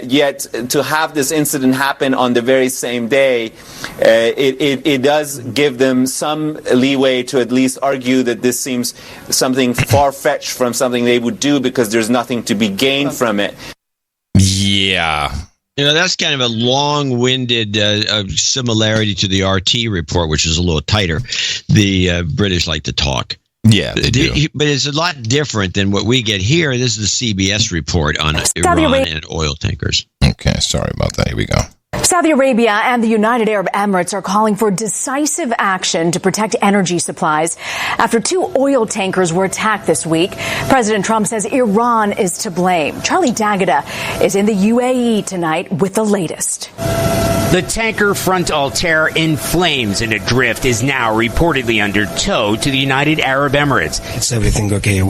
Yet to have this incident happen on the very same day, it does give them some leeway to at least argue that this seems something far-fetched from something they would do, because there's nothing to be gained from it. Yeah. You know, that's kind of a long-winded similarity to the RT report, which is a little tighter. The British like to talk. Yeah, they do. But it's a lot different than what we get here. This is the CBS report on Iran and oil tankers. Okay, sorry about that. Here we go. Saudi Arabia and the United Arab Emirates are calling for decisive action to protect energy supplies after 2 oil tankers were attacked this week. President Trump says Iran is to blame. Charlie D'Agata is in the UAE tonight with the latest. The tanker Front Altair, in flames and adrift, is now reportedly under tow to the United Arab Emirates. Is everything okay?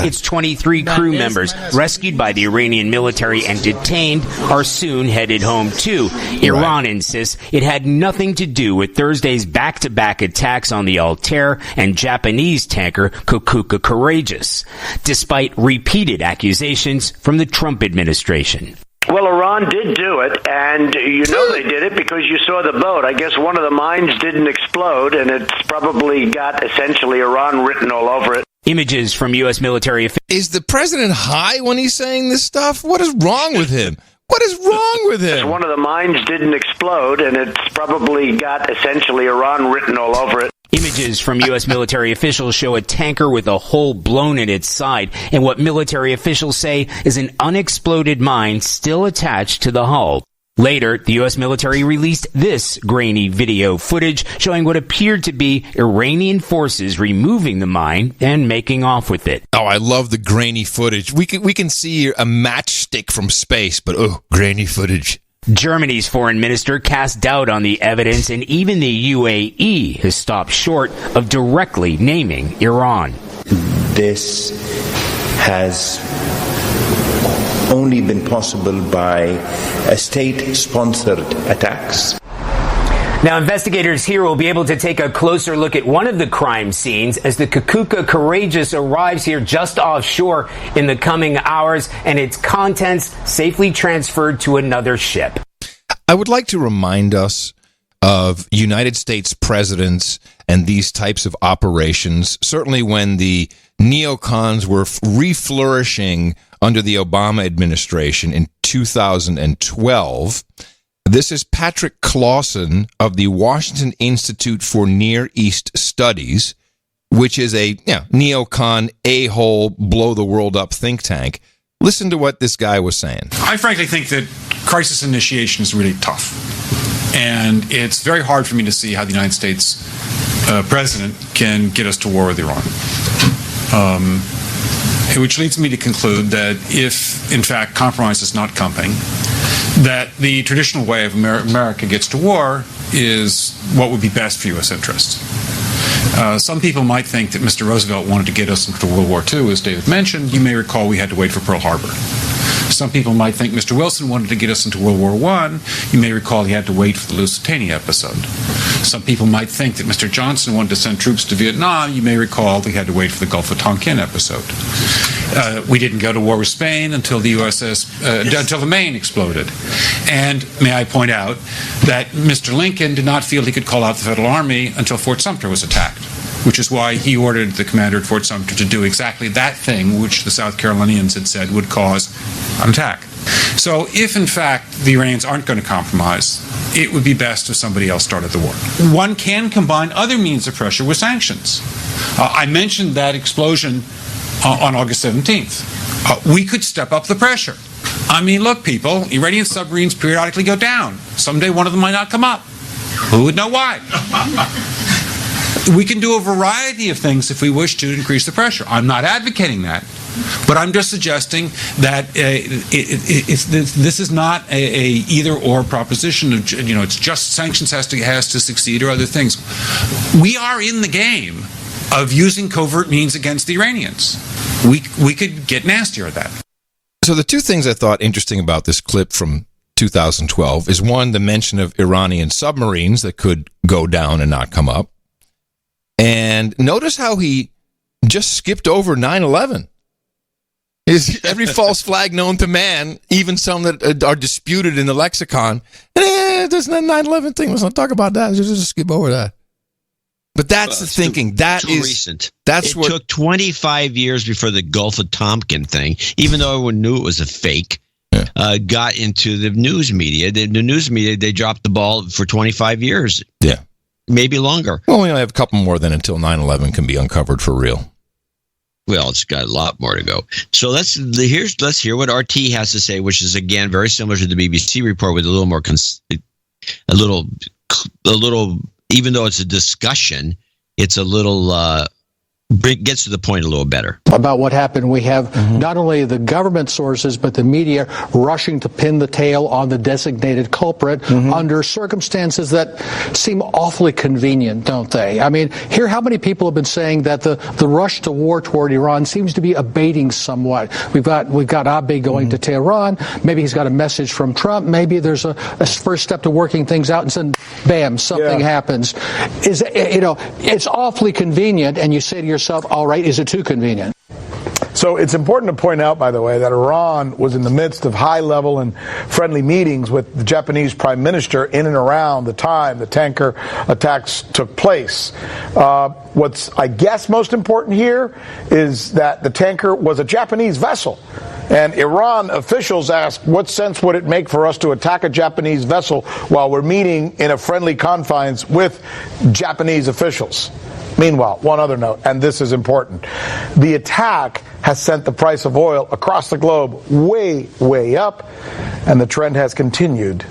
Its 23 crew members, rescued by the Iranian military and detained, are soon headed home too. Iran insists it had nothing to do with Thursday's back-to-back attacks on the Altair and Japanese tanker Kokuka Courageous, despite repeated accusations from the Trump administration. Well, Iran did do it, and you know they did it because you saw the boat. I guess one of the mines didn't explode, and it's probably got essentially Iran written all over it. Images from U.S. military officials. Is the president high when he's saying this stuff? What is wrong with him? What is wrong with him? One of the mines didn't explode, and it's probably got essentially Iran written all over it. Images from U.S. military officials show a tanker with a hole blown in its side and what military officials say is an unexploded mine still attached to the hull. Later, the U.S. military released this grainy video footage showing what appeared to be Iranian forces removing the mine and making off with it. Oh, I love the grainy footage. We can see a matchstick from space, but grainy footage. Germany's foreign minister cast doubt on the evidence, and even the UAE has stopped short of directly naming Iran. This has only been possible by a state-sponsored attacks. Now, investigators here will be able to take a closer look at one of the crime scenes as the Kokuka Courageous arrives here just offshore in the coming hours and its contents safely transferred to another ship. I would like to remind us of United States presidents and these types of operations, certainly when the neocons were re-flourishing under the Obama administration in 2012. This is Patrick Clausen of the Washington Institute for Near East Studies, which is a neocon, a-hole, blow-the-world-up think tank. Listen to what this guy was saying. I frankly think that crisis initiation is really tough. And it's very hard for me to see how the United States president can get us to war with Iran. Which leads me to conclude that if, in fact, compromise is not coming, that the traditional way of America gets to war is what would be best for U.S. interests. Some people might think that Mr. Roosevelt wanted to get us into World War II, as David mentioned. You may recall we had to wait for Pearl Harbor. Some people might think Mr. Wilson wanted to get us into World War I. You may recall he had to wait for the Lusitania episode. Some people might think that Mr. Johnson wanted to send troops to Vietnam. You may recall he had to wait for the Gulf of Tonkin episode. We didn't go to war with Spain until the until the Maine exploded. And may I point out that Mr. Lincoln did not feel he could call out the Federal Army until Fort Sumter was attacked, which is why he ordered the commander at Fort Sumter to do exactly that thing which the South Carolinians had said would cause an attack. So if, in fact, the Iranians aren't going to compromise, it would be best if somebody else started the war. One can combine other means of pressure with sanctions. I mentioned that explosion on August 17th. We could step up the pressure. I mean, look, people, Iranian submarines periodically go down. Someday one of them might not come up. Who would know why? We can do a variety of things if we wish to increase the pressure. I'm not advocating that, but I'm just suggesting that this is not a either-or proposition. It's just sanctions has to succeed or other things. We are in the game of using covert means against the Iranians. We could get nastier at that. So the two things I thought interesting about this clip from 2012 is, one, the mention of Iranian submarines that could go down and not come up. And notice how he just skipped over 9/11. Every false flag known to man, even some that are disputed in the lexicon. There's that 9/11 thing. Let's not talk about that. Just skip over that. But that's the thinking. That is recent. It took 25 years before the Gulf of Tonkin thing, even though everyone knew it was a fake, got into the news media. The news media, they dropped the ball for 25 years. Yeah. Maybe longer. Well, we only have a couple more then until 9/11 can be uncovered for real. Well, it's got a lot more to go. So let's hear what RT has to say, which is again very similar to the BBC report with a little more a little. Even though it's a discussion, it's a little gets to the point a little better. About what happened, we have not only the government sources, but the media rushing to pin the tail on the designated culprit under circumstances that seem awfully convenient, don't they? I mean, here, how many people have been saying that the rush to war toward Iran seems to be abating somewhat? We've got Abe going to Tehran. Maybe he's got a message from Trump. Maybe there's a first step to working things out, and then, bam, something happens. It's awfully convenient, and you say to yourself, all right, is it too convenient? So it's important to point out, by the way, that Iran was in the midst of high-level and friendly meetings with the Japanese prime minister in and around the time the tanker attacks took place. What's, I guess, most important here is that the tanker was a Japanese vessel. And Iran officials asked, what sense would it make for us to attack a Japanese vessel while we're meeting in a friendly confines with Japanese officials? Meanwhile, one other note, and this is important. The attack has sent the price of oil across the globe way, way up, and the trend has continued.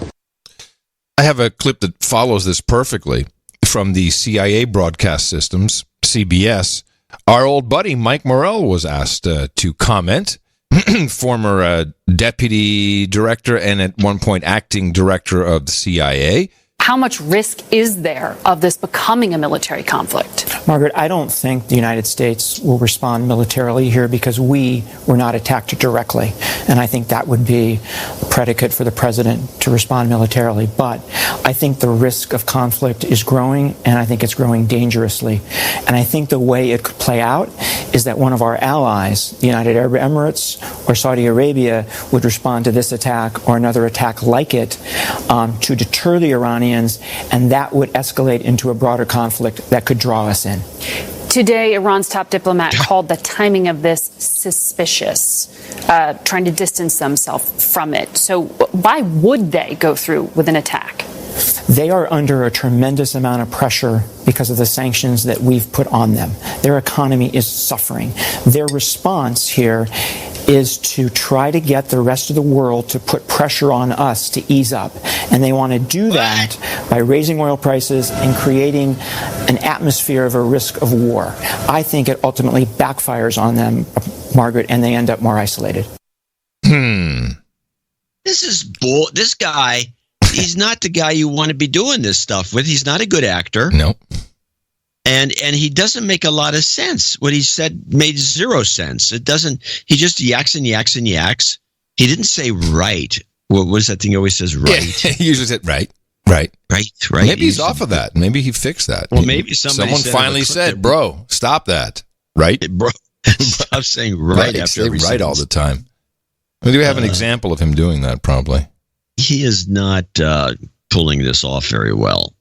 I have a clip that follows this perfectly from the CIA broadcast systems, CBS. Our old buddy Mike Morell was asked to comment, former deputy director and at one point acting director of the CIA. How much risk is there of this becoming a military conflict? Margaret, I don't think the United States will respond militarily here because we were not attacked directly. And I think that would be predicate for the president to respond militarily. But I think the risk of conflict is growing, and I think it's growing dangerously. And I think the way it could play out is that one of our allies, the United Arab Emirates or Saudi Arabia, would respond to this attack or another attack like it to deter the Iranians, and that would escalate into a broader conflict that could draw us in. Today, Iran's top diplomat called the timing of this suspicious, trying to distance themselves from it. So why would they go through with an attack? They are under a tremendous amount of pressure because of the sanctions that we've put on them. Their economy is suffering. Their response here is to try to get the rest of the world to put pressure on us to ease up. And they want to do that by raising oil prices and creating an atmosphere of a risk of war. I think it ultimately backfires on them, Margaret, and they end up more isolated. This is bull. This guy, he's not the guy you want to be doing this stuff with. He's not a good actor. No. And he doesn't make a lot of sense. What he said made zero sense. It doesn't. He just yaks and yaks and yaks. He didn't say right. What was that thing he always says? Right. Yeah, he usually said right. Maybe he's off of that. Maybe he fixed that. Well, maybe someone finally said, "Bro, stop that." Right, bro. Stop saying right after every right all the time. I mean, do we have an example of him doing that? Probably. He is not pulling this off very well.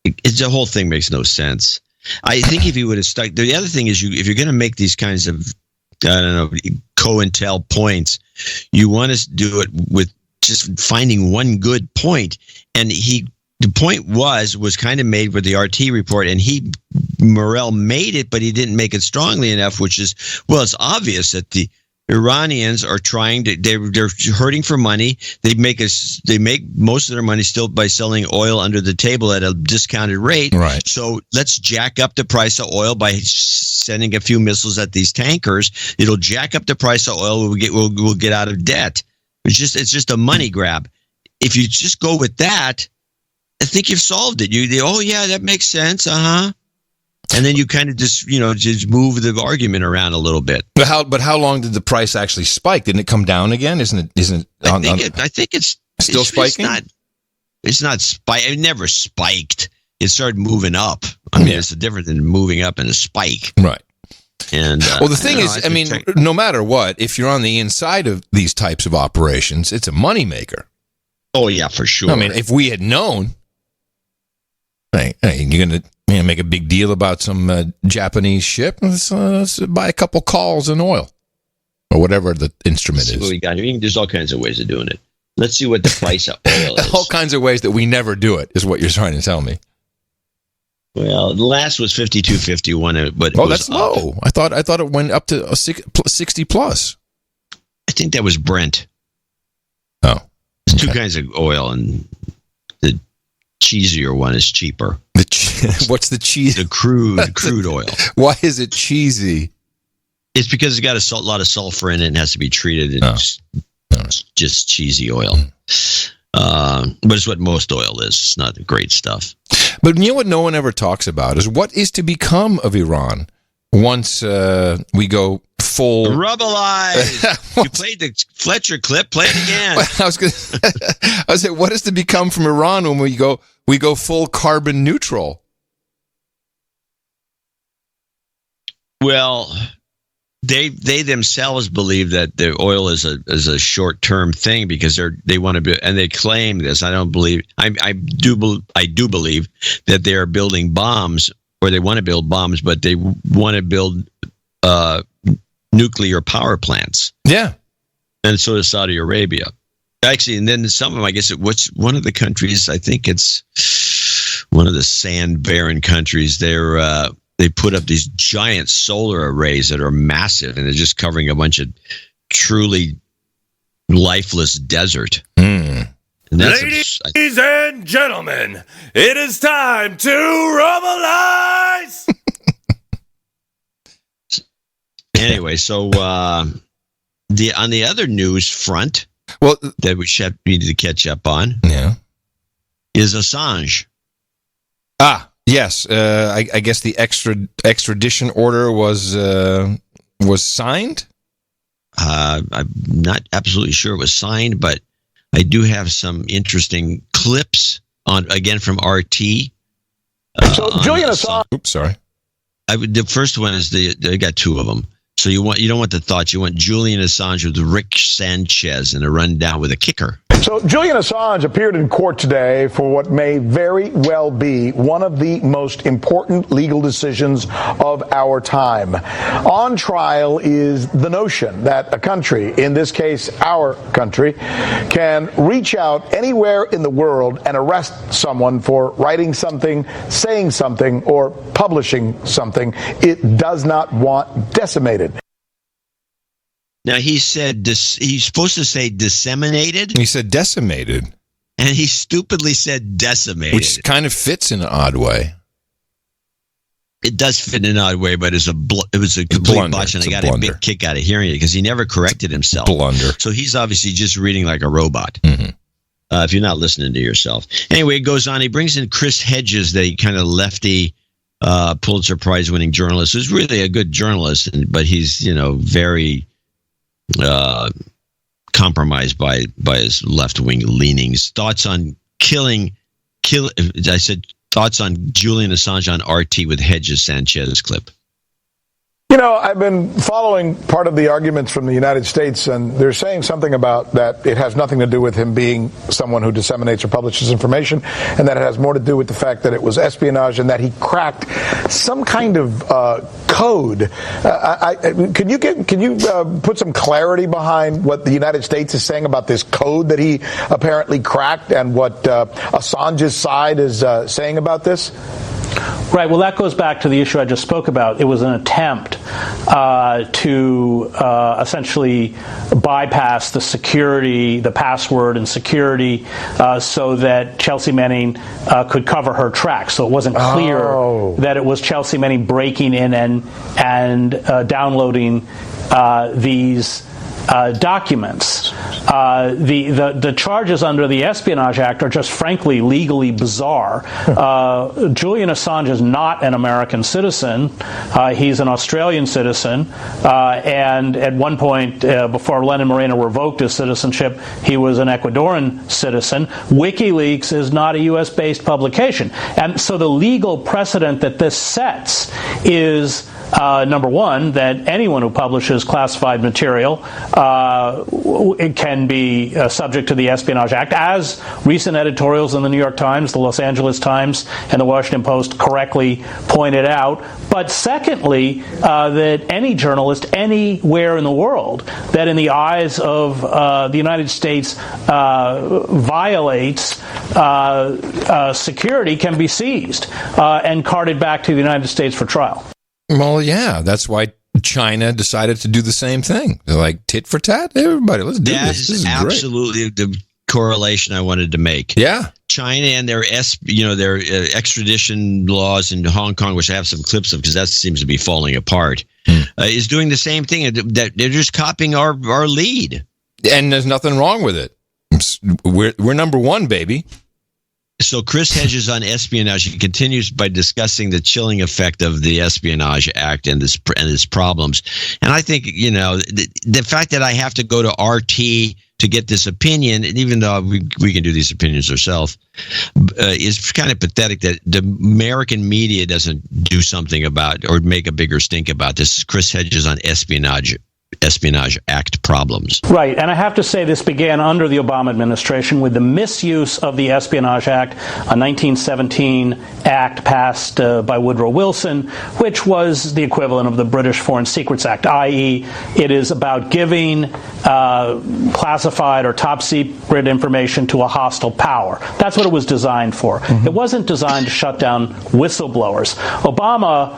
The whole thing makes no sense. I think if he would have stuck, the other thing is, if you're going to make these kinds of, I don't know, COINTEL points, you want to do it with just finding one good point. And the point was kind of made with the RT report, and Morell made it, but he didn't make it strongly enough, which is, well, it's obvious that the Iranians are trying to, they're hurting for money. They make most of their money still by selling oil under the table at a discounted rate. Right. So let's jack up the price of oil by sending a few missiles at these tankers. It'll jack up the price of oil. We'll get out of debt. It's just a money grab. If you just go with that, I think you've solved it. Oh yeah, that makes sense. And then you kind of just move the argument around a little bit. But how long did the price actually spike? Didn't it come down again? Isn't it? I think it's still spiking. It's not spike. It never spiked. It started moving up. I mean, it's different than moving up in a spike, right? And well, the thing is, I mean, no matter what, if you're on the inside of these types of operations, it's a moneymaker. Oh yeah, for sure. I mean, if we had known, hey, you're going to make a big deal about some Japanese ship, let's buy a couple calls in oil or whatever the instrument is. What we got here. There's all kinds of ways of doing it. Let's see what the price of oil is. All kinds of ways that we never do it is what you're trying to tell me. Well, the last was 52.51, but that's low. I thought it went up to 60 plus. I think that was Brent. Oh, there's two kinds of oil, and the cheesier one is cheaper. What's the cheese? The crude oil. Why is it cheesy? It's because it's got a lot of sulfur in it and has to be treated. It's just cheesy oil. But it's what most oil is. It's not the great stuff. But you know what no one ever talks about is what is to become of Iran once we go full... Rubblize! You played the Fletcher clip. Play it again. I was saying, what is to become from Iran when we go full carbon neutral? Well, they themselves believe that the oil is a short-term thing because they want to be, and they claim this. I don't believe. I do believe that they are building bombs, or they want to build bombs, but they want to build nuclear power plants. Yeah, and so does Saudi Arabia. Actually, and then some of them, I guess, what's one of the countries? I think it's one of the sand-barren countries. They put up these giant solar arrays that are massive, and they're just covering a bunch of truly lifeless desert. Ladies and gentlemen, it is time to Rubblize! Anyway, so on the other news front, that we need to catch up on, is Assange. Yes, I guess the extradition order was signed. I'm not absolutely sure it was signed, but I do have some interesting clips again from RT. So Julian Assange. Oops, sorry. The first one is I got two of them. So you don't want the thoughts. You want Julian Assange with Rick Sanchez and a rundown with a kicker. So Julian Assange appeared in court today for what may very well be one of the most important legal decisions of our time. On trial is the notion that a country, in this case our country, can reach out anywhere in the world and arrest someone for writing something, saying something, or publishing something it does not want decimated. Now, he said he's supposed to say disseminated. He said decimated. And he stupidly said decimated. Which kind of fits in an odd way. It does fit in an odd way, but it was a complete botch, and I got a big kick out of hearing it because he never corrected himself. Blunder. So he's obviously just reading like a robot. Mm-hmm. If you're not listening to yourself. Anyway, it goes on. He brings in Chris Hedges, the kind of lefty Pulitzer Prize winning journalist, who's really a good journalist, but he's, very compromised by his left-wing leanings. Thoughts on thoughts on Julian Assange on RT with Hedges Sanchez clip. I've been following part of the arguments from the United States, and they're saying something about that it has nothing to do with him being someone who disseminates or publishes information, and that it has more to do with the fact that it was espionage and that he cracked some kind of code. Can you put some clarity behind what the United States is saying about this code that he apparently cracked and what Assange's side is saying about this? Right. Well, that goes back to the issue I just spoke about. It was an attempt to essentially bypass the security, the password and security, so that Chelsea Manning could cover her tracks. So it wasn't clear that it was Chelsea Manning breaking in and downloading these documents. The charges under the Espionage Act are just frankly legally bizarre. Julian Assange is not an American citizen. He's an Australian citizen. And at one point, before Lenin Moreno revoked his citizenship, he was an Ecuadorian citizen. WikiLeaks is not a U.S.-based publication. And so the legal precedent that this sets is number one, that anyone who publishes classified material it can be subject to the Espionage Act, as recent editorials in the New York Times, the Los Angeles Times, and the Washington Post correctly pointed out. But secondly, that any journalist anywhere in the world that in the eyes of the United States violates security can be seized and carted back to the United States for trial. Well, yeah, that's why China decided to do the same thing. They're like, tit for tat, everybody, let's do this. This is absolutely the correlation I wanted to make. Yeah. China and their extradition laws in Hong Kong, which I have some clips of because that seems to be falling apart, is doing the same thing. That they're just copying our lead. And there's nothing wrong with it. We're number one, baby. So Chris Hedges on espionage, he continues by discussing the chilling effect of the Espionage Act and its problems. And I think, the fact that I have to go to RT to get this opinion, and even though we can do these opinions ourselves, is kind of pathetic that the American media doesn't do something about or make a bigger stink about this. Chris Hedges on Espionage Act problems. Right, and I have to say this began under the Obama administration with the misuse of the Espionage Act, a 1917 act passed by Woodrow Wilson, which was the equivalent of the British Foreign Secrets Act, i.e. it is about giving classified or top secret information to a hostile power. That's what it was designed for. It wasn't designed to shut down whistleblowers. Obama,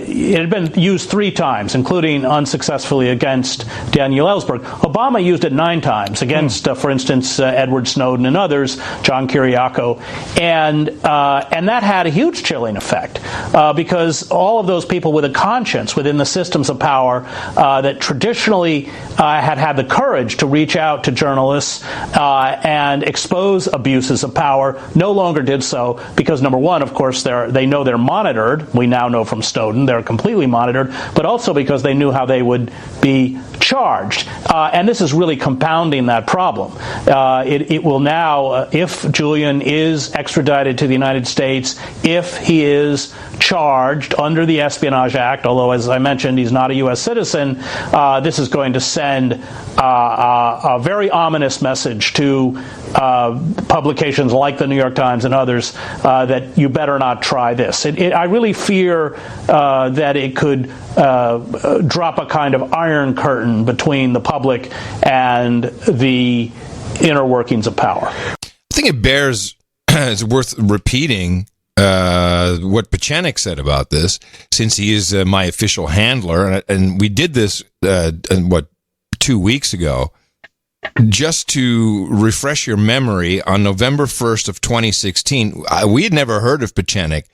it had been used 3 times, including unsuccessfully against Daniel Ellsberg. Obama used it 9 times against, for instance, Edward Snowden and others, John Kiriakou, and that had a huge chilling effect because all of those people with a conscience within the systems of power that traditionally had the courage to reach out to journalists and expose abuses of power no longer did so because, number one, of course, they know they're monitored. We now know from Snowden they're completely monitored, but also because they knew how they would be charged. And this is really compounding that problem. It will now, if Julian is extradited to the United States, if he is charged under the Espionage Act, although, as I mentioned, he's not a U.S. citizen, this is going to send a very ominous message to publications like the New York Times and others that you better not try this. I really fear that it could drop a kind of iron curtain between the public and the inner workings of power. I think it bears, it's worth repeating what Pechenik said about this, since he is my official handler, and we did this 2 weeks ago. Just to refresh your memory, on November 1st of 2016, we had never heard of Pechenik,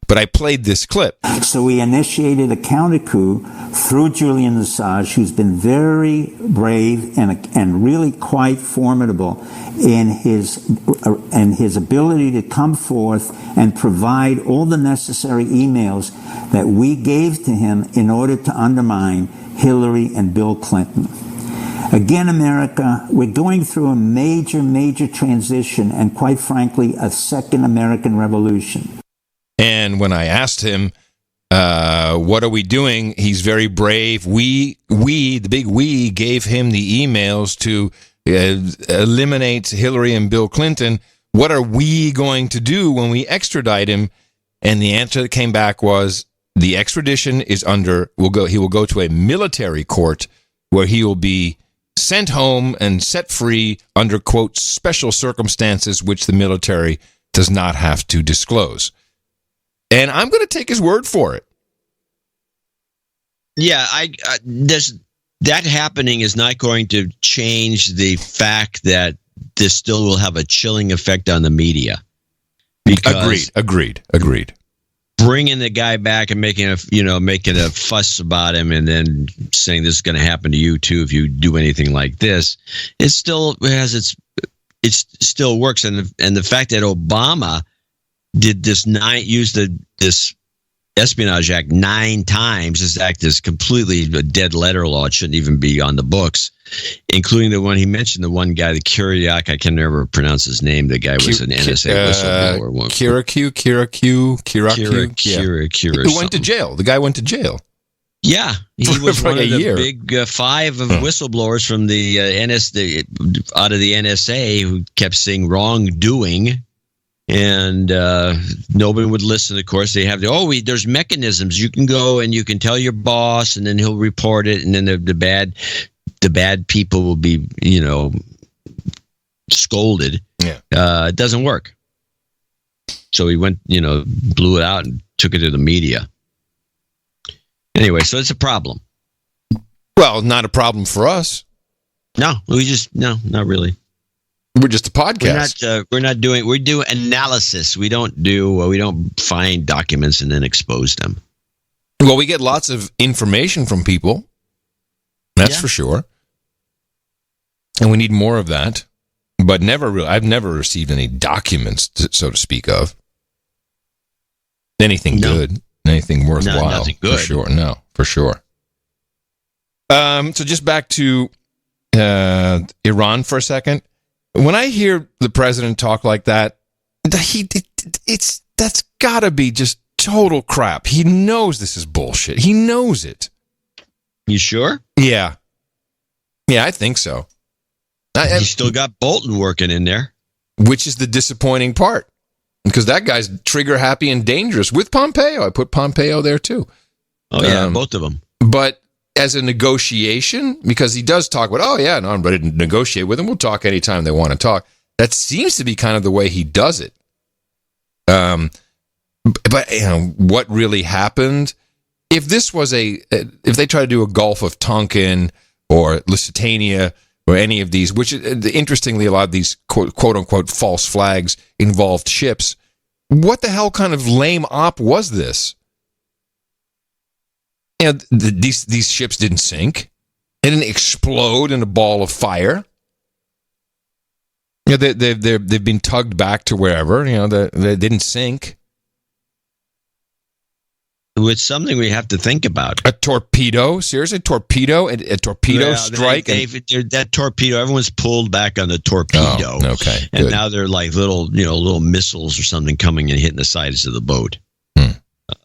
but I played this clip. So we initiated a counter coup through Julian Assange, who's been very brave and really quite formidable in his ability to come forth and provide all the necessary emails that we gave to him in order to undermine Hillary and Bill Clinton. Again, America, we're going through a major, major transition and, quite frankly, a second American Revolution. And when I asked him, what are we doing? He's very brave. We, the big we, gave him the emails to eliminate Hillary and Bill Clinton. What are we going to do when we extradite him? And the answer that came back was the extradition is he will go to a military court where he will be sent home and set free under, quote, special circumstances which the military does not have to disclose. And I'm going to take his word for it. Yeah, that happening is not going to change the fact that this still will have a chilling effect on the media. Because Agreed. Bringing the guy back and making a fuss about him, and then saying this is going to happen to you too if you do anything like this, it still works. And the fact that Obama did use this Espionage Act 9 times. This act is completely a dead letter law. It shouldn't even be on the books, including the one he mentioned, the one guy, the Kiryak. I can never pronounce his name. The guy was an NSA whistleblower. Kiriakou. Who went to jail. The guy went to jail. Yeah, he was one of the big 5 of whistleblowers from the out of the NSA who kept saying wrongdoing. And nobody would listen. Of course, they have there's mechanisms. You can go and you can tell your boss, and then he'll report it, and then the bad people will be scolded. Yeah, it doesn't work. So he went, blew it out and took it to the media. Anyway, so it's a problem. Well, not a problem for us. No, not really. We're just a podcast. We do analysis. We don't find documents and then expose them. Well, we get lots of information from people. That's for sure. And we need more of that. But I've never received any documents, so to speak of. Anything good, anything worthwhile. No, nothing good. For sure. No, for sure. So just back to Iran for a second. When I hear the president talk like that, that's got to be just total crap. He knows this is bullshit. He knows it. You sure? Yeah. Yeah, I think so. He's still got Bolton working in there. Which is the disappointing part. Because that guy's trigger happy and dangerous with Pompeo. I put Pompeo there too. Oh, yeah, both of them. But as a negotiation, because he does talk about, I'm ready to negotiate with them. We'll talk anytime they want to talk. That seems to be kind of the way he does it. But what really happened? If this was if they try to do a Gulf of Tonkin or Lusitania or any of these, which interestingly, a lot of these quote unquote false flags involved ships. What the hell kind of lame op was this? These ships didn't sink. They didn't explode in a ball of fire. They've been tugged back to wherever. They didn't sink. with something we have to think about. A torpedo? Seriously? Torpedo? A torpedo strike? That torpedo, everyone's pulled back on the torpedo. Oh, okay. And good. now they're like little missiles or something coming and hitting the sides of the boat.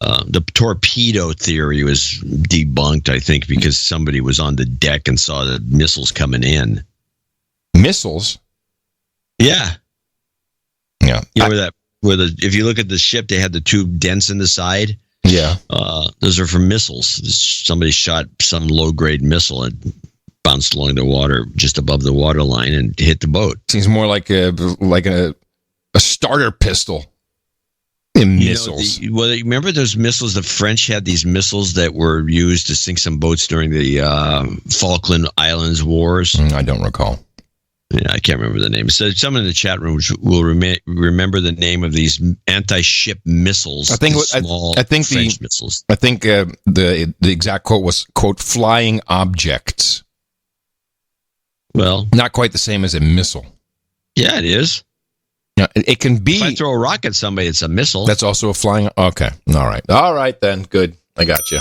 The torpedo theory was debunked, I think, because somebody was on the deck and saw the missiles coming in. Missiles? Yeah. Yeah. You know if you look at the ship, they had the two dents in the side. Yeah. Those are for missiles. Somebody shot some low-grade missile and bounced along the water just above the water line and hit the boat. Seems more like a starter pistol. Missiles. Remember those missiles? The French had these missiles that were used to sink some boats during the Falkland Islands Wars. I don't recall. Yeah, I can't remember the name. So someone in the chat room will remember the name of these anti-ship missiles. I think French missiles. I think the exact quote was, quote, flying objects. Well, not quite the same as a missile. Yeah, it is. Yeah, it can be. If I throw a rock at somebody, it's a missile. That's also a flying. Okay, all right then. Good, I got you.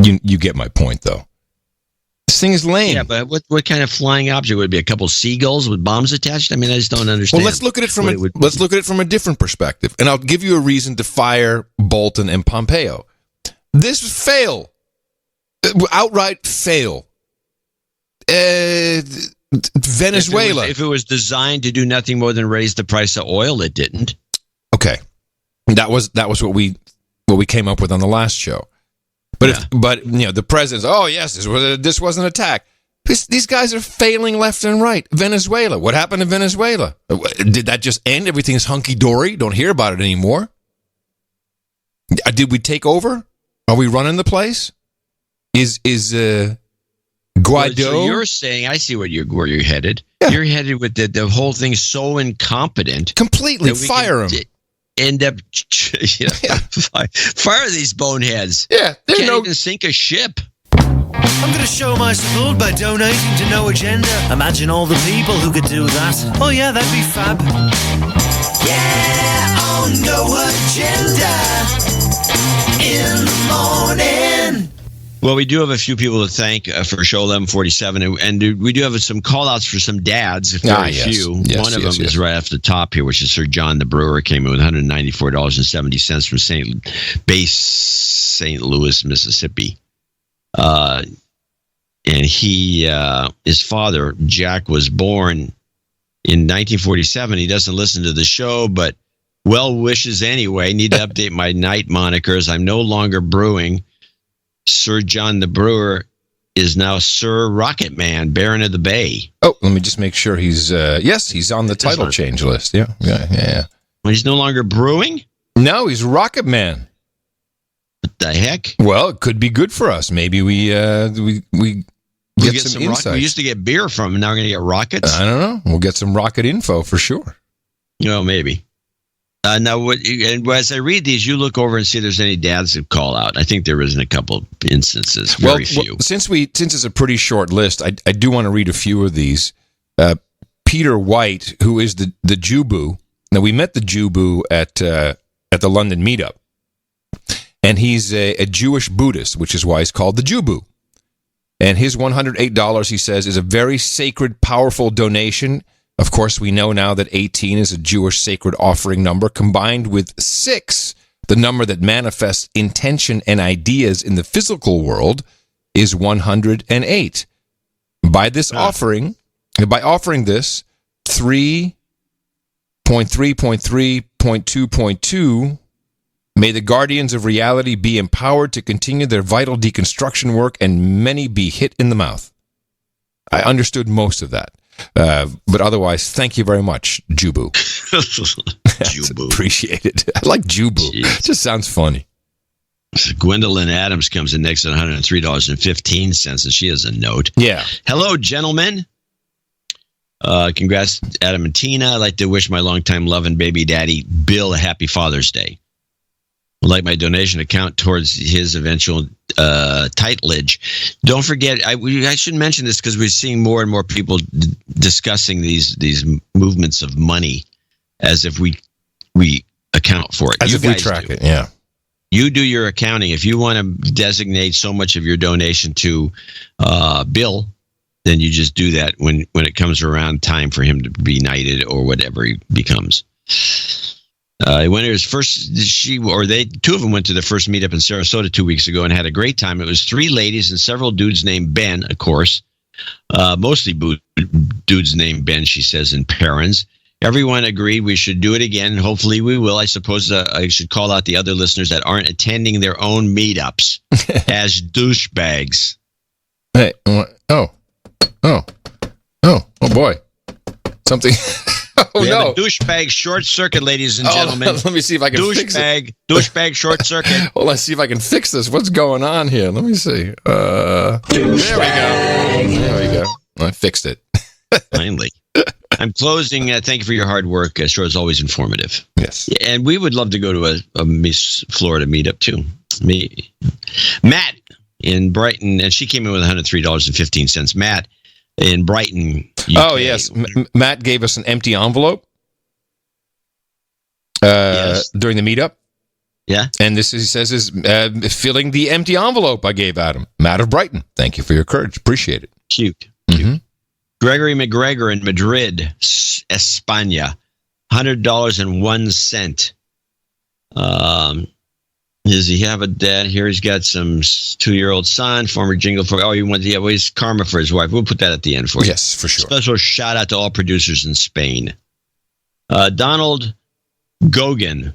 You get my point, though. This thing is lame. Yeah, but what kind of flying object would it be? A couple seagulls with bombs attached? I mean, I just don't understand. Well, let's look at it from a different perspective, and I'll give you a reason to fire Bolton and Pompeo. This fail, outright fail. Venezuela. If it was designed to do nothing more than raise the price of oil, it didn't. Okay, that was what we came up with on the last show. But the president's, oh yes, this was an attack. These guys are failing left and right. Venezuela. What happened in Venezuela? Did that just end? Everything's hunky dory. Don't hear about it anymore. Did we take over? Are we running the place? Is Guaido? So you're saying, I see where you're headed. Yeah. You're headed with the whole thing so incompetent. Completely fire him. End up, fire these boneheads. Yeah, they can't even sink a ship. I'm going to show my support by donating to No Agenda. Imagine all the people who could do that. Oh yeah, that'd be fab. Yeah, on No Agenda in the morning. Well, we do have a few people to thank for Show 1147, and we do have some call-outs for some dads, very few. One of them is right off the top here, which is Sir John the Brewer, came in with $194.70 from St. Louis, Mississippi. And his father, Jack, was born in 1947. He doesn't listen to the show, but well wishes anyway. Need to update my night monikers. I'm no longer brewing. Sir John the Brewer is now Sir Rocket Man, Baron of the Bay. Oh, let me just make sure he's on the title change list. Yeah. Well, he's no longer brewing? No, he's Rocket Man. What the heck? Well, it could be good for us. Maybe we get some insights. We used to get beer from him. Now we're going to get rockets? I don't know. We'll get some rocket info for sure. Maybe. Now, as I read these, you look over and see if there's any dads that call out. I think there is in a couple instances, very few. Well, since it's a pretty short list, I do want to read a few of these. Peter White, who is the Jubu. Now, we met the Jubu at the London meetup, and he's a Jewish Buddhist, which is why he's called the Jubu. And his $108, he says, is a very sacred, powerful donation. Of course, we know now that 18 is a Jewish sacred offering number, combined with 6, the number that manifests intention and ideas in the physical world, is 108. By offering this 3.3.3.2.2, may the guardians of reality be empowered to continue their vital deconstruction work, and many be hit in the mouth. I understood most of that. But otherwise, thank you very much, Jubu. Jubu. Appreciate it. I like Jubu. It just sounds funny. Gwendolyn Adams comes in next at $103.15, and she has a note. Yeah. Hello, gentlemen. Congrats, Adam and Tina. I'd like to wish my longtime love and baby daddy, Bill, a happy Father's Day. I'd like my donation to count towards his eventual titleage. Don't forget, I should mention this because we're seeing more and more people discussing these movements of money as if we account for it. As You if we guys track do. it, yeah. You do your accounting. If you want to designate so much of your donation to Bill, then you just do that when it comes around time for him to be knighted or whatever he becomes. When it was first, two of them went to the first meetup in Sarasota 2 weeks ago and had a great time. It was 3 ladies and several dudes named Ben, of course. Mostly dudes named Ben, she says, and parents. Everyone agreed we should do it again. Hopefully we will. I suppose I should call out the other listeners that aren't attending their own meetups as douchebags. Hey, oh boy. Something. We have a douchebag short circuit, ladies and gentlemen. Let me see if I can fix it. Douchebag short circuit. Well, let's see if I can fix this. What's going on here? Let me see. There we go. I fixed it. Finally. I'm closing. Thank you for your hard work. Sure, it's always informative. Yes. And we would love to go to a Miss Florida meetup, too. Matt in Brighton, and she came in with $103.15. Matt in Brighton, UK. Oh, yes. Matt gave us an empty envelope during the meetup. Yeah. And this, he says, is filling the empty envelope I gave Adam. Matt of Brighton, thank you for your courage. Appreciate it. Cute. Mm-hmm. Gregory McGregor in Madrid, España, $100.01. Does he have a dad? Here he's got some 2-year-old son, former jingle for. He's karma for his wife. We'll put that at the end for you. Yes, for sure. Special shout out to all producers in Spain. Donald Gogan,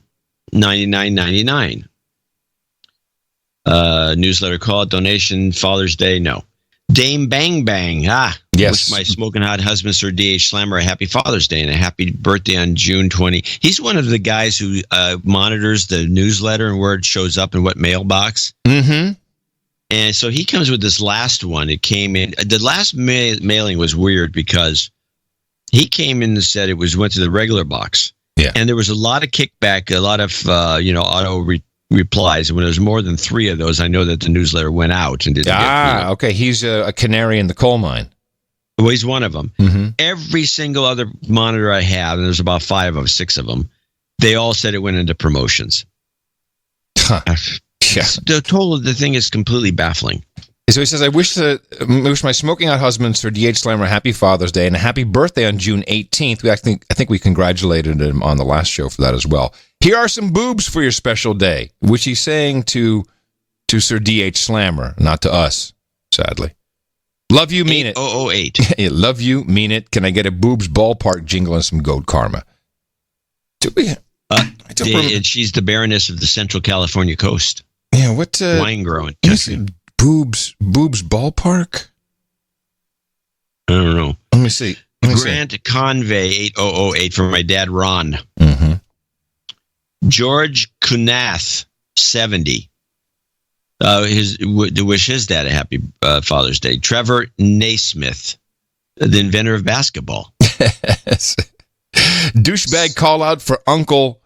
$99.99. Newsletter call, donation, Father's Day, no. Dame Bang Bang. Yes. Wish my smoking hot husband, Sir D.H. Slammer, a happy Father's Day and a happy birthday on June 20. He's one of the guys who monitors the newsletter and where it shows up in what mailbox. Mm-hmm. And so he comes with this last one. It came in. The last mailing was weird because he came in and said went to the regular box. Yeah. And there was a lot of kickback, a lot of auto replies. And when there's more than 3 of those, I know that the newsletter went out and didn't get okay. He's a canary in the coal mine. Well, he's one of them. Mm-hmm. Every single other monitor I have, and there's about 6 of them, they all said it went into promotions. Huh. Yeah. The thing is completely baffling. So he says, I wish my smoking hot husband, Sir D.H. Slammer, a happy Father's Day and a happy birthday on June 18th. I think we congratulated him on the last show for that as well. Here are some boobs for your special day, which he's saying to Sir D.H. Slammer, not to us, sadly. Love you, mean it. 8008. Love you, mean it. Can I get a boobs ballpark jingle and some goat karma? And she's the Baroness of the Central California coast. Yeah, what? Wine growing. Boobs ballpark? I don't know. Let me see. Grant Convey 8008 for my dad Ron. Mm-hmm. George Kunath 70. To wish his dad a happy Father's Day. Trevor Naismith, the inventor of basketball. Douchebag call out for Uncle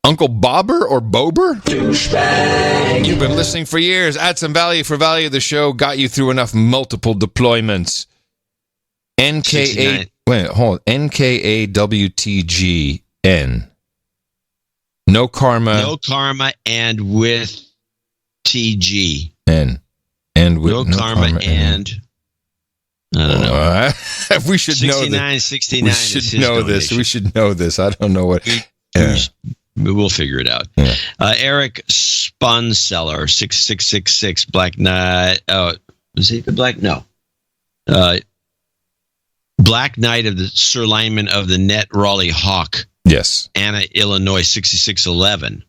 Bobber or Bober? Douchebag. You've been listening for years. Add some value for value. The show got you through enough multiple deployments. NKA. Wait, hold on. NKAWTGN. No karma. No karma and with TG. And with no karma and. I don't know. We should know this. 69. We should know this. We should know this. I don't know what. We'll figure it out. Yeah. Eric Spunseller, 6666, Black Knight. Oh, was he the Black? No. Black Knight of the Sir Lineman of the Net Raleigh Hawk. Yes. Anna, Illinois, 6611.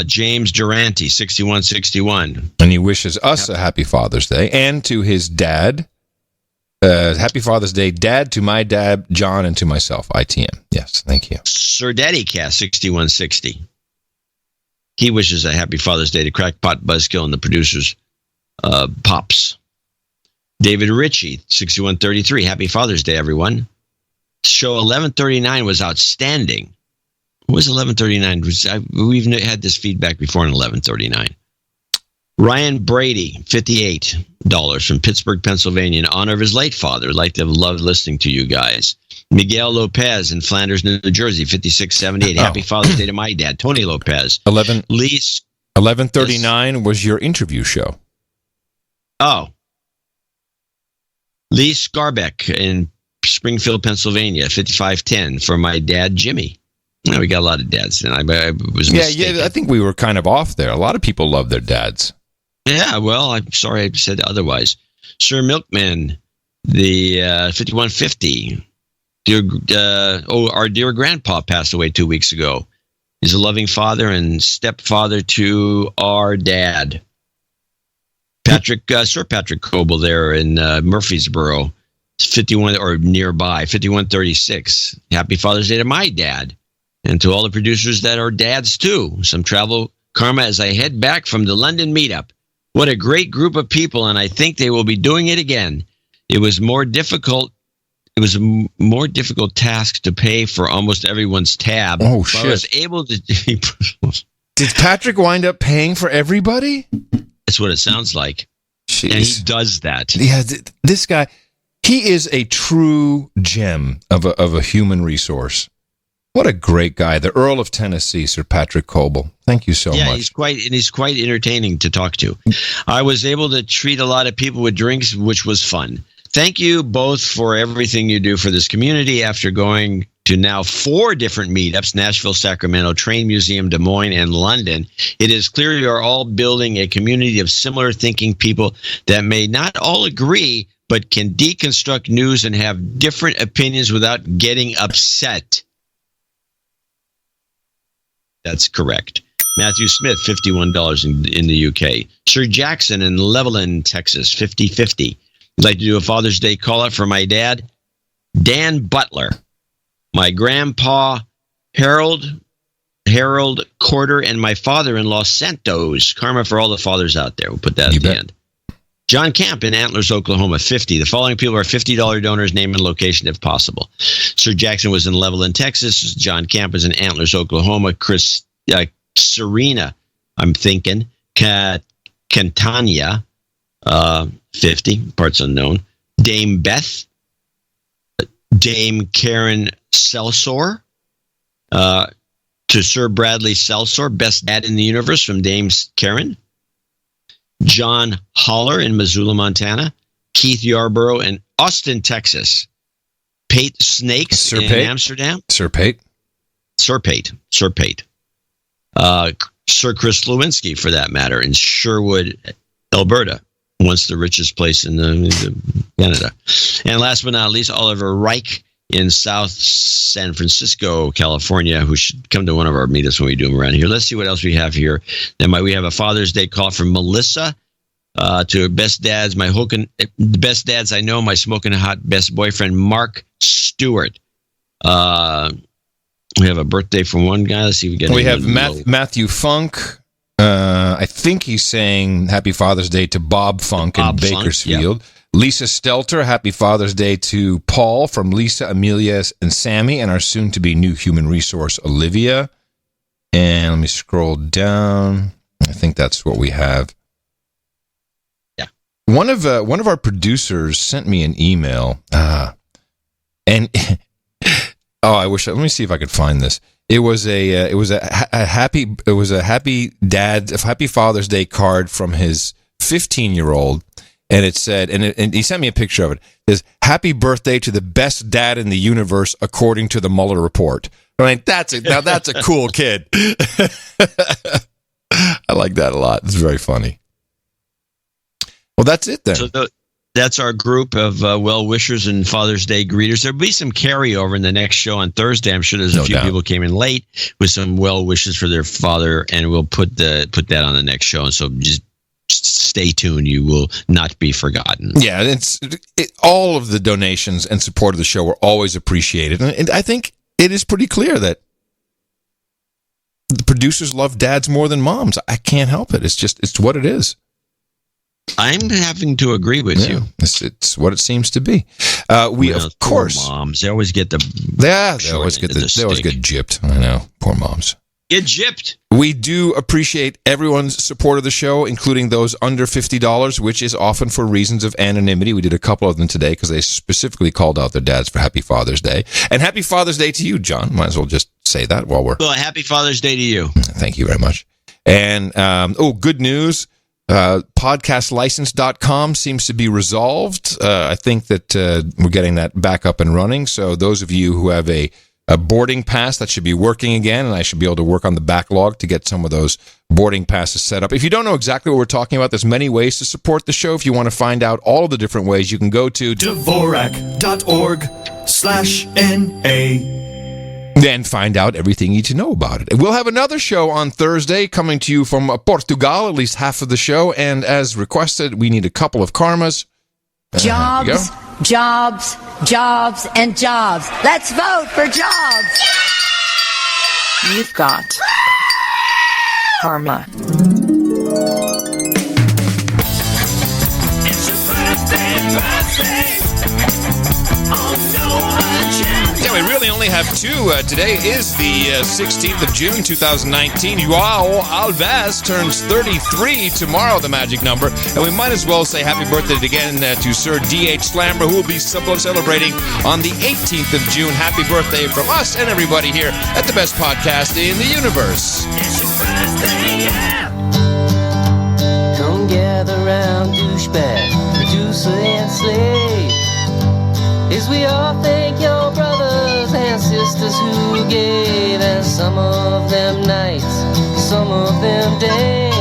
James Durante, 6161. And he wishes us a happy Father's Day and to his dad. Happy Father's Day, Dad, to my dad, John, and to myself, ITM. Yes, thank you. Sir Daddy Cast, 6160. He wishes a happy Father's Day to Crackpot Buzzkill and the producers, Pops. David Ritchie, 6133. Happy Father's Day, everyone. Show 1139 was outstanding. What was 1139? We've had this feedback before in 1139. Ryan Brady, $58 from Pittsburgh, Pennsylvania, in honor of his late father. I'd like to have loved listening to you guys. Miguel Lopez in Flanders, New Jersey, $56.78. Happy Father's Day to my dad, Tony Lopez. 11:39 was your interview show. Oh. Lee Scarbeck in Springfield, Pennsylvania, $55.10 for my dad, Jimmy. No, we got a lot of dads, and I was mistaken. Yeah, I think we were kind of off there. A lot of people love their dads. Yeah, well, I'm sorry I said otherwise. Sir Milkman, the 5150. Our dear grandpa passed away 2 weeks ago. He's a loving father and stepfather to our dad. Sir Patrick Coble there in Murfreesboro, 51 or nearby, 5136. Happy Father's Day to my dad and to all the producers that are dads too. Some travel karma as I head back from the London meetup. What a great group of people, and I think they will be doing it again. It was a more difficult task to pay for almost everyone's tab. Oh, shit. I was able to. Did Patrick wind up paying for everybody? That's what it sounds like. Jeez. And he does that. Yeah, this guy, he is a true gem of a human resource. What a great guy. The Earl of Tennessee, Sir Patrick Coble. Thank you so much. Yeah, he's quite entertaining to talk to. I was able to treat a lot of people with drinks, which was fun. Thank you both for everything you do for this community after going to now 4 different meetups, Nashville, Sacramento, Train Museum, Des Moines, and London. It is clear you are all building a community of similar thinking people that may not all agree, but can deconstruct news and have different opinions without getting upset. That's correct. Matthew Smith, $51 in the UK. Sir Jackson in Levelland, Texas, $50.50. I'd like to do a Father's Day call-out for my dad, Dan Butler, my grandpa, Harold Corder, and my father-in-law, Santos. Karma for all the fathers out there. We'll put that at the end. John Camp in Antlers, Oklahoma, $50. The following people are $50 donors, name and location if possible. Sir Jackson was in Levelland, Texas. John Camp is in Antlers, Oklahoma. Chris Serena, I'm thinking. Cantania, 50, parts unknown. Dame Beth. Dame Karen Selsor. To Sir Bradley Selsor, best dad in the universe from Dame Karen. John Holler in Missoula, Montana. Keith Yarborough in Austin, Texas. Pate Snakes in Amsterdam. Sir Pate. Sir Chris Lewinsky, for that matter, in Sherwood, Alberta. Once the richest place in Canada. And last but not least, Oliver Reich in South San Francisco, California, who should come to one of our meetups when we do them around here. Let's see what else we have here. Then we have a Father's Day call from Melissa to best dads. The best dads I know, my smoking hot best boyfriend, Mark Stewart. We have a birthday from one guy. Let's see if we get. We have Matthew Funk. I think he's saying Happy Father's Day to Bob Funk in Bakersfield. Yep. Lisa Stelter, Happy Father's Day to Paul from Lisa, Amelia, and Sammy, and our soon-to-be new human resource, Olivia. And let me scroll down. I think that's what we have. Yeah. One of our producers sent me an email, and let me see if I could find this. It was a happy Father's Day card from his 15-year-old, and it said, and he sent me a picture of it. It says, "Happy birthday to the best dad in the universe, according to the Mueller report." I mean, that's a cool kid. I like that a lot. It's very funny. Well, that's it then. So that's our group of well-wishers and Father's Day greeters. There'll be some carryover in the next show on Thursday. I'm sure there's a few people came in late with some well wishes for their father, and we'll put that on the next show. And so just stay tuned. You will not be forgotten. Yeah, all of the donations and support of the show are always appreciated. And I think it is pretty clear that the producers love dads more than moms. I can't help it. It's what it is. I'm having to agree with you. It's what it seems to be. Of course, moms. They always get they always get gypped. I know, poor moms. Get gypped. We do appreciate everyone's support of the show, including those under $50, which is often for reasons of anonymity. We did a couple of them today because they specifically called out their dads for Happy Father's Day. And Happy Father's Day to you, John. Might as well just say that while we're... Well, Happy Father's Day to you. Thank you very much. And, good news. Podcastlicense.com seems to be resolved. I think that we're getting that back up and running. So those of you who have a boarding pass, that should be working again, and I should be able to work on the backlog to get some of those boarding passes set up. If you don't know exactly what we're talking about, there's many ways to support the show. If you want to find out all of the different ways, you can go to Dvorak.org/NA. Then find out everything you need to know about it. We'll have another show on Thursday coming to you from Portugal, at least half of the show, and as requested, we need a couple of karmas. Jobs, jobs, jobs, and jobs. Let's vote for jobs. You've got karma. It's your birthday. Yeah, we really only have two. Today is the 16th of June, 2019. Joao Alves turns 33 tomorrow, the magic number. And we might as well say happy birthday again to Sir D.H. Slammer, who will be celebrating on the 18th of June. Happy birthday from us and everybody here at the best podcast in the universe. It's your birthday, yeah. Come gather round, douchebag, producer and slave, as we all thank your brothers and sisters who gave, and some of them nights, some of them days,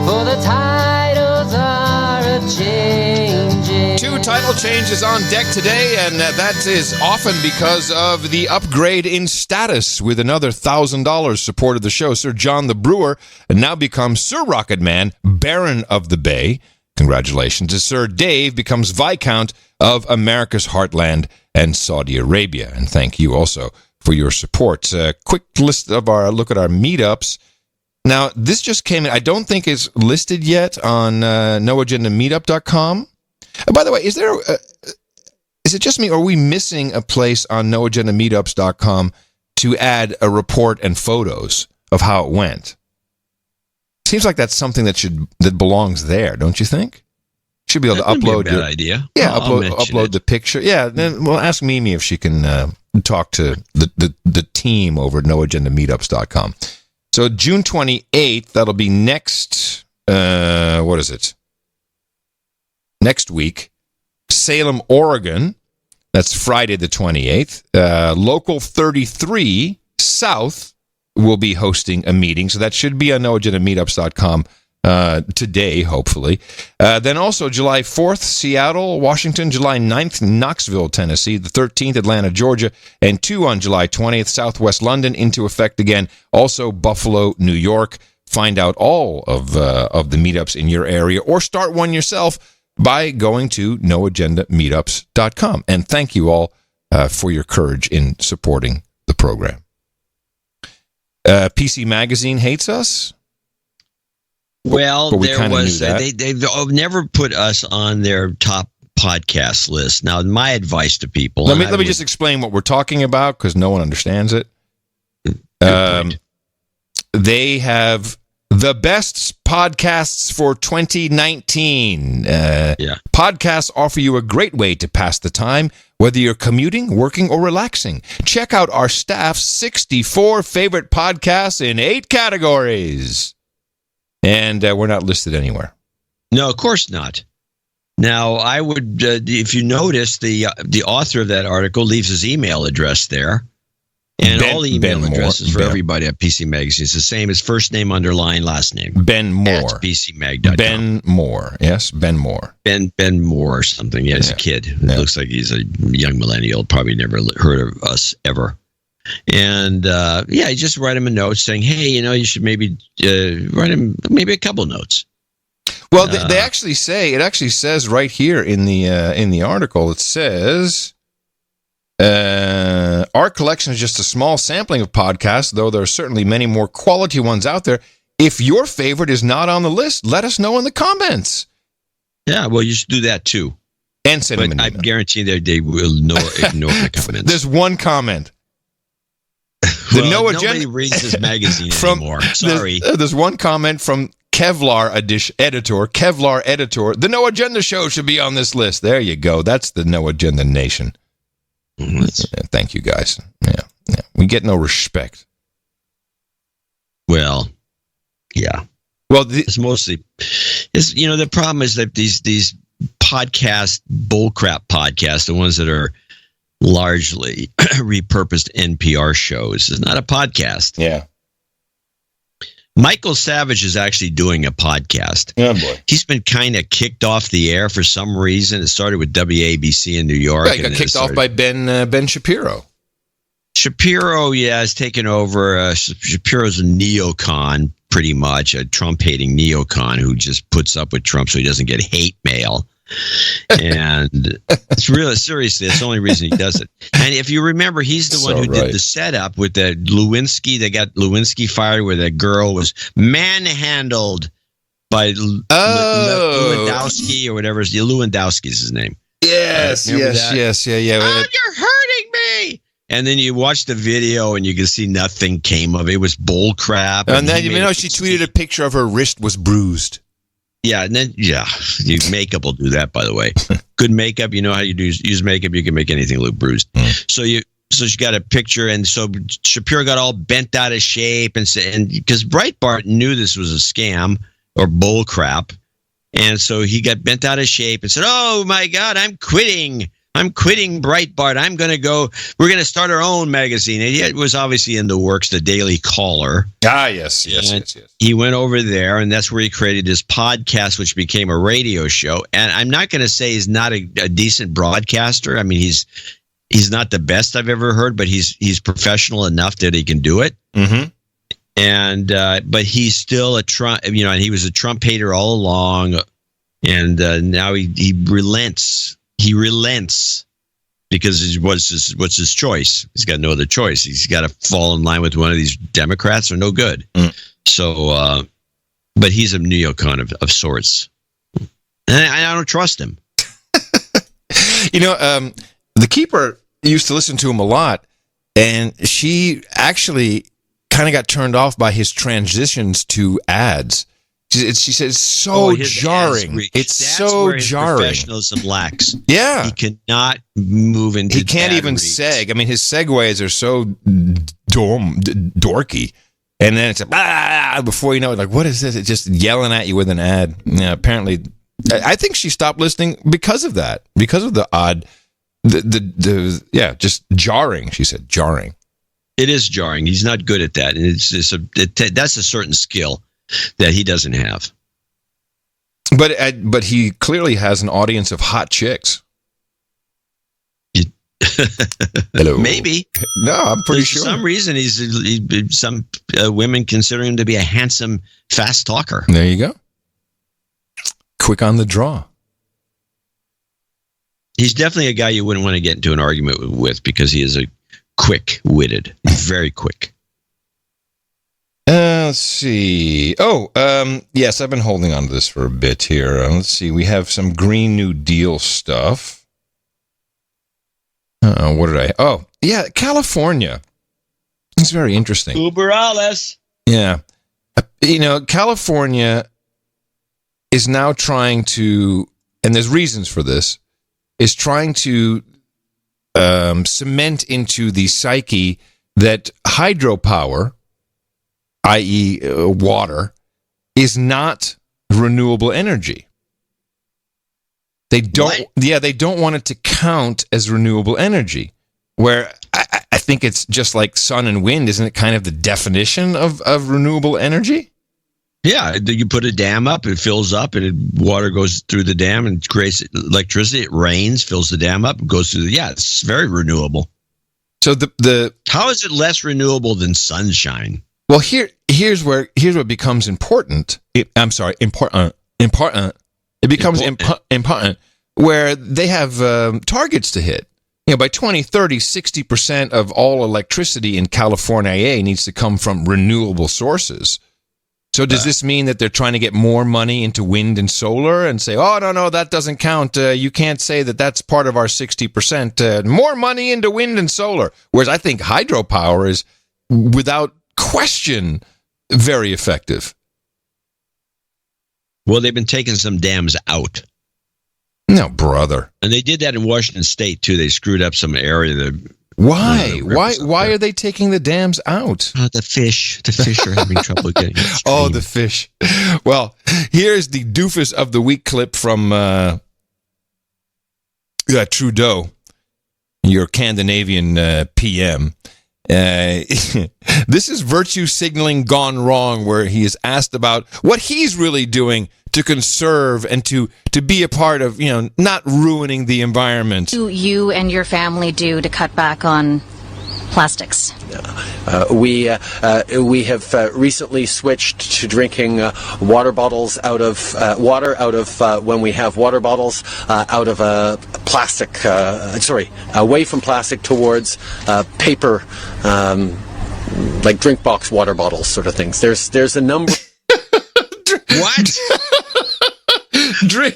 for the titles are a-changing. Two title changes on deck today, and that is often because of the upgrade in status, with another $1,000 supported the show. Sir John the Brewer now becomes Sir Rocket Man, Baron of the Bay. Congratulations. Sir Dave becomes Viscount of America's Heartland and Saudi Arabia. And thank you also for your support. Quick list of look at our meetups. Now, this just came in. I don't think it's listed yet on noagendameetup.com. By the way, is it just me, or are we missing a place on noagendameetups.com to add a report and photos of how it went? Seems like that's something that belongs there, don't you think? Should be able to upload. Be a bad idea. Yeah, upload the picture. Yeah, then we'll ask Mimi if she can talk to the team over at noagendameetups.com. So June 28th, that'll be next. What is it? Next week, Salem, Oregon. That's Friday the 28th. Local 33 South will be hosting a meeting, so that should be on noagendameetups.com today, hopefully. Then also July 4th, Seattle, Washington. July 9th, Knoxville, Tennessee. The 13th, Atlanta, Georgia. And 2 on July 20th, Southwest London, into effect again. Also Buffalo, New York. Find out all of the meetups in your area, or start one yourself by going to noagendameetups.com. And thank you all for your courage in supporting the program. PC Magazine hates us. Well, there was they've never put us on their top podcast list. Now, my advice to people. Let me just explain what we're talking about, because no one understands it. They have the best podcasts for 2019. Podcasts offer you a great way to pass the time, whether you're commuting, working, or relaxing. Check out our staff's 64 favorite podcasts in 8 categories. And we're not listed anywhere. No, of course not. Now, I would, if you notice, the author of that article leaves his email address there. And all the email addresses for everybody at PC Magazine is the same as first name underline last name. Ben Moore. At PCMag.com. Ben Moore. Yes, Ben Moore. Ben Moore or something. Yeah, he's a kid. It looks like he's a young millennial. Probably never heard of us ever. And you just write him a note saying, hey, you should maybe write him maybe a couple notes. Well, they actually say, it actually says right here in the article, it says, our collection is just a small sampling of podcasts, though there are certainly many more quality ones out there. If your favorite is not on the list, let us know in the comments. Yeah, well, you should do that too. And send them an email. I guarantee that they will ignore the comments. There's one comment. The No nobody Agenda reads this magazine anymore. Sorry. There's one comment from Kevlar editor. The No Agenda show should be on this list. There you go. That's the No Agenda Nation. Thank you, guys. Yeah. We get no respect. Well, yeah. Well, it's mostly, the problem is that these podcast, bullcrap podcasts, the ones that are largely repurposed NPR shows, is not a podcast. Yeah. Michael Savage is actually doing a podcast. Oh, boy. He's been kind of kicked off the air for some reason. It started with WABC in New York. Yeah, he got kicked off by Ben Shapiro. Shapiro, has taken over. Shapiro's a neocon, pretty much, a Trump-hating neocon who just puts up with Trump so he doesn't get hate mail. And it's really, seriously, that's the only reason he does it. And if you remember, he's the one who did the setup with the Lewinsky. They got Lewinsky fired where that girl was manhandled by Lewandowski or whatever. Lewandowski's his name. Yes. Yeah. Oh, you're hurting me. And then you watch the video and you can see nothing came of it. It was bull crap. And then, she tweeted a picture of her wrist was bruised. Yeah, and then, makeup will do that, by the way. Good makeup, you know how you use makeup, you can make anything look bruised. So she got a picture, and so Shapiro got all bent out of shape, and because Breitbart knew this was a scam or bull crap, and so he got bent out of shape and said, "Oh my God, I'm quitting Breitbart. We're going to start our own magazine." And it was obviously in the works, the Daily Caller. Yes. He went over there, and that's where he created his podcast, which became a radio show. And I'm not going to say he's not a decent broadcaster. I mean, he's not the best I've ever heard, but he's professional enough that he can do it. Mm-hmm. And but he's still a Trump, and he was a Trump hater all along. And now he relents. He relents because what's his choice? He's got no other choice. He's got to fall in line with one of these Democrats or no good. So, but he's a neocon of sorts. And I don't trust him. The Keeper used to listen to him a lot, and she actually kind of got turned off by his transitions to ads. She said it's so jarring. It's so jarring. Professionalism lacks. Yeah, he cannot move into. He can't even seg. I mean, his segues are so dorky, and then it's before you know it, like, what is this? It's just yelling at you with an ad. Yeah, apparently, I think she stopped listening because of that. Because of the odd, just jarring. She said jarring. It is jarring. He's not good at that, and that's a certain skill that he doesn't have. But he clearly has an audience of hot chicks. Hello. Maybe. No, I'm pretty sure. For some reason, some women consider him to be a handsome, fast talker. There you go. Quick on the draw. He's definitely a guy you wouldn't want to get into an argument with because he is a quick-witted. He's very quick. Let's see. Yes, I've been holding on to this for a bit here. Let's see. We have some Green New Deal stuff. What did I... Oh, yeah, California. It's very interesting. Uber alles. Yeah. California is now trying to, and there's reasons for this, is trying to cement into the psyche that hydropower, i.e. water, is not renewable energy. They don't want it to count as renewable energy, where I think it's just like sun and wind. Isn't it kind of the definition of renewable energy? Yeah, you put a dam up, it fills up, and water goes through the dam and creates electricity. It rains, fills the dam up, goes through it's very renewable. So how is it less renewable than sunshine? Well, here's what becomes important. Important. It becomes important where they have targets to hit. By 2030, 60% of all electricity in California needs to come from renewable sources. So does this mean that they're trying to get more money into wind and solar and say, oh, no, that doesn't count. You can't say that that's part of our 60%. More money into wind and solar. Whereas I think hydropower without question, very effective. Well, they've been taking some dams out. No, brother. And they did that in Washington State, too. They screwed up some area. Why? Why are they taking the dams out? The fish. The fish are having trouble getting upstream. Oh, the fish. Well, here's the doofus of the week clip from Trudeau, your Scandinavian PM. This is virtue signaling gone wrong, where he is asked about what he's really doing to conserve and to be a part of, not ruining the environment. What do you and your family do to cut back on plastics? We have recently switched to drinking water bottles out of when we have water bottles out of plastic. Away from plastic towards paper, like drink box water bottles, sort of things. There's a number. What?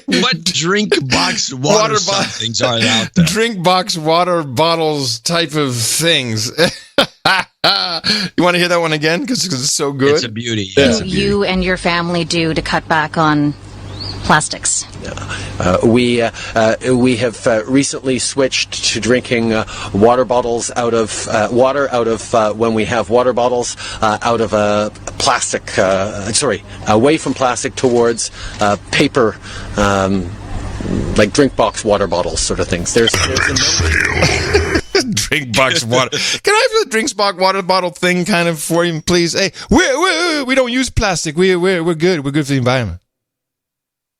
What drink box water things are out there? Drink box water bottles type of things. You want to hear that one again? Because it's so good. It's a beauty. What do you and your family do to cut back on plastics? We have recently switched to drinking water bottles out of when we have water bottles out of plastic. Away from plastic towards paper, like drink box water bottles, sort of things. There's a number. Drink box water. Can I have the drink box water bottle thing kind of for you, please? Hey, we don't use plastic. We're good. We're good for the environment.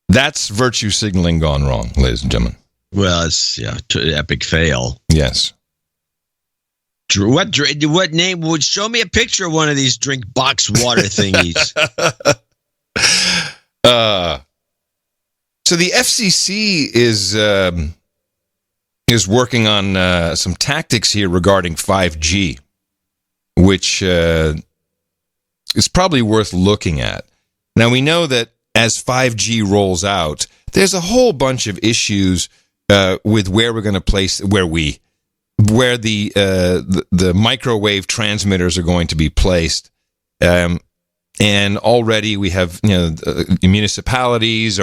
That's virtue signaling gone wrong, ladies and gentlemen. Well, it's epic fail. Yes. What name would show me a picture of one of these drink box water thingies? So the FCC is working on some tactics here regarding 5G, which is probably worth looking at. Now, we know that as 5G rolls out, there's a whole bunch of issues with where we're going to place where the microwave transmitters are going to be placed, and already we have municipalities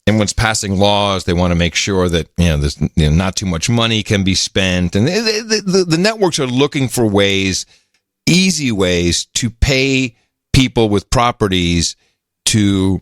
and once passing laws, they want to make sure that there's not too much money can be spent, and the networks are looking for easy ways to pay people with properties to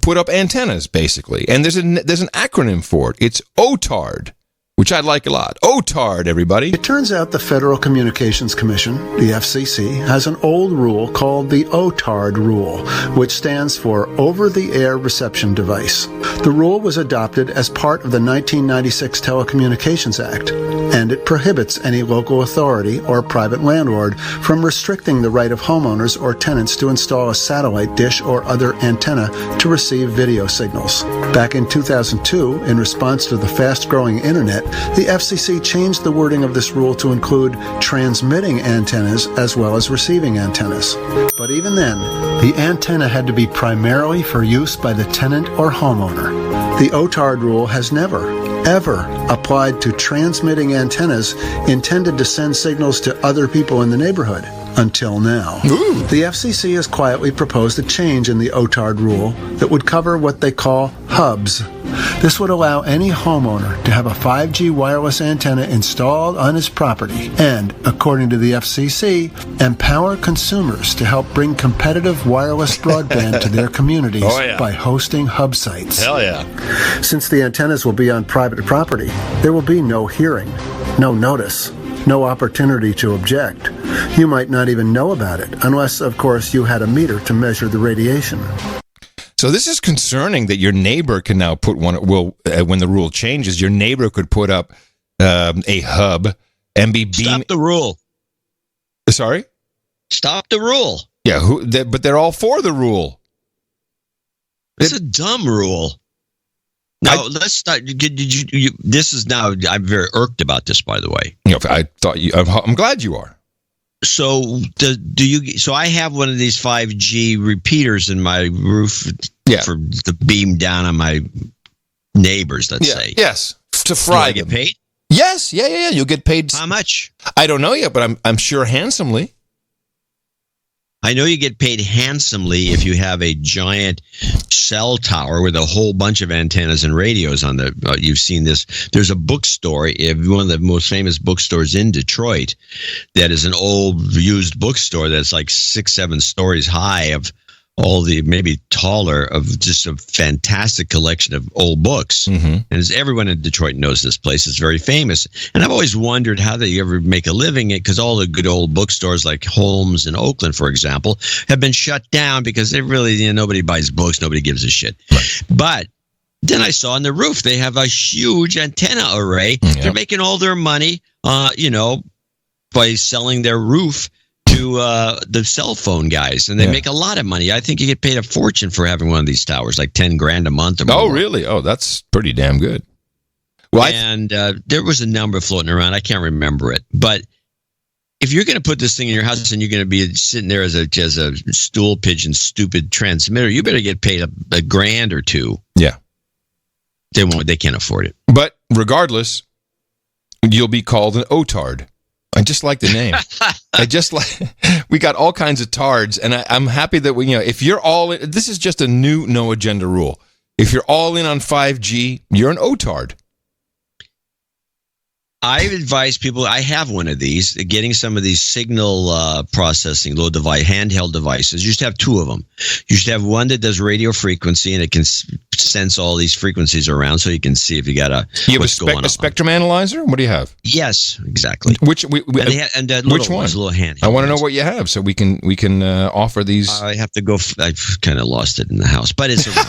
put up antennas, basically. And there's an acronym for it. It's OTARD, which I like a lot. OTARD, everybody. It turns out the Federal Communications Commission, the FCC, has an old rule called the OTARD rule, which stands for Over-the-Air Reception Device. The rule was adopted as part of the 1996 Telecommunications Act, and it prohibits any local authority or private landlord from restricting the right of homeowners or tenants to install a satellite dish or other antenna to receive video signals. Back in 2002, in response to the fast-growing internet, the FCC changed the wording of this rule to include transmitting antennas as well as receiving antennas. But even then, the antenna had to be primarily for use by the tenant or homeowner. The OTARD rule has never, ever applied to transmitting antennas intended to send signals to other people in the neighborhood. Until now. Ooh. The FCC has quietly proposed a change in the OTARD rule that would cover what they call hubs. This would allow any homeowner to have a 5G wireless antenna installed on his property and, according to the FCC, empower consumers to help bring competitive wireless broadband to their communities by hosting hub sites. Hell yeah. Since the antennas will be on private property, there will be no hearing, no notice, no opportunity to object. You might not even know about it, unless, of course, you had a meter to measure the radiation. So this is concerning that your neighbor can now put one, when the rule changes, your neighbor could put up a hub and be beaming. Stop the rule. Sorry? Stop the rule. Yeah, but they're all for the rule. It's a dumb rule. Now, let's start. This is now, I'm very irked about this, by the way. I thought I'm glad you are. So so I have one of these 5G repeaters in my roof for the beam down on my neighbors, let's say. Yes, to fry them. Do I get paid? Yes, yeah. You'll get paid. How much? I don't know yet, but I'm sure handsomely. I know you get paid handsomely if you have a giant cell tower with a whole bunch of antennas and radios on the. You've seen this. There's a bookstore, one of the most famous bookstores in Detroit, that is an old used bookstore that's like 6-7 stories high, of all the, maybe taller, of just a fantastic collection of old books. And everyone in Detroit knows this place. It's very famous. And I've always wondered how they ever make a living, because all the good old bookstores like Holmes in Oakland, for example, have been shut down because they really, nobody buys books. Nobody gives a shit. Right. But then I saw on the roof, they have a huge antenna array. They're making all their money, by selling their roof to the cell phone guys, and they make a lot of money. I think you get paid a fortune for having one of these towers, like $10,000 a month or more. Oh, really? Oh, that's pretty damn good. Well, and there was a number floating around. I can't remember it, but if you're going to put this thing in your house and you're going to be sitting there as a stool pigeon, stupid transmitter, you better get paid a grand or two. Yeah, they won't. They can't afford it. But regardless, you'll be called an otard. I just like the name. We got all kinds of tards, and I'm happy that if you're all in, this is just a new no agenda rule. If you're all in on 5G, you're an otard. I advise people, I have one of these, getting some of these signal processing handheld devices. You should have two of them. You should have one that does radio frequency, and it can sense all these frequencies around, so you can see if you got a spectrum analyzer? What do you have? Yes, exactly. Which one? Little handheld. I want to know what you have, so we can offer these. I have to go. I've kind of lost it in the house, but it's around.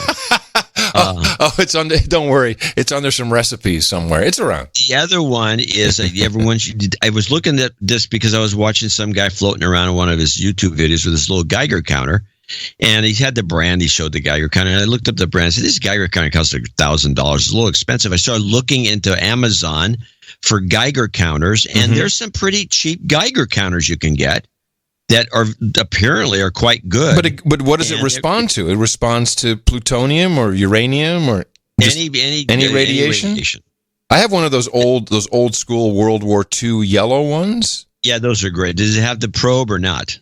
It's under. Don't worry, it's under some recipes somewhere. It's around. The other one is everyone should. I was looking at this because I was watching some guy floating around in one of his YouTube videos with this little Geiger counter, and he had the brand. He showed the Geiger counter, and I looked up the brand. I said, "This Geiger counter costs like $1,000. It's a little expensive." I started looking into Amazon for Geiger counters, and there's some pretty cheap Geiger counters you can get that apparently are quite good. But what does it respond to? It responds to plutonium or uranium or any radiation. I have one of those old school World War II yellow ones. Yeah, those are great. Does it have the probe or not?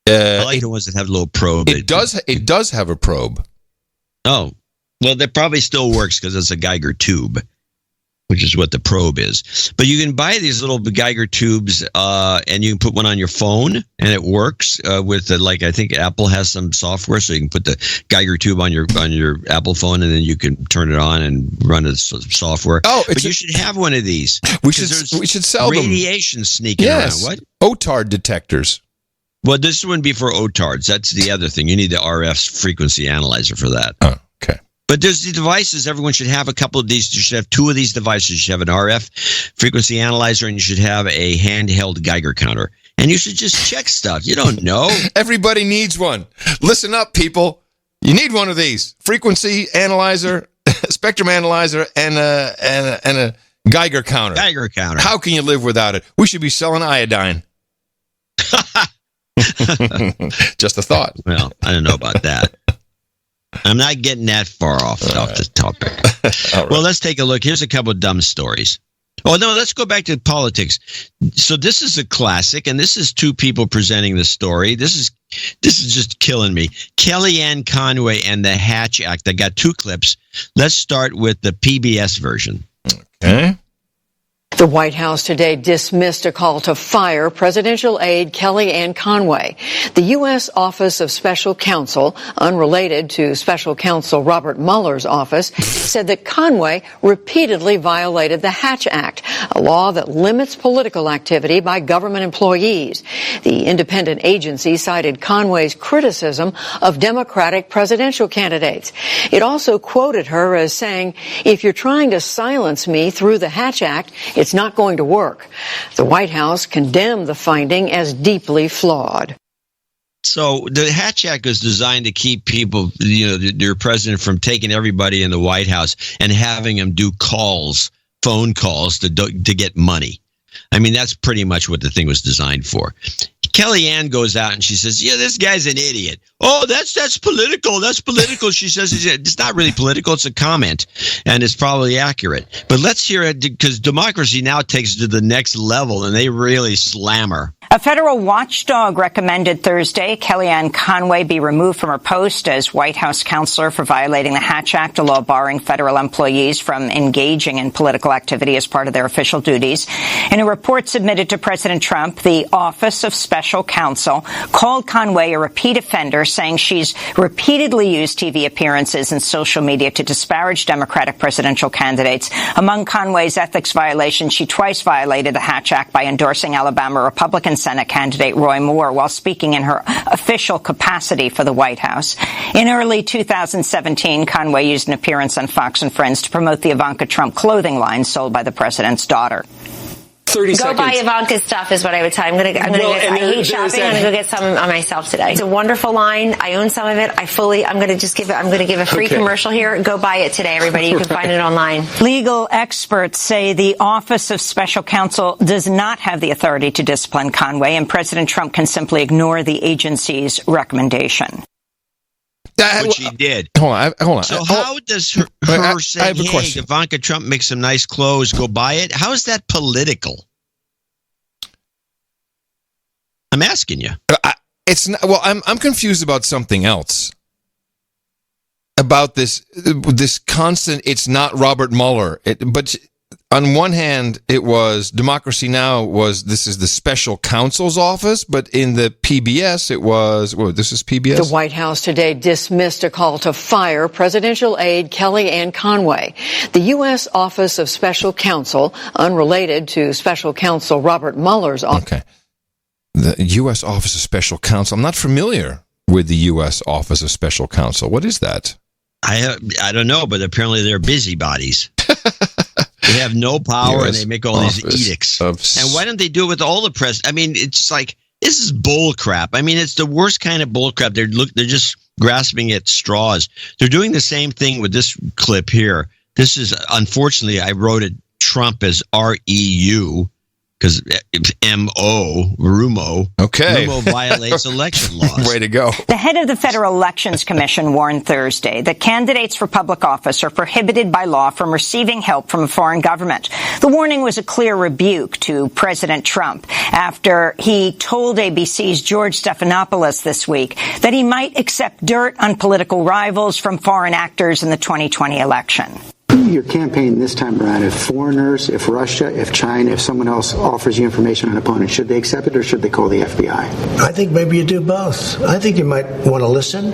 I like the ones that have a little probe. It does have a probe. Oh, well, that probably still works because it's a Geiger tube, which is what the probe is. But you can buy these little Geiger tubes, and you can put one on your phone, and it works with I think Apple has some software, so you can put the Geiger tube on your Apple phone, and then you can turn it on and run the software. Oh, but you should have one of these. We should sell them. Radiation sneaking around. What? OTARD detectors. Well, this wouldn't be for OTARDs. That's the other thing. You need the RF frequency analyzer for that. Oh, okay. But there's the devices. Everyone should have a couple of these. You should have two of these devices. You should have an RF frequency analyzer, and you should have a handheld Geiger counter. And you should just check stuff. You don't know. Everybody needs one. Listen up, people. You need one of these. Frequency analyzer, spectrum analyzer, and a Geiger counter. Geiger counter. How can you live without it? We should be selling iodine. Just a thought. Well, I don't know about that. I'm not getting that far off the topic. Right. Well, let's take a look. Here's a couple of dumb stories. Oh, no, let's go back to politics. So this is a classic, and this is two people presenting the story. This is just killing me. Kellyanne Conway and the Hatch Act. I got two clips. Let's start with the PBS version. Okay. The White House today dismissed a call to fire presidential aide Kellyanne Conway. The U.S. Office of Special Counsel, unrelated to Special Counsel Robert Mueller's office, said that Conway repeatedly violated the Hatch Act, a law that limits political activity by government employees. The independent agency cited Conway's criticism of Democratic presidential candidates. It also quoted her as saying, "If you're trying to silence me through the Hatch Act, it's not going to work." The White House condemned the finding as deeply flawed. So the Hatch Act was designed to keep people, your president, from taking everybody in the White House and having them do phone calls to get money. I mean, that's pretty much what the thing was designed for. Kellyanne goes out and she says, yeah, this guy's an idiot. Oh, that's political. That's political. She says it's not really political. It's a comment, and it's probably accurate. But let's hear it, because democracy now takes it to the next level, and they really slam her. A federal watchdog recommended Thursday Kellyanne Conway be removed from her post as White House counselor for violating the Hatch Act, a law barring federal employees from engaging in political activity as part of their official duties. In a report submitted to President Trump, the Office of Special Counsel called Conway a repeat offender, saying she's repeatedly used TV appearances and social media to disparage Democratic presidential candidates. Among Conway's ethics violations, she twice violated the Hatch Act by endorsing Alabama Republican Senate candidate Roy Moore while speaking in her official capacity for the White House. In early 2017, Conway used an appearance on Fox and Friends to promote the Ivanka Trump clothing line sold by the president's daughter. 30 seconds. Go buy Ivanka's stuff is what I would tell you. I hate shopping. I'm going to go get some on myself today. It's a wonderful line. I own some of it. I'm going to give a free commercial here. Go buy it today, everybody. You can find it online. Legal experts say the Office of Special Counsel does not have the authority to discipline Conway, and President Trump can simply ignore the agency's recommendation. Which he did. Hold on. So how does her saying, hey, Ivanka Trump makes some nice clothes, go buy it? How is that political? I'm asking you. It's not, well, I'm confused about something else. About this constant, it's not Robert Mueller. But on one hand, it was Democracy Now! This is the special counsel's office, but in the PBS, it was, this is PBS? The White House today dismissed a call to fire presidential aide Kellyanne Conway. The U.S. Office of Special Counsel, unrelated to Special Counsel Robert Mueller's office. Okay. The U.S. Office of Special Counsel. I'm not familiar with the U.S. Office of Special Counsel. What is that? I don't know, but apparently they're busybodies. They have no power, and they make all these edicts. And why don't they do it with all the press? I mean, it's like, this is bull crap. I mean, it's the worst kind of bull crap. They're just grasping at straws. They're doing the same thing with this clip here. This is, unfortunately, I wrote it Trump as R-E-U, because M-O, Rumo. Okay. Rumo violates election laws. Way to go. The head of the Federal Elections Commission warned Thursday that candidates for public office are prohibited by law from receiving help from a foreign government. The warning was a clear rebuke to President Trump after he told ABC's George Stephanopoulos this week that he might accept dirt on political rivals from foreign actors in the 2020 election. Your campaign this time around, if foreigners, if Russia, if China, if someone else offers you information on an opponent, should they accept it or should they call the FBI? I think maybe you do both. I think you might want to listen.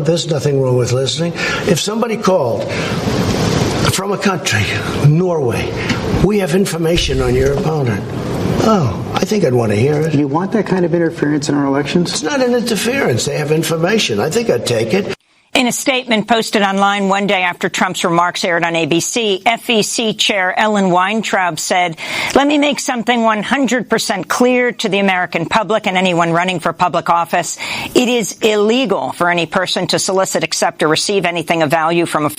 There's nothing wrong with listening. If somebody called from a country, Norway, we have information on your opponent. Oh, I think I'd want to hear it. Do you want that kind of interference in our elections? It's not an interference. They have information. I think I'd take it. In a statement posted online one day after Trump's remarks aired on ABC, FEC Chair Ellen Weintraub said, "Let me make something 100% clear to the American public and anyone running for public office. It is illegal for any person to solicit, accept, or receive anything of value from a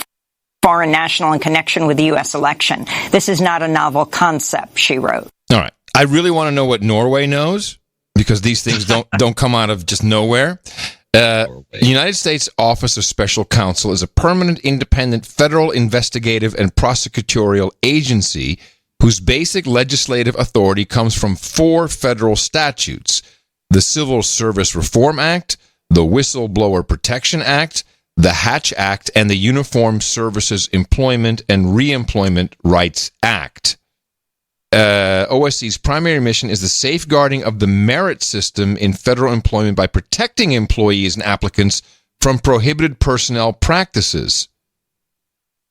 foreign national in connection with the U.S. election. This is not a novel concept," she wrote. All right. I really want to know what Norway knows, because these things don't come out of just nowhere. The United States Office of Special Counsel is a permanent, independent, federal investigative and prosecutorial agency whose basic legislative authority comes from 4 federal statutes: the Civil Service Reform Act, the Whistleblower Protection Act, the Hatch Act, and the Uniformed Services Employment and Reemployment Rights Act. OSC's primary mission is the safeguarding of the merit system in federal employment by protecting employees and applicants from prohibited personnel practices.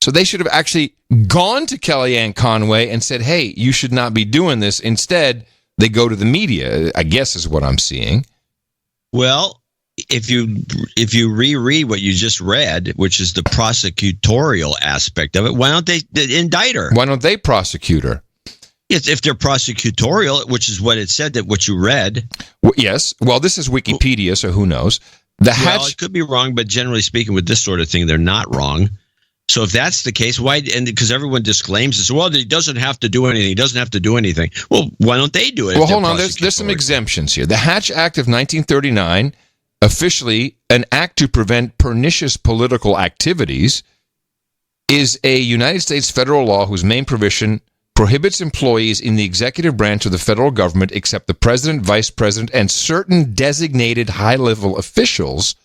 So they should have actually gone to Kellyanne Conway and said, hey, you should not be doing this. Instead, they go to the media, I guess is what I'm seeing. Well, if you reread what you just read, which is the prosecutorial aspect of it, why don't they indict her? Why don't they prosecute her? If they're prosecutorial, which is what it said, that what you read. Well, yes. Well, this is Wikipedia, so who knows? It could be wrong, but generally speaking, with this sort of thing, they're not wrong. So if that's the case, why? And because everyone disclaims this, well, he doesn't have to do anything. He doesn't have to do anything. Well, why don't they do it? Well, hold on. There's some exemptions here. The Hatch Act of 1939, officially an act to prevent pernicious political activities, is a United States federal law whose main provision prohibits employees in the executive branch of the federal government, except the president, vice president, and certain designated high-level officials,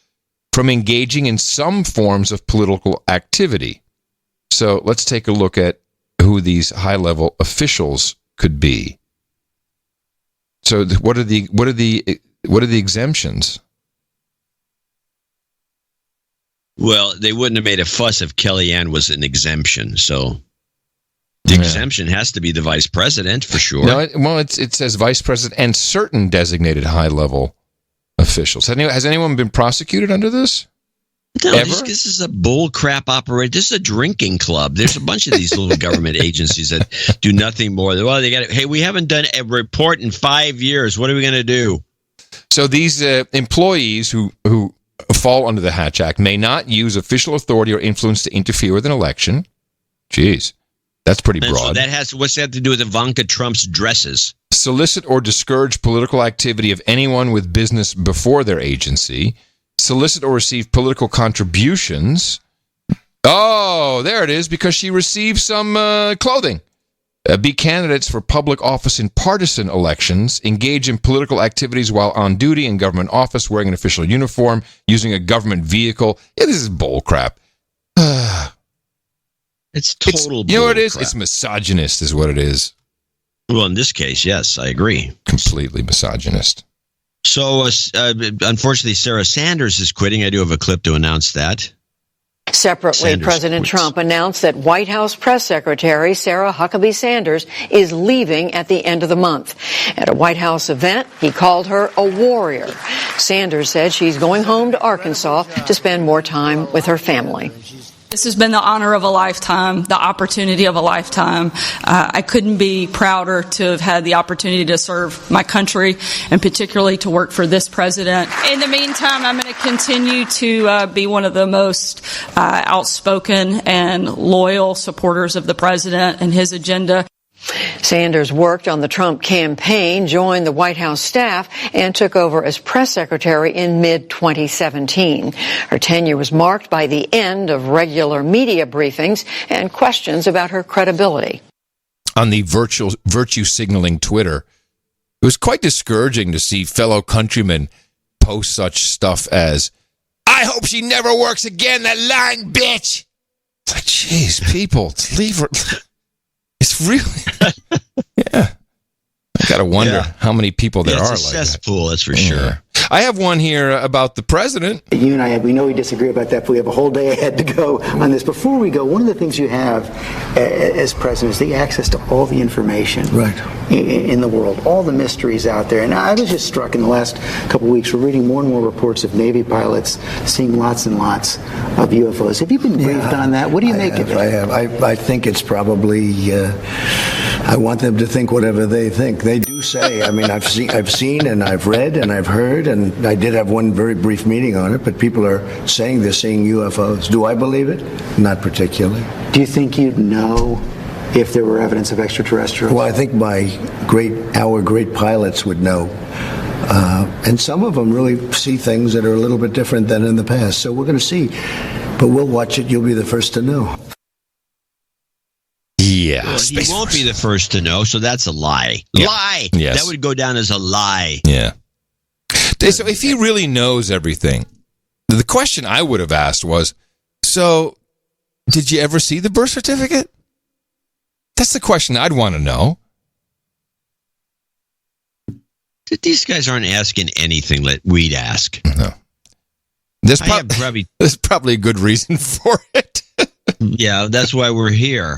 from engaging in some forms of political activity. So let's take a look at who these high-level officials could be. So what are the exemptions? Well, they wouldn't have made a fuss if Kellyanne was an exemption. So the exemption has to be the vice president for sure. No, it says vice president and certain designated high-level officials. Has anyone been prosecuted under this? No, this is a bull crap operation. This is a drinking club. There's a bunch of these little government agencies that do nothing more. Well, they got hey, we haven't done a report in 5 years. What are we going to do? So these employees who fall under the Hatch Act may not use official authority or influence to interfere with an election. Jeez, that's pretty broad. So what's that to do with Ivanka Trump's dresses? Solicit or discourage political activity of anyone with business before their agency. Solicit or receive political contributions. Oh, there it is, because she received some clothing. Be candidates for public office in partisan elections. Engage in political activities while on duty in government office, wearing an official uniform, using a government vehicle. Yeah, this is bull crap. It's total bull You know what it is? crap. It's misogynist is what it is. Well, in this case, yes, I agree. Completely misogynist. So, unfortunately, Sarah Sanders is quitting. I do have a clip to announce that. Separately, Sanders President quits. Trump announced that White House Press Secretary Sarah Huckabee Sanders is leaving at the end of the month. At a White House event, he called her a warrior. Sanders said she's going home to Arkansas to spend more time with her family. This has been the honor of a lifetime, the opportunity of a lifetime. I couldn't be prouder to have had the opportunity to serve my country and particularly to work for this president. In the meantime, I'm going to continue to be one of the most outspoken and loyal supporters of the president and his agenda. Sanders worked on the Trump campaign, joined the White House staff, and took over as press secretary in mid-2017. Her tenure was marked by the end of regular media briefings and questions about her credibility. On the virtue signaling Twitter, it was quite discouraging to see fellow countrymen post such stuff as, "I hope she never works again, that lying bitch." It's like, jeez, people, leave her. It's really, yeah. I gotta wonder how many people there are It's a like cesspool, that's for that. sure. I have one here about the president. You and I, we know we disagree about that, but we have a whole day ahead to go on this. Before we go, one of the things you have as president is the access to all the information in the world, all the mysteries out there. And I was just struck in the last couple of weeks, we're reading more and more reports of Navy pilots seeing lots and lots of UFOs. Have you been briefed on that? What do you make of it? I have. I think it's probably. I want them to think whatever they think. They do say. I mean, I've seen, and I've read, and I've heard, and I did have one very brief meeting on it. But people are saying they're seeing UFOs. Do I believe it? Not particularly. Do you think you'd know if there were evidence of extraterrestrials? Well, I think our great pilots would know. And some of them really see things that are a little bit different than in the past. So we're going to see. But we'll watch it. You'll be the first to know. Yeah. Well, he won't be the first to know, so that's a lie. Yeah. Lie! Yes. That would go down as a lie. Yeah. So if he really knows everything, the question I would have asked was, so did you ever see the birth certificate? That's the question I'd want to know. These guys aren't asking anything that we'd ask. No. There's probably a good reason for it. Yeah, that's why we're here.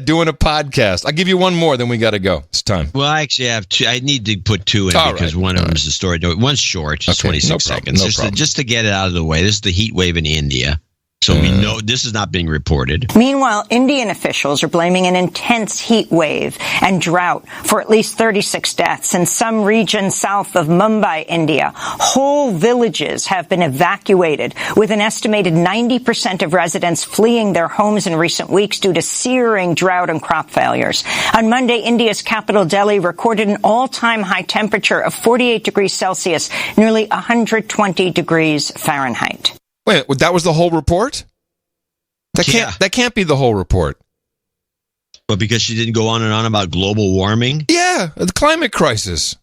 Doing a podcast. I'll give you one more, then we got to go. It's time. Well, I actually have two. I need to put two in because one of them is a story. No, one's short, just 26 seconds. Just to get it out of the way. This is the heat wave in India. So we know this is not being reported. Meanwhile, Indian officials are blaming an intense heat wave and drought for at least 36 deaths in some region south of Mumbai, India. Whole villages have been evacuated, with an estimated 90% of residents fleeing their homes in recent weeks due to searing drought and crop failures. On Monday, India's capital, Delhi, recorded an all-time high temperature of 48 degrees Celsius, nearly 120 degrees Fahrenheit. Wait, that was the whole report? That can't be the whole report. But because she didn't go on and on about global warming? Yeah, the climate crisis.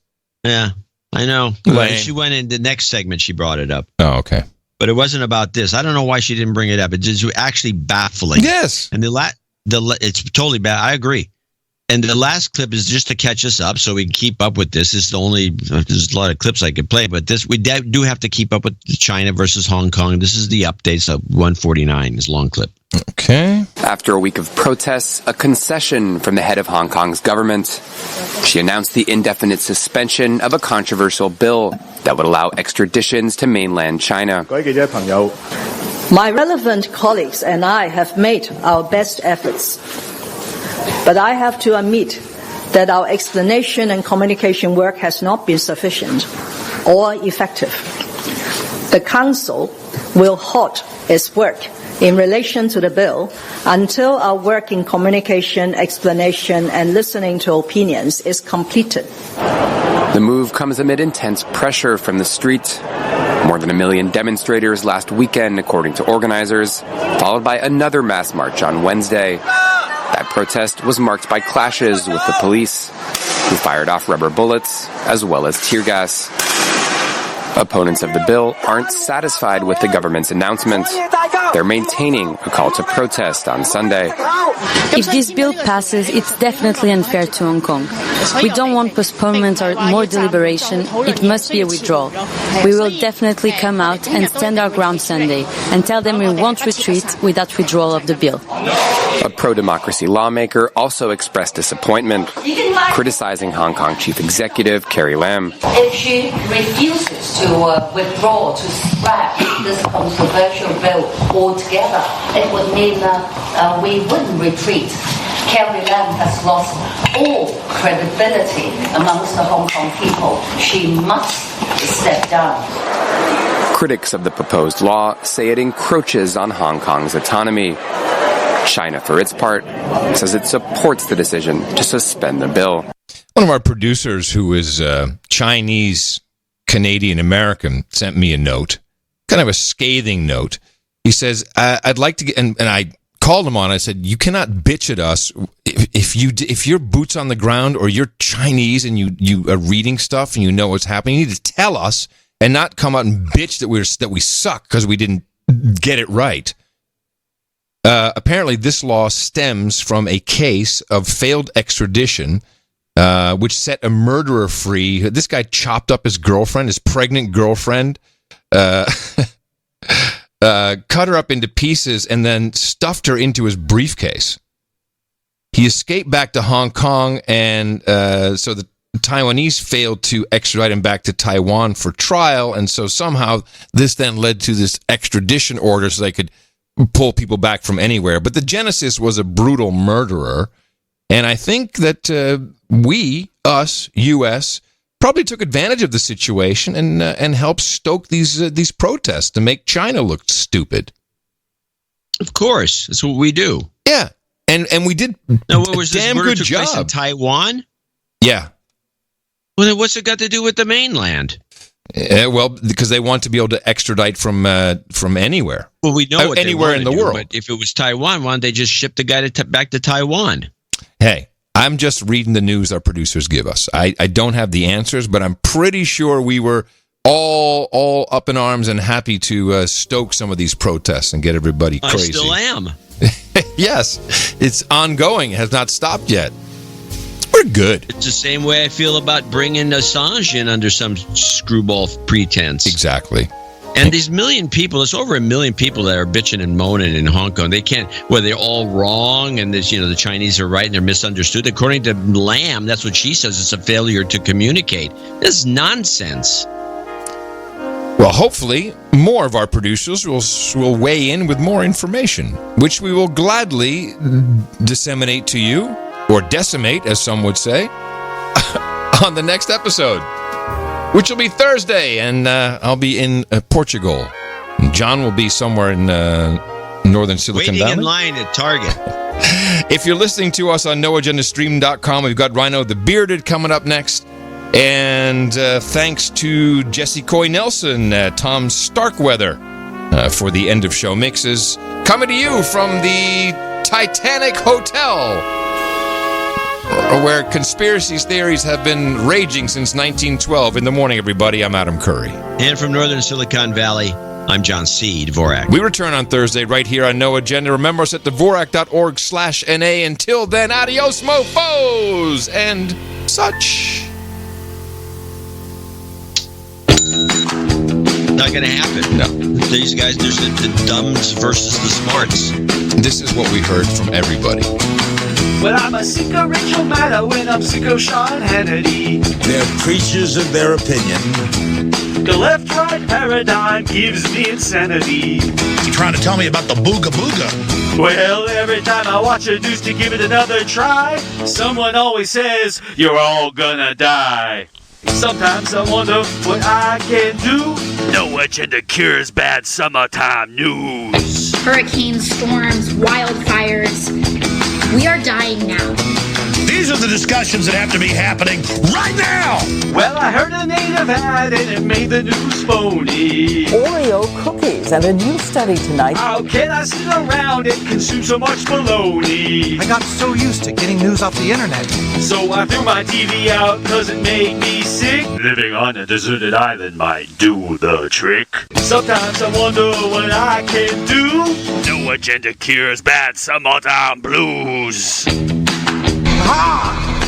Yeah, I know. Well, she went in the next segment, she brought it up. Oh, okay. But it wasn't about this. I don't know why she didn't bring it up. It's just actually baffling. Yes. And it's totally bad. I agree. And the last clip is just to catch us up so we can keep up with this. There's a lot of clips I could play, but we do have to keep up with China versus Hong Kong. This is the updates of 149, this long clip. Okay. After a week of protests, a concession from the head of Hong Kong's government. She announced the indefinite suspension of a controversial bill that would allow extraditions to mainland China. My relevant colleagues and I have made our best efforts. But I have to admit that our explanation and communication work has not been sufficient or effective. The Council will halt its work in relation to the bill until our work in communication, explanation, and listening to opinions is completed. The move comes amid intense pressure from the street. More than 1 million demonstrators last weekend, according to organizers, followed by another mass march on Wednesday. That protest was marked by clashes with the police, who fired off rubber bullets as well as tear gas. Opponents of the bill aren't satisfied with the government's announcement. They're maintaining a call to protest on Sunday. If this bill passes, it's definitely unfair to Hong Kong. We don't want postponement or more deliberation. It must be a withdrawal. We will definitely come out and stand our ground Sunday and tell them we won't retreat without withdrawal of the bill. A pro-democracy lawmaker also expressed disappointment, criticizing Hong Kong Chief Executive Carrie Lam. If she refuses to withdraw, to scrap this controversial bill altogether, it would mean we wouldn't retreat. Carrie Lam has lost all credibility amongst the Hong Kong people. She must step down. Critics of the proposed law say it encroaches on Hong Kong's autonomy. China, for its part, says it supports the decision to suspend the bill. One of our producers, who is Chinese Canadian American, sent me a note, kind of a scathing note. He says, I'd like to get, and I called him on. I said, you cannot bitch at us if you're boots on the ground or you're Chinese and you are reading stuff and you know what's happening. You need to tell us and not come out and bitch that we suck because we didn't get it right. Apparently, this law stems from a case of failed extradition, which set a murderer free. This guy chopped up his girlfriend, his pregnant girlfriend, cut her up into pieces, and then stuffed her into his briefcase. He escaped back to Hong Kong, and so the Taiwanese failed to extradite him back to Taiwan for trial, and so somehow this then led to this extradition order so they could pull people back from anywhere. But the genesis was a brutal murderer, and I think that U.S., probably took advantage of the situation and helped stoke these protests to make China look stupid. Of course, that's what we do. Yeah, and we did now, what was damn this good took job place in Taiwan. Yeah. Well, then what's it got to do with the mainland? Well, because they want to be able to extradite from anywhere. Well, we know what anywhere in the world. But if it was Taiwan, why don't they just ship the guy back to Taiwan? Hey, I'm just reading the news our producers give us. I don't have the answers, but I'm pretty sure we were all up in arms and happy to stoke some of these protests and get everybody crazy. I still am. Yes, it's ongoing. It has not stopped yet. We're good. It's the same way I feel about bringing Assange in under some screwball pretense. Exactly. And these million people, it's over 1 million people that are bitching and moaning in Hong Kong. They can't, well, they're all wrong, and this, the Chinese are right and they're misunderstood. According to Lam, that's what she says, it's a failure to communicate. This is nonsense. Well, hopefully, more of our producers will weigh in with more information, which we will gladly disseminate to you, or decimate, as some would say, on the next episode, which will be Thursday, and I'll be in Portugal. And John will be somewhere in northern Silicon Valley. Waiting in line at Target. If you're listening to us on NoAgendaStream.com, we've got Rhino the Bearded coming up next. And thanks to Jesse Coy Nelson, Tom Starkweather, for the end of show mixes. Coming to you from the Titanic Hotel, where conspiracy theories have been raging since 1912. In the morning, everybody, I'm Adam Curry. And from northern Silicon Valley, I'm John C. Dvorak. We return on Thursday right here on No Agenda. Remember us at Dvorak.org/NA. Until then, adios, mofos, and such. Not going to happen. No. These guys, there's the dumbs versus the smarts. This is what we heard from everybody. Well, I'm a sicko Rachel Maddow when I'm sicko Sean Hannity. They're creatures of their opinion. The left-right paradigm gives me insanity. You trying to tell me about the booga booga? Well, every time I watch a news to give it another try, someone always says, you're all gonna die. Sometimes I wonder what I can do. No agenda cures bad summertime news. Hurricanes, storms, wildfires. We are dying now. These are the discussions that have to be happening right now! Well, I heard a native ad and it made the news phony. Oreo cookies and a new study tonight. How can I sit around and consume so much baloney? I got so used to getting news off the internet. So I threw my TV out cause it made me sick. Living on a deserted island might do the trick. Sometimes I wonder what I can do. No agenda cures bad summertime blues.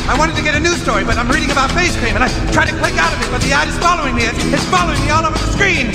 I wanted to get a news story, but I'm reading about face cream, and I tried to click out of it, but the ad is following me. It's following me all over the screen.